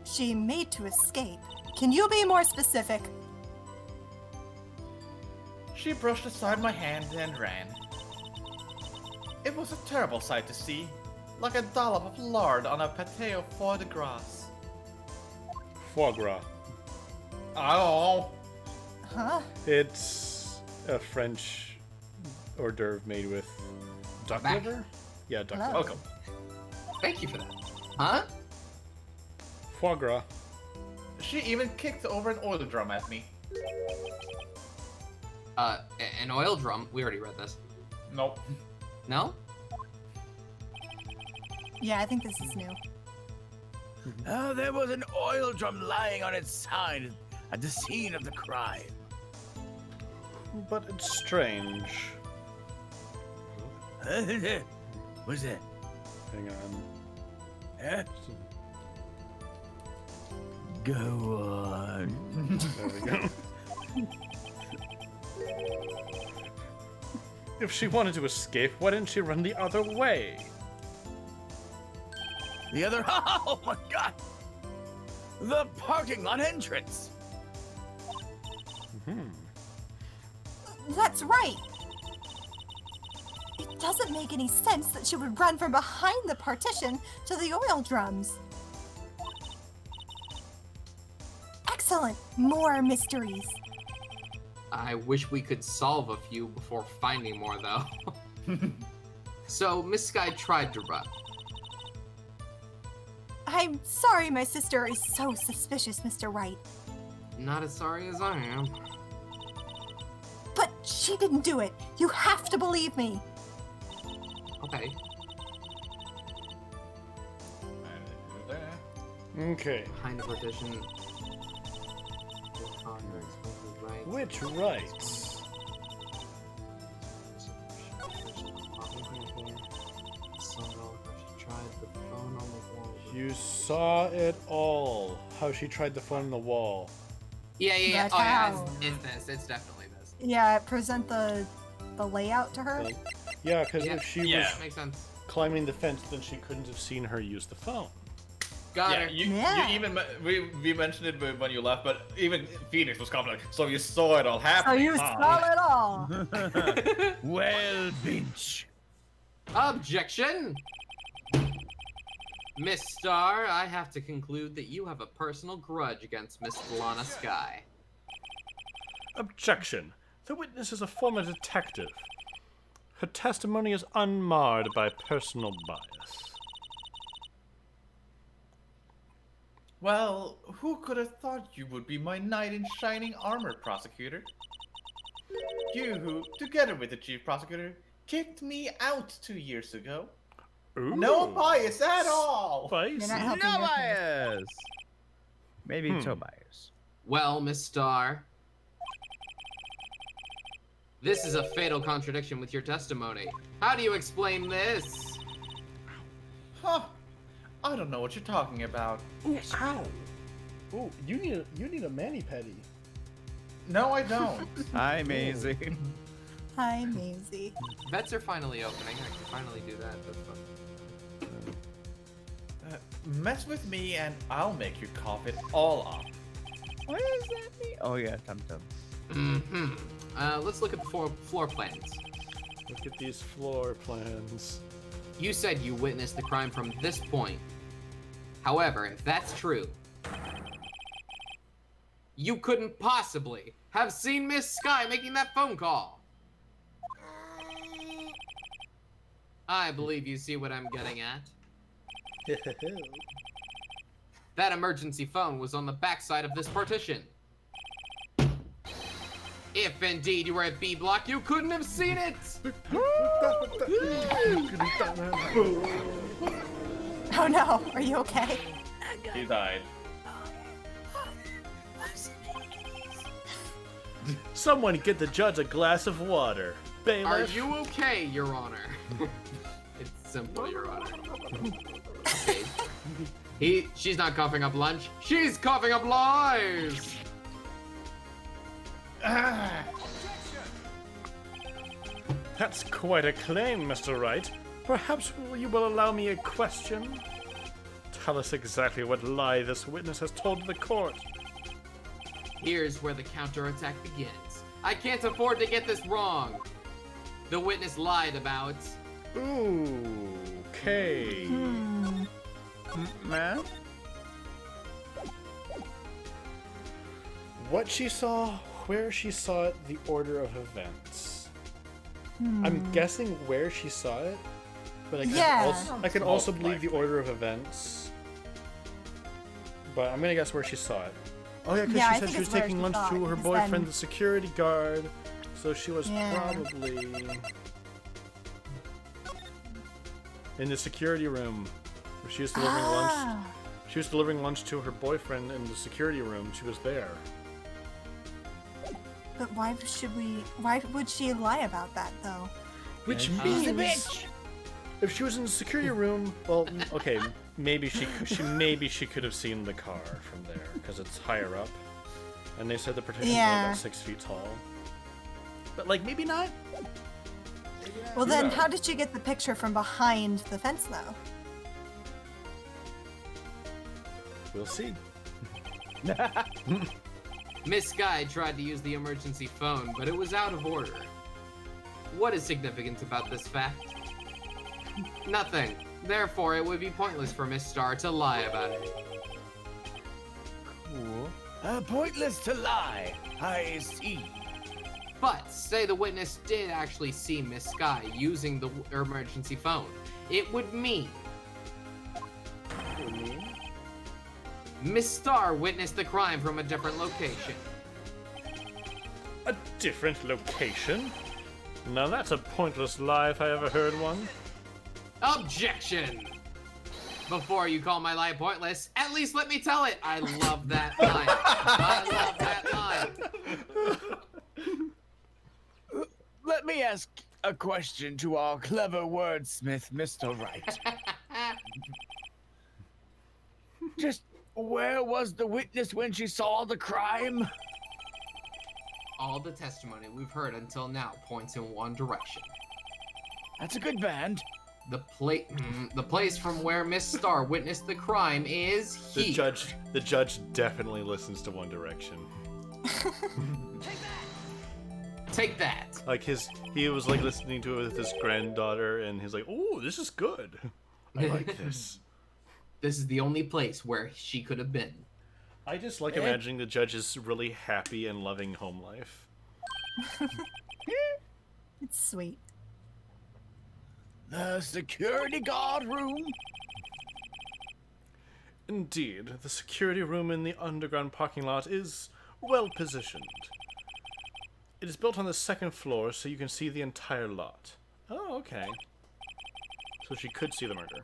She made to escape. Can you be more specific? She brushed aside my hand and ran. It was a terrible sight to see, like a dollop of lard on a pâté au foie de gras. Foie gras. I don't know. Huh? It's a French hors d'oeuvre made with duck Back. liver? Yeah, duck Oh. liver. Welcome. Thank you for that. Huh? Foie gras. She even kicked over an oil drum at me. An oil drum. We already read this. Nope. No? Yeah, I think this is new. There was an oil drum lying on its side at the scene of the crime. But it's strange. What's that? Hang on. Huh? Go on. There we go. If she wanted to escape, why didn't she run the other way? The other. Oh my god! The parking lot entrance! That's right. It doesn't make any sense that she would run from behind the partition to the oil drums. Excellent. More mysteries. I wish we could solve a few before finding more, though. So, Miss Sky tried to run. I'm sorry my sister is so suspicious, Mr. Wright. Not as sorry as I am. But she didn't do it. You have to believe me. Okay. Okay. Behind the partition. Right. Which rights? You saw it all. How she tried the phone on the wall. Yeah. But Oh, yeah. how? It's this. It's definitely this. Yeah, present the layout to her. Yeah, because Yeah. if she Yeah. was Makes sense. climbing the fence, then she couldn't have seen her use the phone. Got Yeah, her. you even we mentioned it when you left, but even Phoenix was confident. So you saw it all So happening. you huh? saw it all. Well, bitch. Objection! Miss Star, I have to conclude that you have a personal grudge against Miss Lana Sky. Objection. The witness is a former detective. Her testimony is unmarred by personal bias. Well, who could have thought you would be my knight in shining armor, prosecutor? You who, together with the chief prosecutor, kicked me out 2 years ago. Ooh. No bias at all! Spicy. You're not helping No your case. bias. Maybe Tobias. Well, Miss Star, this is a fatal contradiction with your testimony. How do you explain this? Huh. I don't know what you're talking about. Ooh, ow. Ooh, you need a mani-pedi. No, I don't. Hi, Maisie. Hi, Maisie. Vets are finally opening. I can finally do that. That's fun. Mess with me and I'll make you cough it all up. What does that mean? Oh yeah, Tum Tum. Let's look at the floor plans. Look at these floor plans. You said you witnessed the crime from this point. However, if that's true, you couldn't possibly have seen Miss Sky making that phone call. I believe you see what I'm getting at. That emergency phone was on the backside of this partition. If indeed you were at B block, you couldn't have seen it! Oh no, are you okay? He died. Someone get the judge a glass of water. Bailiff. Are you okay, Your Honor? It's simple, Your Honor. Okay. She's not coughing up lunch. She's coughing up lies! That's quite a claim, Mr. Wright. Perhaps you will allow me a question? Tell us exactly what lie this witness has told the court. Here's where the counterattack begins. I can't afford to get this wrong. The witness lied about... Ooh, okay. Man? What she saw, where she saw it, the order of events. I'm guessing where she saw it, but I can also believe the order of events. But I'm gonna guess where she saw it. Oh yeah, because Yeah, I she said think she was it's where taking she lunch saw to it, her because boyfriend, then- the security guard. So she was Yeah. probably in the security room. Where she was delivering lunch. Ah, She was delivering lunch to her boyfriend in the security room. She was there. but why would she lie about that though? Which She's a means bitch. if she was in the security room, well, okay, maybe she could have seen the car from there because it's higher up, and they said the partition was Yeah. about 6 feet tall. But like maybe not. Well then, how did she get the picture from behind the fence though? We'll see. Miss Sky tried to use the emergency phone, but it was out of order. What is significant about this fact? Nothing. Therefore, it would be pointless for Miss Star to lie about it. Cool. Pointless to lie. I see. But say the witness did actually see Miss Sky using the emergency phone. It would mean Miss Star witnessed the crime from a different location. A different location? Now that's a pointless lie if I ever heard one. Objection! Before you call my lie pointless, at least let me tell it. I love that line. I love that line. Let me ask a question to our clever wordsmith, Mr. Wright. Just where was the witness when she saw the crime? All the testimony we've heard until now points in one direction. That's a good band. The place from where Miss Star witnessed the crime is here. The judge definitely listens to One Direction. Take that. Like he was like listening to it with his granddaughter, and he's like, "Oh, this is good. I like this." This is the only place where she could have been. I just like imagining the judge's really happy and loving home life. It's sweet. The security guard room? Indeed, the security room in the underground parking lot is well positioned. It is built on the second floor, so you can see the entire lot. Oh, okay. So she could see the murder.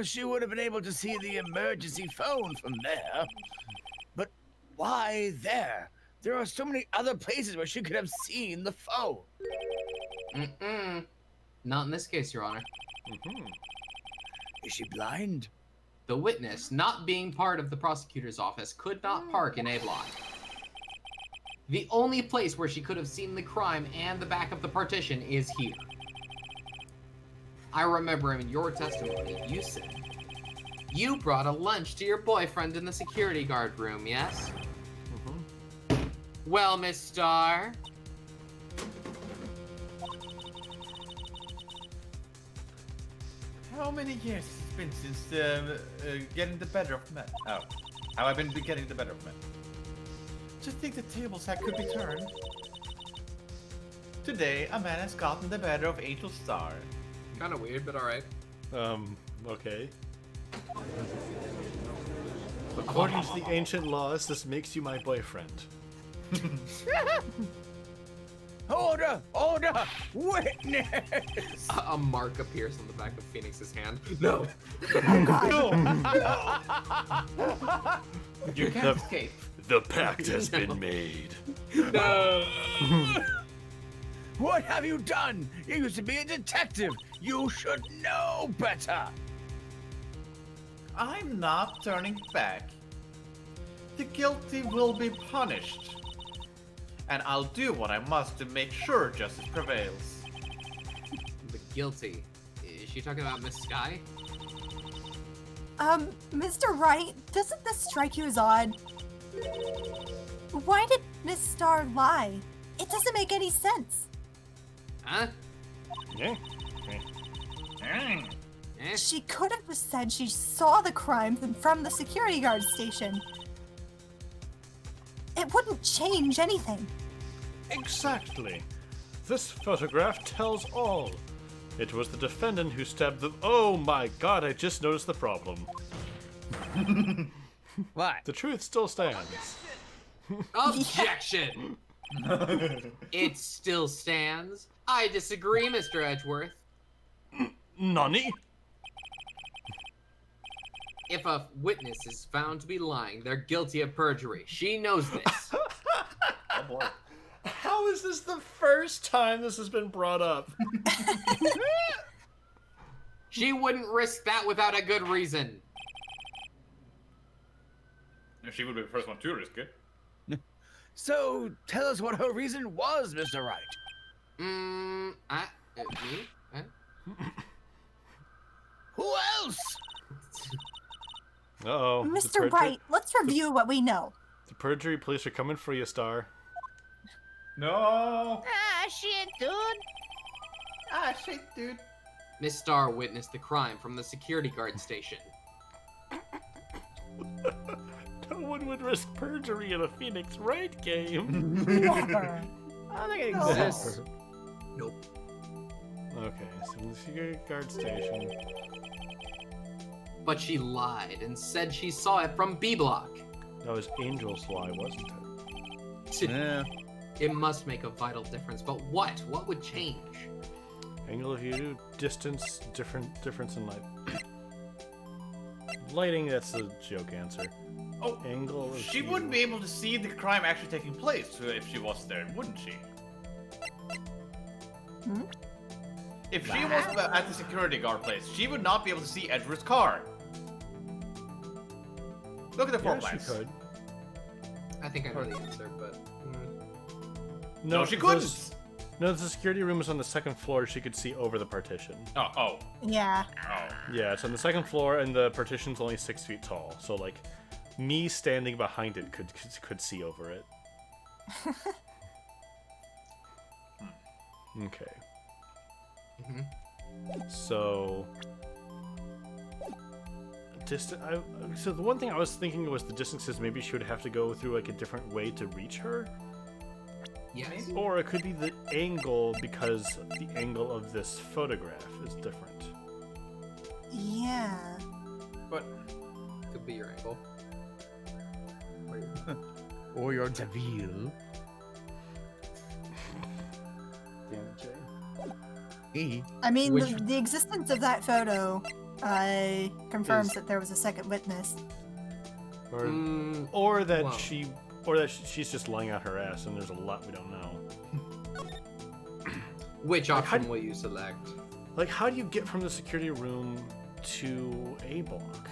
She would have been able to see the emergency phone from there. But why there? There are so many other places where she could have seen the phone. Not in this case, Your Honor. Is she blind? The witness, not being part of the prosecutor's office, could not park in A block. The only place where she could have seen the crime and the back of the partition is here. I remember in your testimony, you said you brought a lunch to your boyfriend in the security guard room, yes? Well, Miss Star. How many years has it been since getting the better of men? Oh, how I've been getting the better of men. Just think the tables could be turned. Today, a man has gotten the better of Angel Star. Kind of weird, but alright. Okay. According to the ancient laws, this makes you my boyfriend. Order! Order! Witness! A mark appears on the back of Phoenix's hand. No. You can't escape. The pact has been made. No. What have you done? You used to be a detective. You should know better. I'm not turning back. The guilty will be punished. And I'll do what I must to make sure justice prevails. The guilty. Is she talking about Miss Sky? Mr. Wright, doesn't this strike you as odd? Why did Miss Star lie? It doesn't make any sense. Huh? Yeah. Eh? She could have just said she saw the crime from the security guard station. It wouldn't change anything. Exactly. This photograph tells all. It was the defendant who stabbed the... Oh my god, I just noticed the problem. What? The truth still stands. Objection! It still stands. I disagree, Mr. Edgeworth. Nani? If a witness is found to be lying, they're guilty of perjury. She knows this. Oh boy. How is this the first time this has been brought up? She wouldn't risk that without a good reason. She would be the first one to risk it. So, tell us what her reason was, Mr. Wright. Me? Huh? Who else? Uh-oh. Mr. Wright, let's review what we know. The perjury police are coming for you, Star. No. Ah, shit, dude. Ah, shit, dude. Miss Star witnessed the crime from the security guard station. No one would risk perjury in a Phoenix Wright game. Never. I don't think it No. exists. Nope. Okay, so the security guard station. But she lied and said she saw it from B block. That was Angel's lie, wasn't it? Yeah. It must make a vital difference, but what? What would change? Angle of view, distance, difference in light. Lighting, that's a joke answer. Oh, Angle of she view. wouldn't be able to see the crime actually taking place if she was there, wouldn't she? If she was at the security guard place, she would not be able to see Edward's car. Look at the floor Yeah, she plans. could. I think I know the answer, but... No, she those- couldn't. No, the security room was on the second floor. She could see over the partition. Oh. Yeah. Yeah, it's on the second floor, and the partition's only 6 feet tall. So, like, me standing behind it could see over it. Okay. So, so the one thing I was thinking was the distances. Maybe she would have to go through like a different way to reach her, Yes. or it could be the angle because the angle of this photograph is different. Yeah. But could be your angle. Or your Deville. I mean, Which- the existence of that photo confirms that there was a second witness. Or, Mm, or that well. she's just lying out her ass, and there's a lot we don't know. Which Like, option will you select? Like, how do you get from the security room to A block?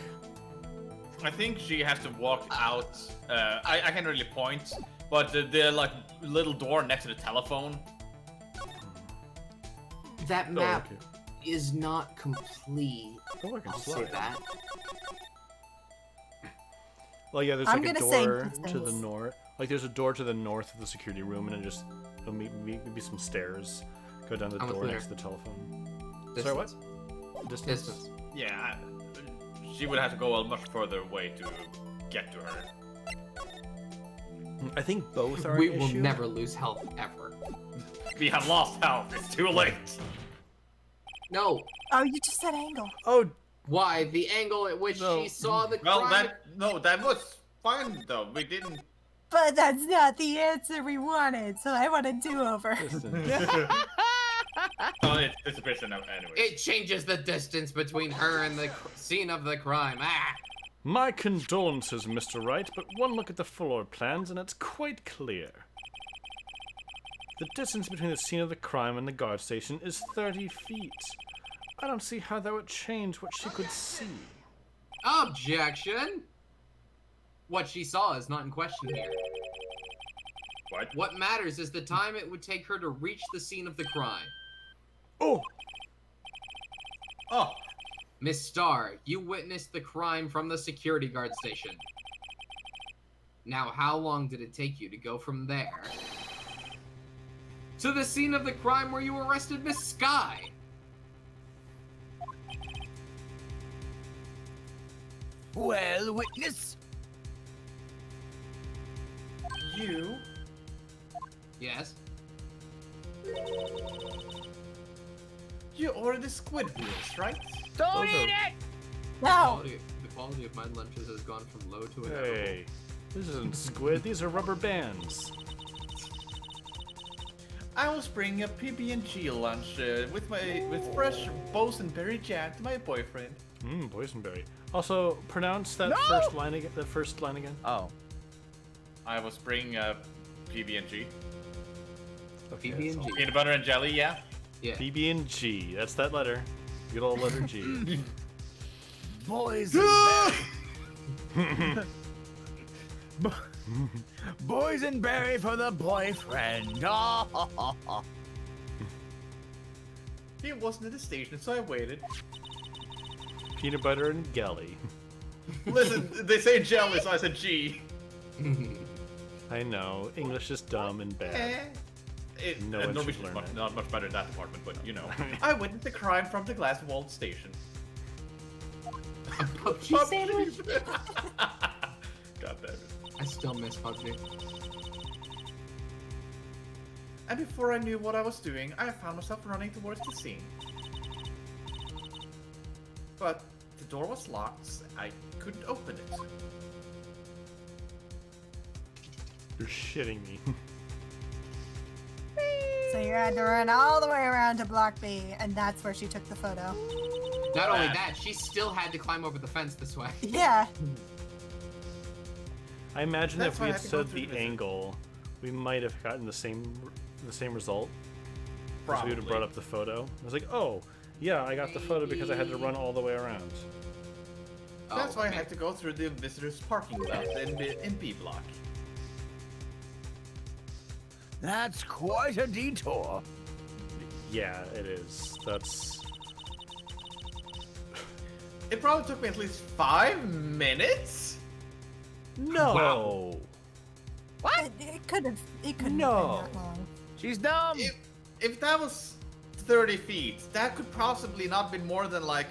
I think she has to walk out. I can't really point, but the like little door next to the telephone. That map okay. is not complete. Oh, I can I'll say slide. that. Well, yeah, there's I'm like a gonna say door to the distance. north. Like, there's a door to the north of the security room, and then just maybe some stairs go down the I'm with door Lunar. next to the telephone. Distance. Sorry, what? Distance. Distance. Yeah, she would have to go a much further away to get to her. I think both are We an will issue. never lose health ever. We have lost health. It's too late. No. Oh, you just said angle. Oh, Why? The angle at which No. she saw the Well, crime. that was fine though. We didn't. But that's not the answer we wanted, so I want a do-over. distance. Oh, it's a bit enough anyway. It changes the distance between her and the scene of the crime. Ah! My condolences, Mr. Wright, but one look at the floor plans and it's quite clear. The distance between the scene of the crime and the guard station is 30 feet. I don't see how that would change what she could see. Objection! What she saw is not in question here. What? What matters is the time it would take her to reach the scene of the crime. Oh! Oh, Miss Starr, you witnessed the crime from the security guard station. Now, how long did it take you to go from there to the scene of the crime where you arrested Miss Sky? Well, witness, You Yes. ordered the squid wheels, right? don't Those eat are- it! No! The quality of my lunches has gone from low to an Hey, this isn't squid, these are rubber bands. I was bringing a PB&G lunch with fresh boysenberry jam to my boyfriend. Boysenberry. Also, pronounce that No! first line again. The first line again. Oh, I was bringing a PB&G. Okay, PB&G. that's all. Peanut butter and jelly, yeah. Yeah. BB and G. That's that letter. Good old letter G. boys boysenberry for the boyfriend. He wasn't at the station, so I waited. Peanut butter and jelly. Listen, they say jelly, so I said G. I know. English is dumb and bad. No one should Norwegian's learn it. not much better in that department, but you know. I witnessed the crime from the glass-walled station. PUBG sandwich? God damn it. I still miss PUBG. And before I knew what I was doing, I found myself running towards the scene. But the door was locked, so I couldn't open it. You're shitting me. So you had to run all the way around to Block B, and that's where she took the photo. Not only that, she still had to climb over the fence this way. Yeah. I imagine That's if why we I had had to go said through the the visit. angle, we might have gotten the same result. Because we would have brought up the photo. I was like, oh, yeah, I got the photo because I had to run all the way around. That's Oh, why I man. had to go through the visitors' parking lot in B block. That's quite a detour. Yeah, it is. That's... It probably took me at least 5 minutes? No! Wow. It couldn't No. have been that long. She's dumb. If that was 30 feet, that could possibly not be more than like,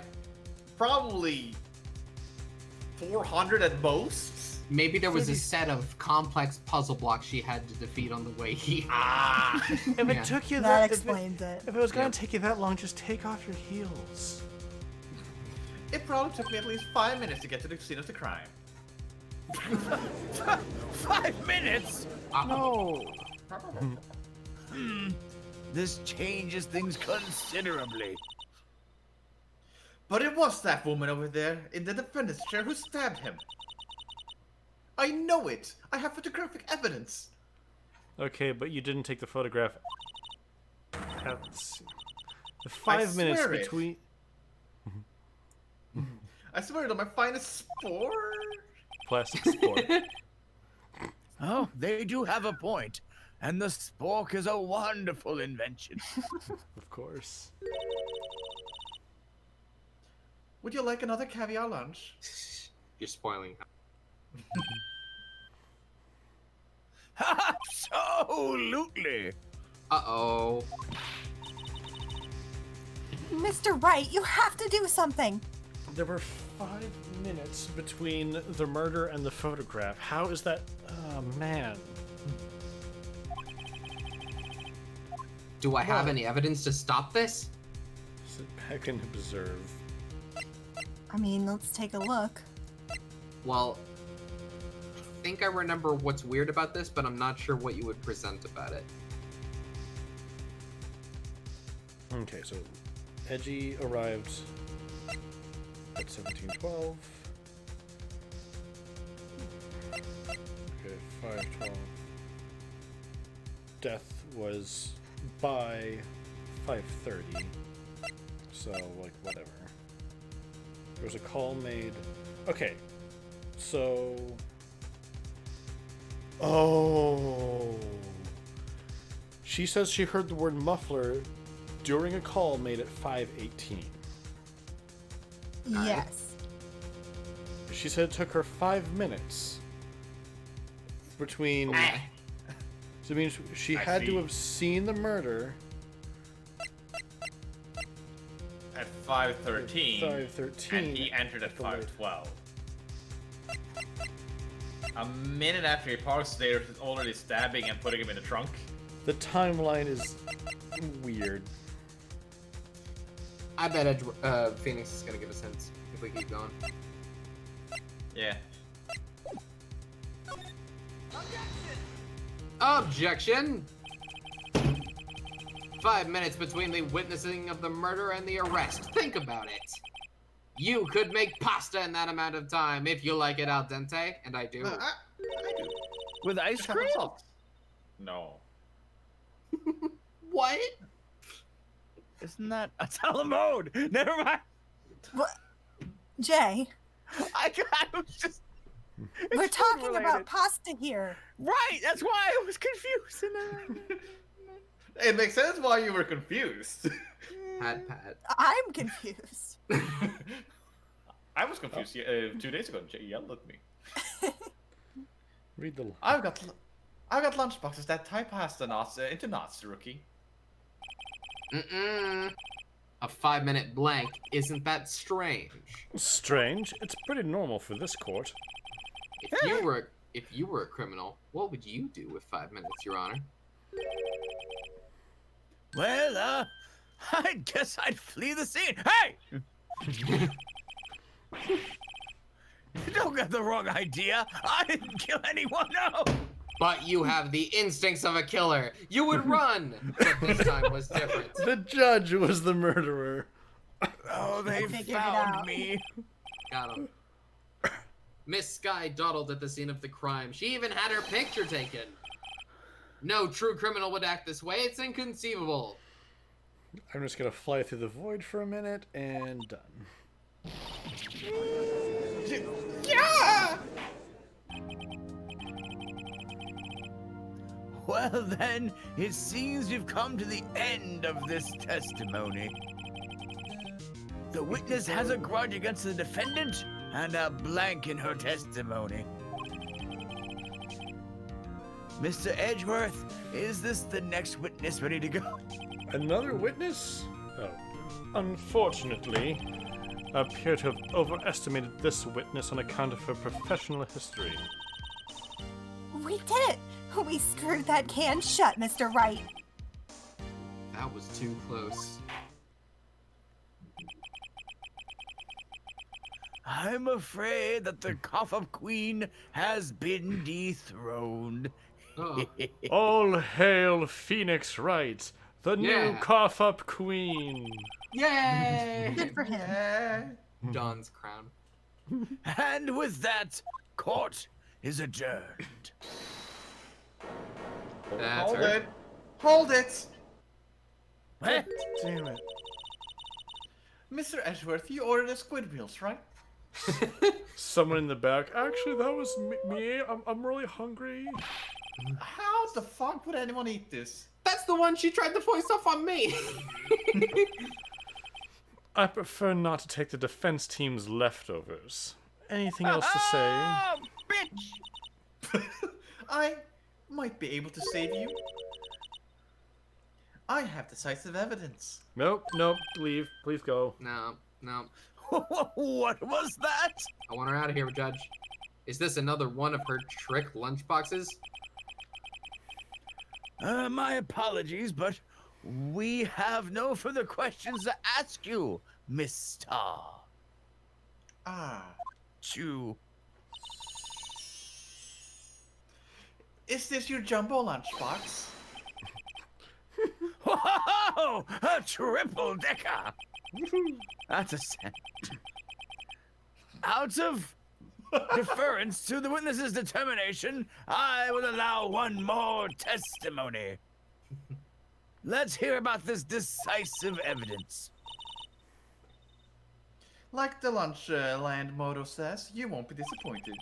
probably 400 at most? Maybe there was a set of complex puzzle blocks she had to defeat on the way here. If it Yeah. took you That that... explains it. If it was gonna Yep. take you that long, just take off your heels. It probably took me at least 5 minutes to get to the scene of the crime. 5 minutes? No! This changes things considerably. But it was that woman over there in the defendant's chair who stabbed him. I know it. I have photographic evidence. Okay, but you didn't take the photograph at the 5 minutes swear it. between... I swear it on my finest sport. Plastic sport. Oh, they do have a point. And the spork is a wonderful invention. Of course. Would you like another caviar lunch? You're spoiling. Absolutely. Uh-oh. Mr. Wright, you have to do something. There were 5 minutes between the murder and the photograph. How is that... Oh, man. Do I have What? any evidence to stop this? Sit back and observe. I mean, let's take a look. Well, I think I remember what's weird about this, but I'm not sure what you would present about it. Okay, so Edgy arrived at 1712. Okay, 512. Death was by 5:30. So, like, whatever. There was a call made. Okay, so. Oh. She says she heard the word muffler during a call made at 5:18. Yes. She said it took her 5 minutes between. So it means she I had see. to have seen the murder At 5:13. 5:13. And he entered at 5:12. A minute after he parks there, he's already stabbing and putting him in the trunk. The timeline is weird. I bet Phoenix is gonna give us hints if we keep going. Yeah. Objection! 5 minutes between the witnessing of the murder and the arrest. Think about it. You could make pasta in that amount of time if you like it al dente, and I do. I do. With ice cream? No. What? Isn't that a telemode? Never mind. What? Jay, I was just. we're It's talking food-related. about pasta here. Right, that's why I was confused. It makes sense why you were confused. Pat, pat. I'm confused. I was confused 2 days ago. Jay yelled at me. Read the. I've got lunchboxes that tie pasta knots into knots, rookie. Mm-mm. A 5-minute blank. Isn't that strange? Strange. It's pretty normal for this court. If you were a criminal, what would you do with 5 minutes, Your Honor? Well, I guess I'd flee the scene. Hey! Don't get the wrong idea. I didn't kill anyone, no! But you have the instincts of a killer. You would run. But this time was different. The judge was the murderer. Oh, they figured it found out. me. Got him. Miss Sky dawdled at the scene of the crime. She even had her picture taken. No true criminal would act this way. It's inconceivable. I'm just gonna fly through the void for a minute and done. Well, then, it seems we've come to the end of this testimony. The witness has a grudge against the defendant and a blank in her testimony. Mr. Edgeworth, is this the next witness ready to go? Another witness? Oh. Unfortunately, I appear to have overestimated this witness on account of her professional history. We did it! We screwed that can shut, Mr. Wright. That was too close. I'm afraid that the cough-up queen has been dethroned. Uh-oh. All hail Phoenix Wright, the new Yeah. cough-up queen! Yay! Good for him. Yeah. Dawn's crown. And with that, court is adjourned. That's Hold her. it. Hold it. Eh? Damn it. Mr. Edgeworth, you ordered a squid wheels, right? Someone in the back. Actually, that was me. I'm really hungry. How the fuck would anyone eat this? That's the one she tried to foist off on me. I prefer not to take the defense team's leftovers. Anything else to say? Ah, bitch! I might be able to save you. I have decisive evidence. Nope, leave. Please go. No. What was that? I want her out of here, Judge. Is this another one of her trick lunchboxes? My apologies, but we have no further questions to ask you, Miss Star. Ah. Chew. Is this your jumbo lunchbox? Whoa! A triple decker! That's a cent. Out of deference to the witness's determination, I will allow one more testimony. Let's hear about this decisive evidence. Like the Lunchland motto says, you won't be disappointed.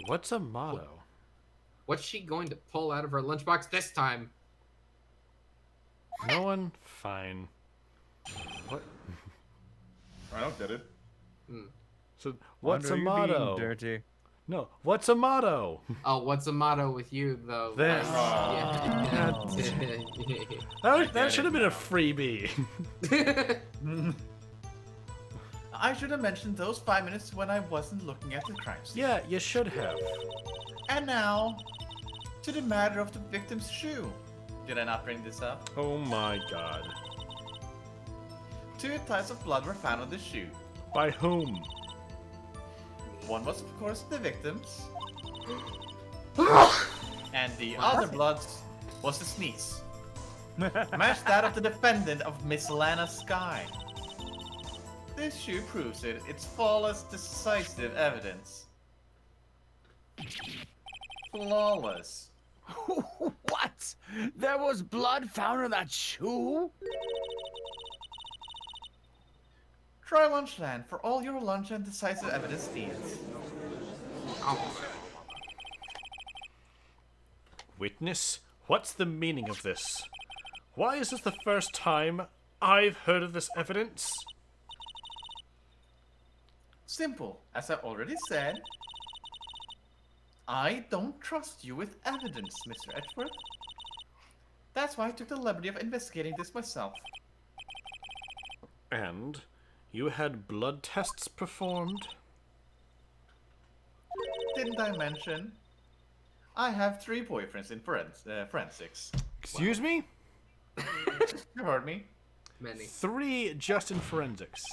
What's a motto? What's she going to pull out of her lunchbox this time? No one? Fine. What? I don't get it. So, what's a motto? Dirty. No, what's a motto? Oh, what's the motto with you, though? This. Yeah. That should have been a freebie. I should have mentioned those 5 minutes when I wasn't looking at the crime scene. Yeah, you should have. And now, to the matter of the victim's shoe. Did I not bring this up? Oh my god. 2 types of blood were found on the shoe. By whom? One was, of course, the victim's. And the other blood was the sneeze. Matched that of the defendant of Miss Lana Sky. This shoe proves it. It's flawless, decisive evidence. Flawless. What? There was blood found on that shoe? Try Lunchland for all your lunch and decisive evidence needs. Witness, what's the meaning of this? Why is this the first time I've heard of this evidence? Simple, as I already said. I don't trust you with evidence, Mr. Edgeworth. That's why I took the liberty of investigating this myself. And you had blood tests performed? Didn't I mention? I have 3 boyfriends in forensics. Excuse me? You heard me. Many. 3 just in forensics.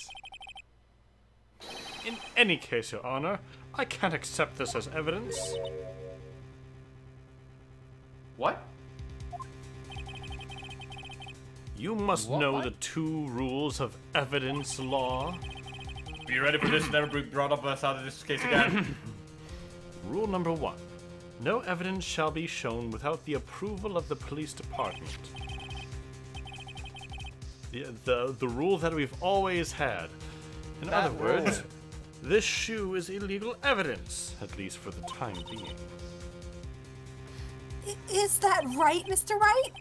In any case, Your Honor, I can't accept this as evidence. What? You must know the 2 rules of evidence law. Be ready for this. Never be brought up us out of this case again. Rule number 1. No evidence shall be shown without the approval of the police department. The rule that we've always had. In That other words, this shoe is illegal evidence, at least for the time being. Is that right, Mr. Wright?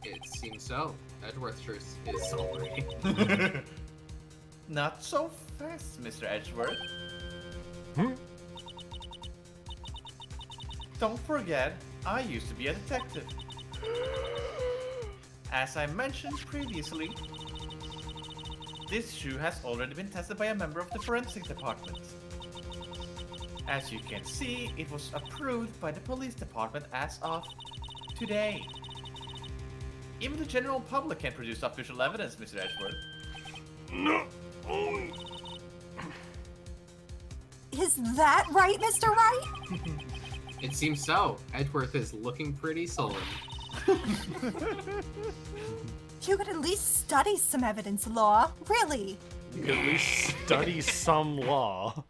It seems so. Edgeworth sure is celebrating. Not so fast, Mr. Edgeworth. Don't forget, I used to be a detective. As I mentioned previously, this shoe has already been tested by a member of the forensic department. As you can see, it was approved by the police department as of today. Even the general public can produce official evidence, Mr. Edgeworth. No. Is that right, Mr. Wright? It seems so. Edgeworth is looking pretty sullen. You could at least study some evidence law. Really? You could at least study some law.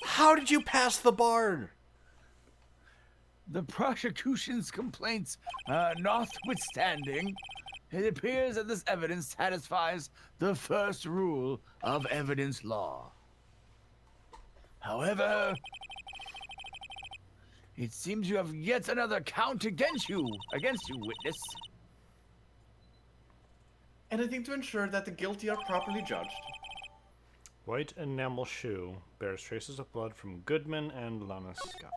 How did you pass the bar? The prosecution's complaints notwithstanding, it appears that this evidence satisfies the first rule of evidence law. However, it seems you have yet another count against you, witness. Anything to ensure that the guilty are properly judged. White enamel shoe bears traces of blood from Goodman and Lana Sky.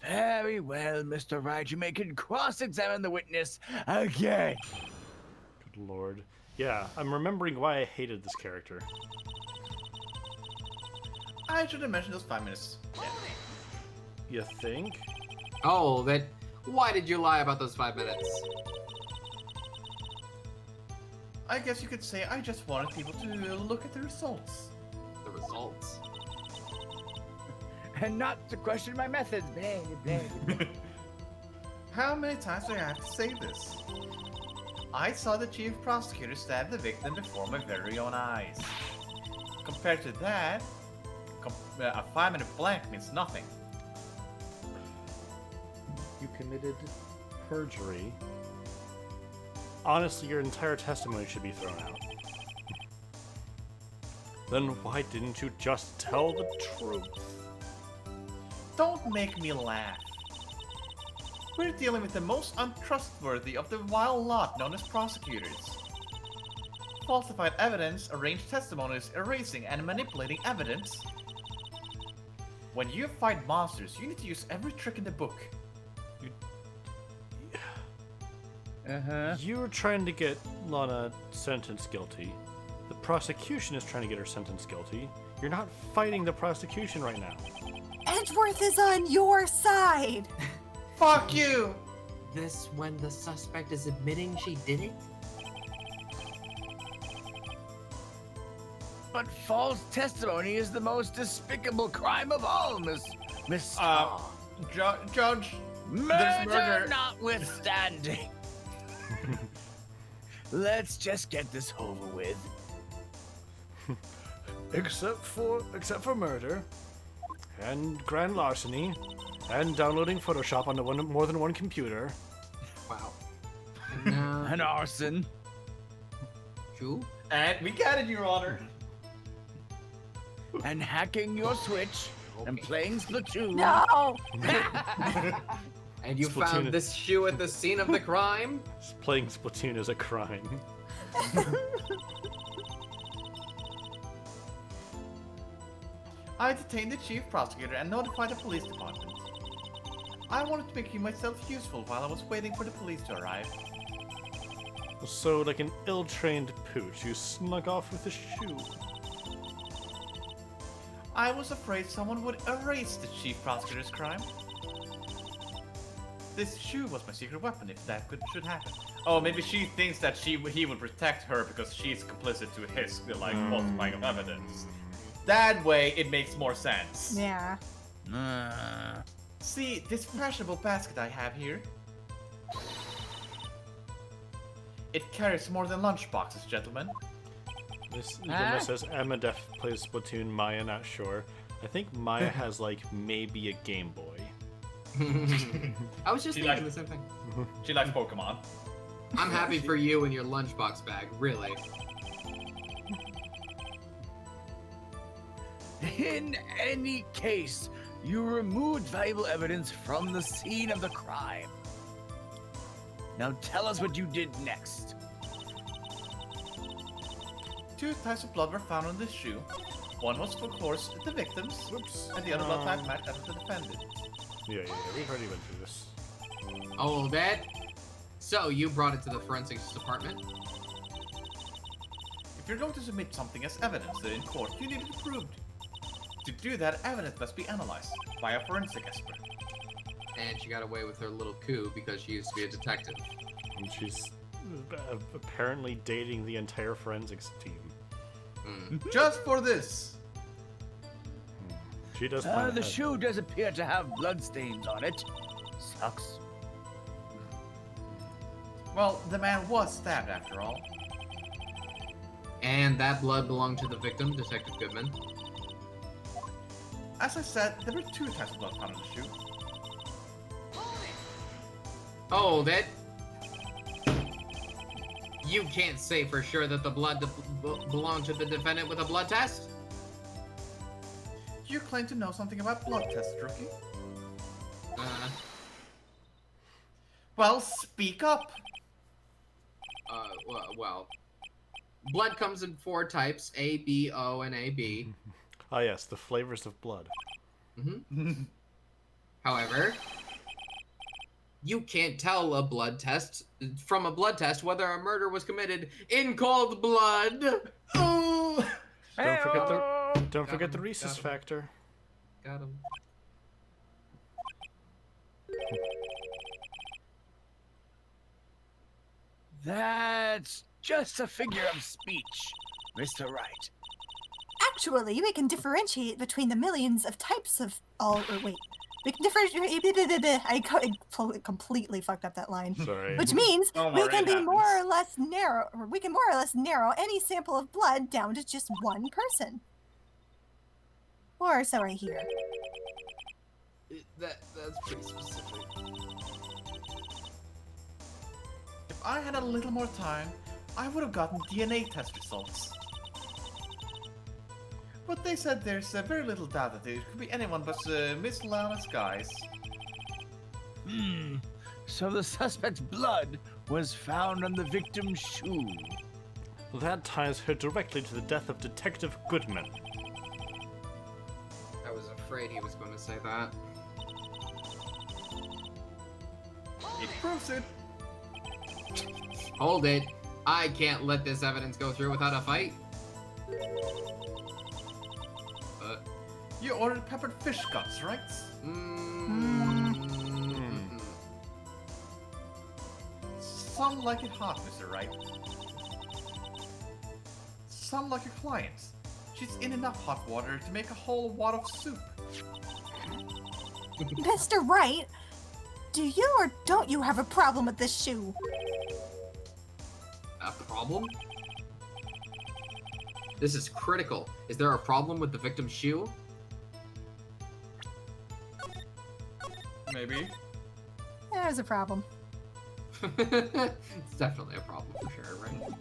Very well, Mr. Wright. You may cross-examine the witness again. Good lord. Yeah, I'm remembering why I hated this character. I should have mentioned those 5 minutes. You think? Oh, that. Why did you lie about those 5 minutes? I guess you could say I just wanted people to look at the results. The results. And not to question my methods. Blah, blah, blah. How many times do I have to say this? I saw the chief prosecutor stab the victim before my very own eyes. Compared to that, a 5-minute blank means nothing. You committed perjury. Honestly, your entire testimony should be thrown out. Then why didn't you just tell the truth? Don't make me laugh. We're dealing with the most untrustworthy of the vile lot known as prosecutors. Falsified evidence, arranged testimonies, erasing and manipulating evidence. When you fight monsters, you need to use every trick in the book. You're trying to get Lana sentenced guilty. The prosecution is trying to get her sentenced guilty. You're not fighting the prosecution right now. Edgeworth is on your side. Fuck you! This when the suspect is admitting she did it? But false testimony is the most despicable crime of all, Miss Starr. Judge, Murder notwithstanding. Let's just get this over with. Except for murder, and grand larceny, and downloading Photoshop onto more than one computer. Wow. And, An arson. Drew? And we got it, Your Honor. And hacking your Switch and playing Splatoon. No. And you Splatoon. found this shoe at the scene of the crime? Playing Splatoon is a crime. I detained the chief prosecutor and notified the police department. I wanted to make myself useful while I was waiting for the police to arrive. So, like an ill-trained pooch, you snuck off with a shoe. I was afraid someone would erase the chief prosecutor's crime. This shoe was my secret weapon if that should happen. Oh, maybe she thinks that he would protect her because she's complicit to his falsifying of evidence. That way, it makes more sense. Yeah. See, this fashionable basket I have here? It carries more than lunchboxes, gentlemen. This Gomez says Emma Def plays Splatoon, Maya not sure. I think Maya has like maybe a Game Boy. I was just She thinking likes- the same thing. She likes Pokemon. I'm happy for you and your lunchbox bag, really. In any case, you removed valuable evidence from the scene of the crime. Now tell us what you did next. 2 types of blood were found on this shoe. One was, of course, the victim's, Whoops. and the other blood type matched that of the defendant. Yeah, we've already went through this. Oh, that. So you brought it to the forensics department? If you're going to submit something as evidence in court, you need it proved. To do that, evidence must be analyzed by a forensic expert. And she got away with her little coup because she used to be a detective. And she's apparently dating the entire forensics team. Just for this. She does plan The ahead. shoe does appear to have bloodstains on it. Sucks. Well, the man was stabbed after all. And that blood belonged to the victim, Detective Goodman. As I said, there were 2 types of blood found on the shoe. Oh, that. You can't say for sure that the blood belonged to the defendant with a blood test? You claim to know something about blood tests, rookie. Well, speak up. Well. Blood comes in 4 types, A, B, O, and AB. Ah, yes, the flavors of blood. However, you can't tell a blood test from a blood test whether a murder was committed in cold blood. Oh! Don't forget the rhesus Got him. factor. Got him. That's just a figure of speech, Mr. Wright. Actually, we can differentiate between the millions of types of all. Or wait, we can differentiate. I completely fucked up that line. Sorry. Which means Don't we worry, can it be more or happens. less narrow, or we can more or less narrow any sample of blood down to just one person. Or so I hear. That's pretty specific. If I had a little more time, I would have gotten DNA test results. But they said there's very little doubt that it could be anyone but Miss Lana's guys. So the suspect's blood was found on the victim's shoe. That ties her directly to the death of Detective Goodman. I was afraid he was going to say that. It proves it. Hold it. I can't let this evidence go through without a fight. You ordered peppered fish guts, right? Some like it hot, Mr. Wright. Some like your client. She's in enough hot water to make a whole wad of soup. Mr. Wright, do you or don't you have a problem with this shoe? A problem? This is critical. Is there a problem with the victim's shoe? Maybe. There's a problem. It's definitely a problem for sure, right?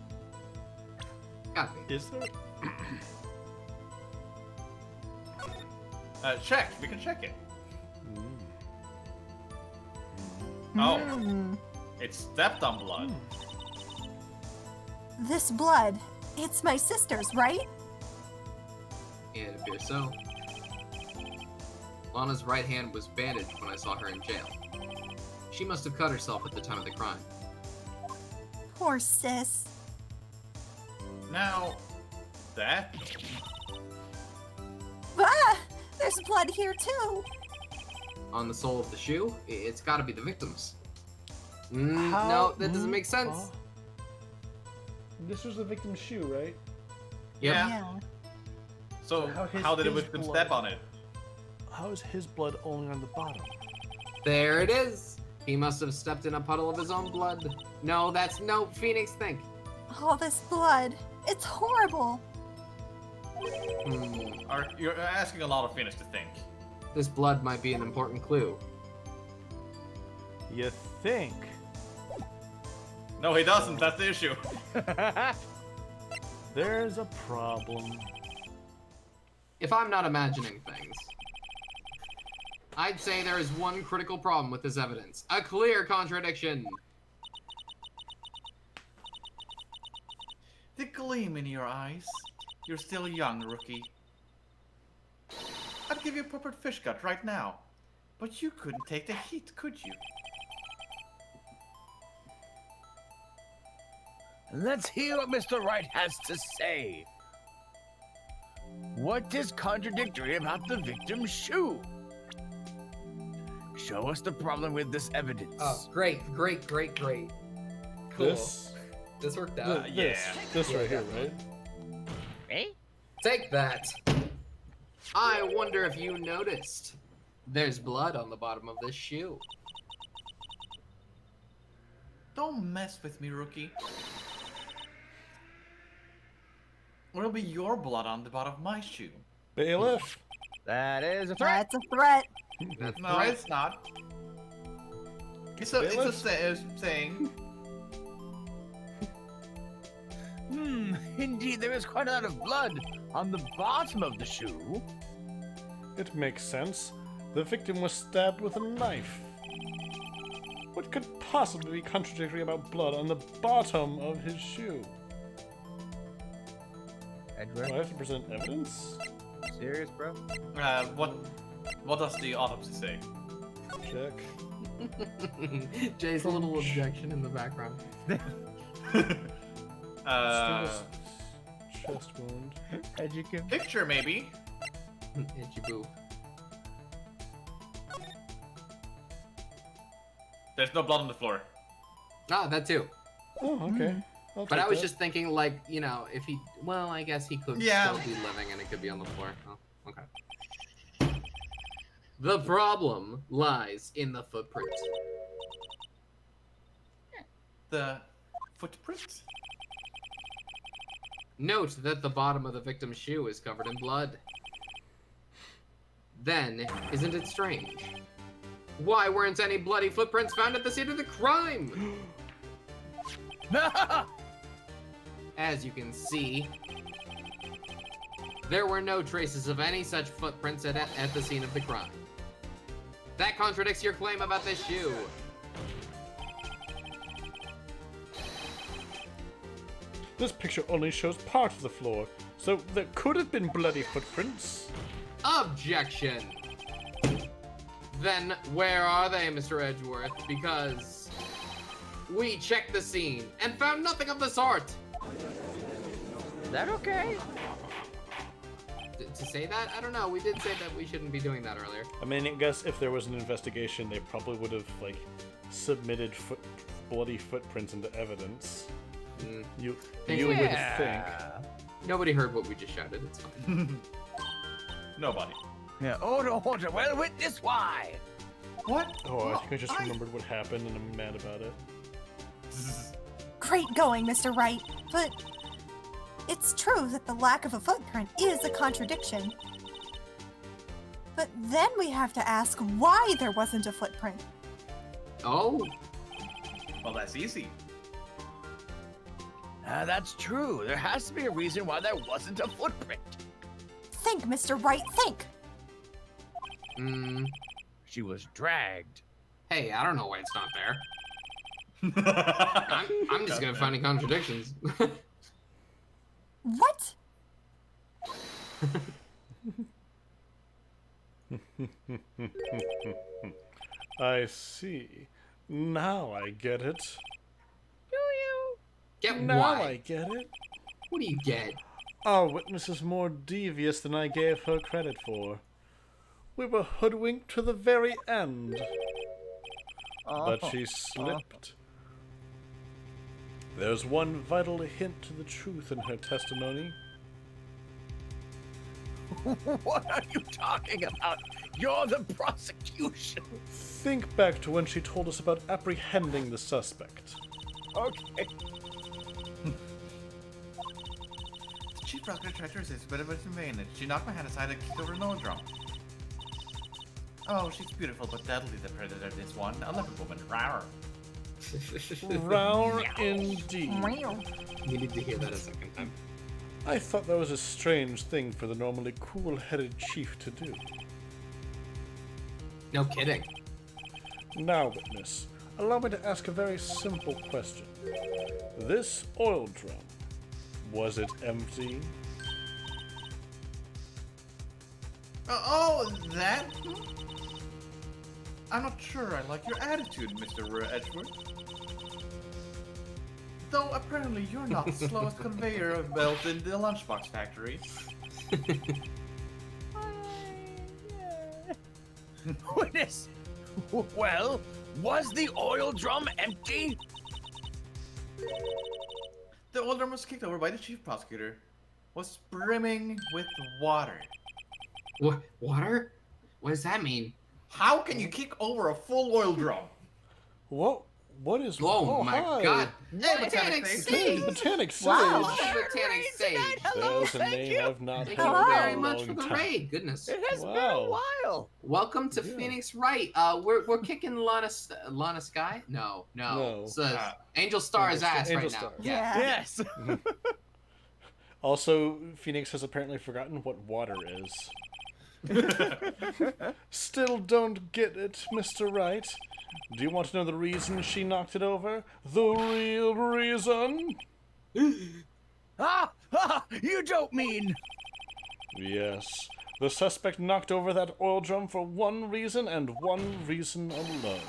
Gotta be. Is there? Check. We can check it. Oh, Mm. it's stepped on blood. This blood, it's my sister's, right? It appears so. Lana's right hand was bandaged when I saw her in jail. She must have cut herself at the time of the crime. Poor sis. Now, that Ah! There's blood here too. On the sole of the shoe, it's gotta be the victim's. How- No, that doesn't make sense. Huh? This was the victim's shoe, right? Yep. Yeah. So How how did the his victim blood- step on it? How is his blood only on the bottom? There it is. He must have stepped in a puddle of his own blood. No, Phoenix, think. All this blood. It's horrible. You're asking a lot of Phoenix to think. This blood might be an important clue. You think? No, he doesn't. That's the issue. There's a problem. If I'm not imagining things, I'd say there is one critical problem with this evidence. A clear contradiction. The gleam in your eyes. You're still young, rookie. I'd give you a proper fish gut right now. But you couldn't take the heat, could you? Let's hear what Mr. Wright has to say. What is contradictory about the victim's shoe? Show us the problem with this evidence. Oh, great. Cool. This worked out. This right here, right? Eh? Take that. I wonder if you noticed. There's blood on the bottom of this shoe. Don't mess with me, rookie. Or it'll be your blood on the bottom of my shoe. Bailiff? That is a threat. That's a threat. That's No, right. it's not. It's a saying. Indeed, there is quite a lot of blood on the bottom of the shoe. It makes sense. The victim was stabbed with a knife. What could possibly be contradictory about blood on the bottom of his shoe? Do Edward, I have to present evidence? serious, bro? What does the autopsy say? Check. Jay's little objection in the background. Chest wound. Educate. Picture, maybe. Itchy boo. There's no blood on the floor. Ah, that too. Oh, okay. I'll But take I was that. just thinking, like, you know, if he... Well, I guess he could Yeah. still be living and it could be on the floor. Oh, okay. The problem lies in the footprint. The footprint. Note that the bottom of the victim's shoe is covered in blood. Then, isn't it strange? Why weren't any bloody footprints found at the scene of the crime? As you can see, there were no traces of any such footprints at the scene of the crime. That contradicts your claim about this shoe. This picture only shows part of the floor, so there could have been bloody footprints. Objection! Then where are they, Mr. Edgeworth? Because we checked the scene and found nothing of the sort. Is that okay? To say that? I don't know. We did say that we shouldn't be doing that earlier. I mean, I guess if there was an investigation, they probably would have, like, submitted bloody footprints into evidence. Mm. You Thank would you. think. Nobody heard what we just shouted. It's fine. Nobody. Yeah, order, well, witness why? What? Oh, I think I just remembered what happened and I'm mad about it. Great going, Mr. Wright. But it's true that the lack of a footprint is a contradiction. But then we have to ask why there wasn't a footprint. Oh, Well, that's easy. That's true. There has to be a reason why there wasn't a footprint. Think, Mr. Wright, think. She was dragged. hey, I don't know why it's not there. I'm just gonna find any contradictions. What? I see. Now I get it. Get Now why? I get it. What do you get? Our witness is more devious than I gave her credit for. We were hoodwinked to the very end. But she slipped. There's one vital hint to the truth in her testimony. What are you talking about? You're the prosecution. Think back to when she told us about apprehending the suspect. Okay. The chief prosecutor tried to resist, but it was in vain. She knocked my hand aside and kicked over an old drum. Oh, she's beautiful, but deadly, the predator, this one. A lovely woman. Rawr. Round indeed. You need to hear that a second time. I thought that was a strange thing for the normally cool-headed chief to do. No kidding. Now, witness, allow me to ask a very simple question. This oil drum, was it empty? Oh, that? I'm not sure I like your attitude, Mr. Edgeworth. Though apparently you're not the slowest conveyor belt in the lunchbox factory. Witness! Well, was the oil drum empty? The oil drum was kicked over by the chief prosecutor. Was brimming with water. What? Water? What does that mean? How can you kick over a full oil drum? What? What is... Oh my hi. god. Hey, Botanic Botanic Sage! Botanic Sage! Wow. Botanic Sage! Hello, There's a thank name you. I've not Thank heard you in a very long much for the time. raid. Goodness. It has been a Wow. while. Welcome to Yeah. Phoenix Wright. We're kicking Lana Sky? No. No. So, Angel Star's ass Angel right now. Star. Yeah. Yes. Also, Phoenix has apparently forgotten what water is. Still don't get it, Mr. Wright. Do you want to know the reason she knocked it over? The real reason? You don't mean... Yes. The suspect knocked over that oil drum for one reason and one reason alone.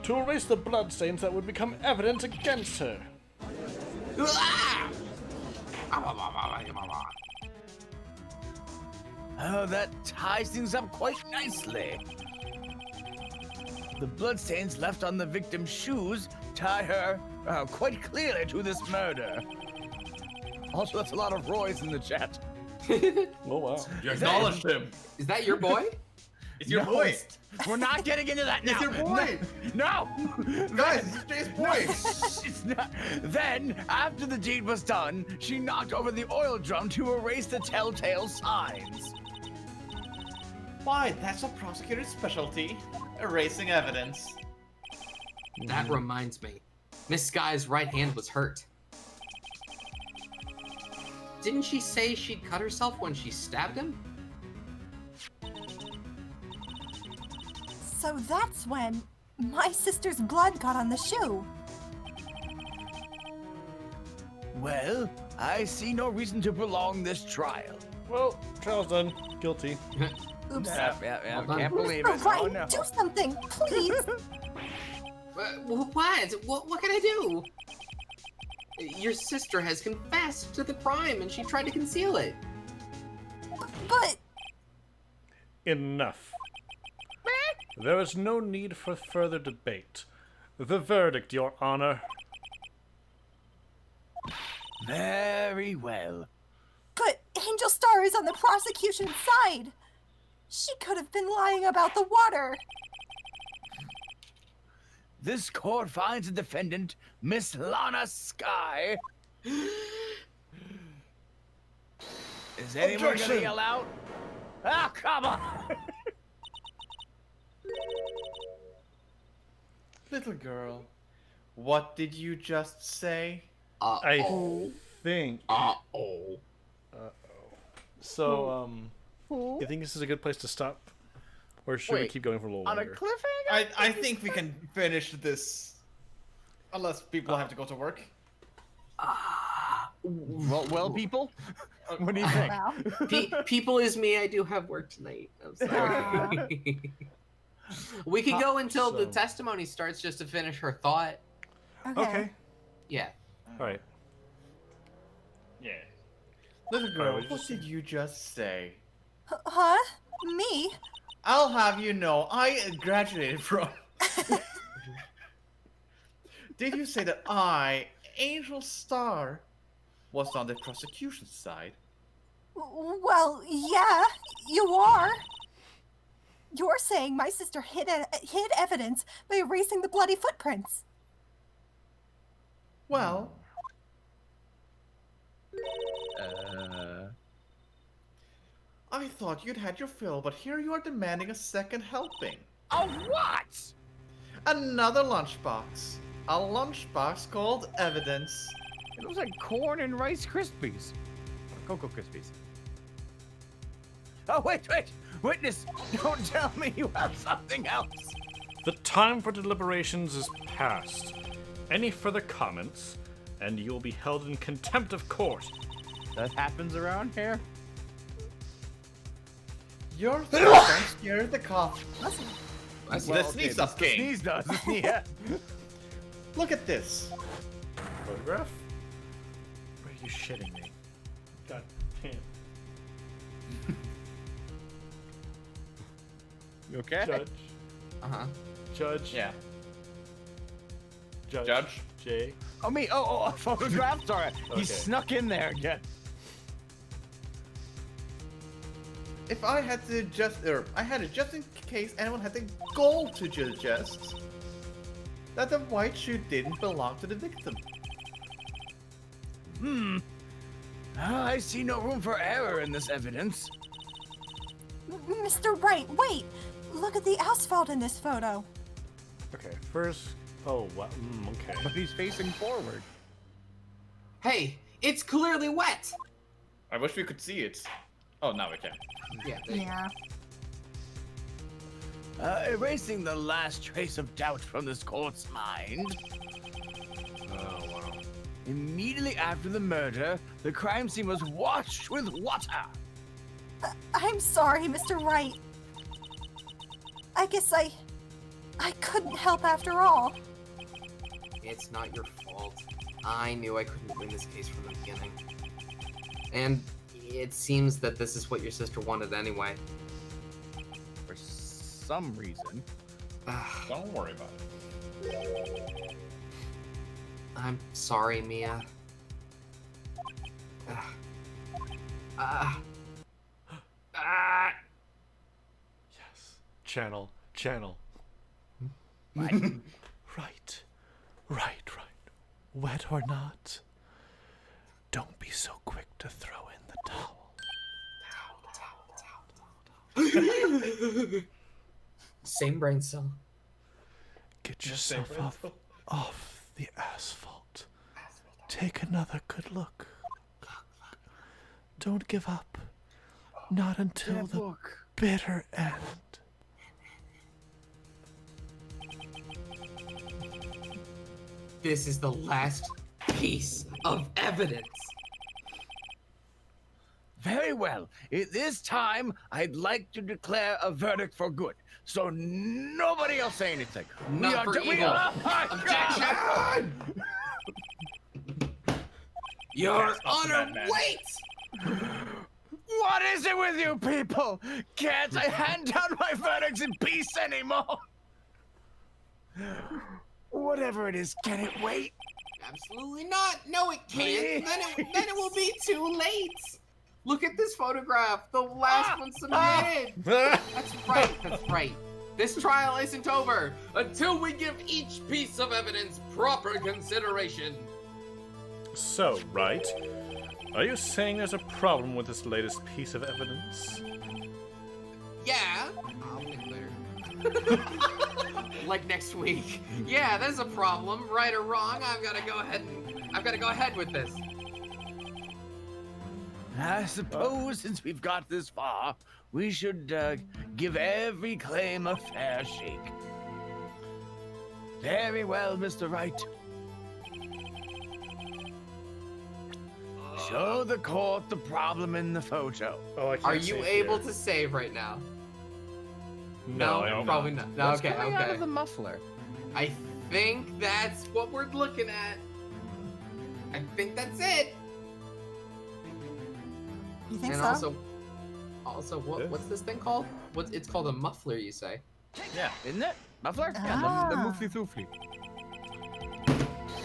To erase the bloodstains that would become evidence against her. Oh, that ties things up quite nicely. The bloodstains left on the victim's shoes tie her quite clearly to this murder. Also, that's a lot of Roys in the chat. Oh, wow. You acknowledged him. Is that your boy? It's your No, boy. We're not getting into that now. It's your boy! No! Guys, it's Jay's boy! It's not. Then, after the deed was done, she knocked over the oil drum to erase the telltale signs. Why, that's a prosecutor's specialty. Erasing evidence. That reminds me. Miss Sky's right hand was hurt. Didn't she say she'd cut herself when she stabbed him? So that's when my sister's blood got on the shoe. Well, I see no reason to prolong this trial. Well, trial's done. Guilty. Oops. Yeah. Hold on. Can't believe Mr. it. Wright, Oh, no. do something, please. What can I do? Your sister has confessed to the crime and she tried to conceal it. But Enough. There is no need for further debate. The verdict, Your Honor. Very well. But Angel Star is on the prosecution's side. She could have been lying about the water. This court finds the defendant, Miss Lana Sky. Is anyone gonna Objection! yell out? Ah, come on! Little girl, what did you just say? I think... Uh-oh. So, you think this is a good place to stop? Or should we Wait, keep going for a little On a longer? cliffhanger? I think we can finish this. Unless people have to go to work. Well, people, what do you think? Wow. People is me. I do have work tonight. I'm sorry. We could go until the So- testimony starts just to finish her thought. Okay. Yeah. Alright. Yeah. Little girl, what'd you what did you just say? Huh? Me? I'll have you know, I graduated from. Did you say that I, Angel Star, was on the prosecution's side? Well, yeah, you are. You're saying my sister hid evidence by erasing the bloody footprints. Well, I thought you'd had your fill, but here you are demanding a second helping. Of what? Another lunchbox. A lunchbox called evidence. It looks like corn and Rice Krispies. Cocoa Krispies. Oh, wait. Witness, don't tell me you have something else. The time for deliberations is past. Any further comments, and you will be held in contempt of court. That happens around here. Your threat scared the cop. Listen, I see. The sneeze stuff king. Sneeze does. Yeah. Look at this. Photograph? Are you shitting me? God damn. You okay? Judge. Uh-huh. Judge. Yeah. Judge. Jay. Oh, me. Oh, a photograph? Sorry. Okay. He snuck in there again. If I had to I had it just in case anyone had the goal to suggest that the white shoe didn't belong to the victim. I see no room for error in this evidence. Mr. Wright, wait! Look at the asphalt in this photo. Okay, first. Oh, wow. Okay. But he's facing forward. Hey, it's clearly wet. I wish we could see it. Oh, now we can. Yeah. there you go. Yeah. Erasing the last trace of doubt from this court's mind. Oh, wow. Immediately after the murder, the crime scene was washed with water. I'm sorry, Mr. Wright. I guess I couldn't help after all. It's not your fault. I knew I couldn't win this case from the beginning. And it seems that this is what your sister wanted anyway. For some reason. Don't worry about it. I'm sorry, Mia. Yes. Channel. Right. Wet or not, don't be so quick to throw in the towel. Same brain cell. Get yourself up off the asphalt. Take another good look. Don't give up. Not until the bitter end. This is the last piece of evidence. Very well. At this time, I'd like to declare a verdict for good. So nobody else say anything. Not for we evil. are- Objection! Your Stop the Honor, madman. wait! What is it with you people? Can't I hand down my verdicts in peace anymore? Whatever it is, can it wait? Absolutely not. No, it can't. Then it will be too late. Look at this photograph. The last one submitted. That's right. This trial isn't over until we give each piece of evidence proper consideration. So, Wright, are you saying there's a problem with this latest piece of evidence? Yeah. I'll get there. Like next week. Yeah, there's a problem. Right or wrong, I've got to go ahead with this. I suppose since we've got this far, we should give every claim a fair shake. Very well, Mr. Wright. Show the court the problem in the photo. Oh, I can't Are you save able here. to save right now? No, I'm probably not. not. No, What's okay, coming out okay. of the muffler? I think that's what we're looking at. I think that's it. You think And so? also, Yeah. what's this thing called? It's called a muffler, you say? Yeah. Isn't it? Muffler? Ah. Yeah, the moofly thoofly.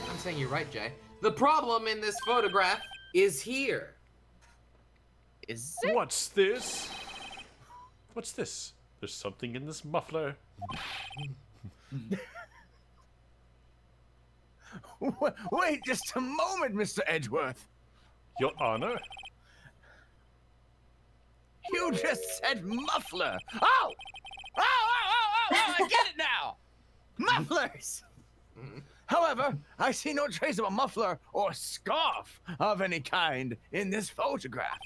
I'm saying you're right, Jay. The problem in this photograph is here. Is it? What's this? What's this? There's something in this muffler. Wait just a moment, Mr. Edgeworth. Your Honor? You just said muffler. Oh, I get it now. Mufflers. However, I see no trace of a muffler or scarf of any kind in this photograph.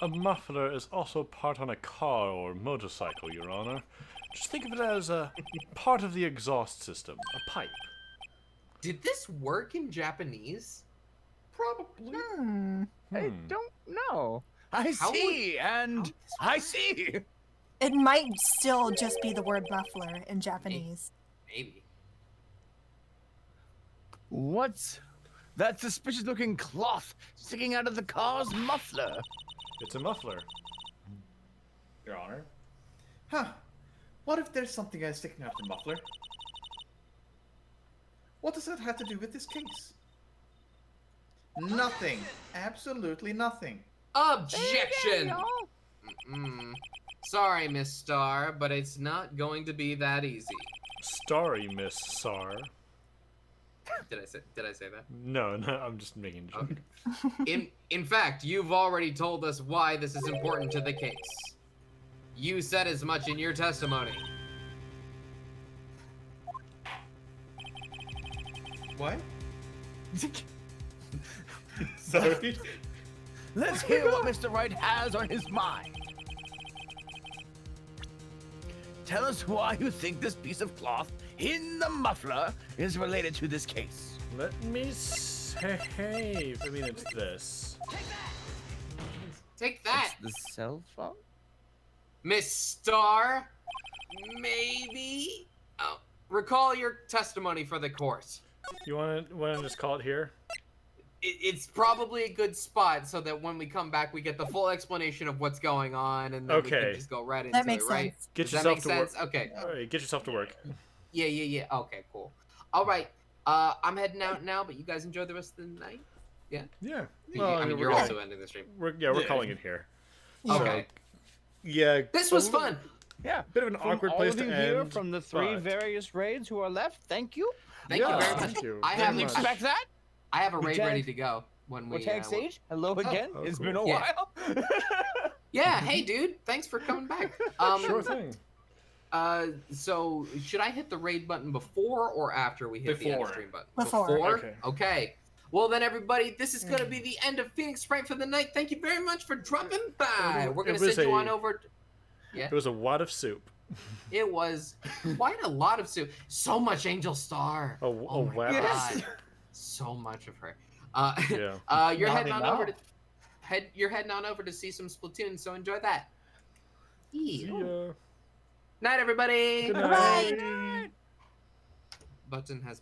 A muffler is also part on a car or motorcycle, Your Honor. Just think of it as a part of the exhaust system, a pipe. Did this work in Japanese? Probably. I don't know. I How would- see, and would this I work? see. It might still just be the word muffler in Japanese. Maybe. What's that suspicious-looking cloth sticking out of the car's muffler? It's a muffler. Your Honor. Huh. What if there's something else sticking out the muffler? What does that have to do with this case? Nothing. Absolutely nothing. Objection! Sorry, Miss Star, but it's not going to be that easy. Starry Miss Sar. Did I say that? No, I'm just making a joke. Okay. In fact, you've already told us why this is important to the case. You said as much in your testimony. What? Sorry. Let's hear what Mr. Wright has on his mind. Tell us why you think this piece of cloth in the muffler is related to this case. Let me say, I mean, it's this. Take that, The cell phone? Miss Star. Maybe. Oh, recall your testimony for the court. You want to just call it here? It's probably a good spot so that when we come back, we get the full explanation of what's going on, and then we Okay. can just go right into That makes it, right? sense. Get Does that yourself make to sense? work. Okay. All right, get yourself to work. Yeah. Okay, cool. All right. I'm heading out now, but you guys enjoy the rest of the night. Yeah. I mean, we're you're gonna- also ending the stream. We're Yeah. calling it here. Okay. Yeah. This was a little- fun. Yeah. Bit of an From awkward all place of to you here, end. from the three but- various raids who are left, thank you. Thank you Yeah, very much. thank you I very have much. Expect that? I have a raid Lieutenant- ready to go when we. Lieutenant Sage, hello again. oh, It's cool. been a Yeah. while. Yeah. Hey, dude. Thanks for coming back. Sure thing. So should I hit the raid button before or after we hit the end Before. stream button? Before. Okay. Okay. Well then, everybody, this is gonna be the end of Phoenix Fright for the night. Thank you very much for dropping by. We're gonna It was send you a- on over. Yeah. It was a wad of soup. It was quite a lot of soup. So much Angel Star. A Oh my wad of God. soup. So much of her. Yeah. You're Not heading on over to enough. you're heading on over to see some Splatoon, so enjoy that. See ya. Night, everybody. Good Bye. night. Button has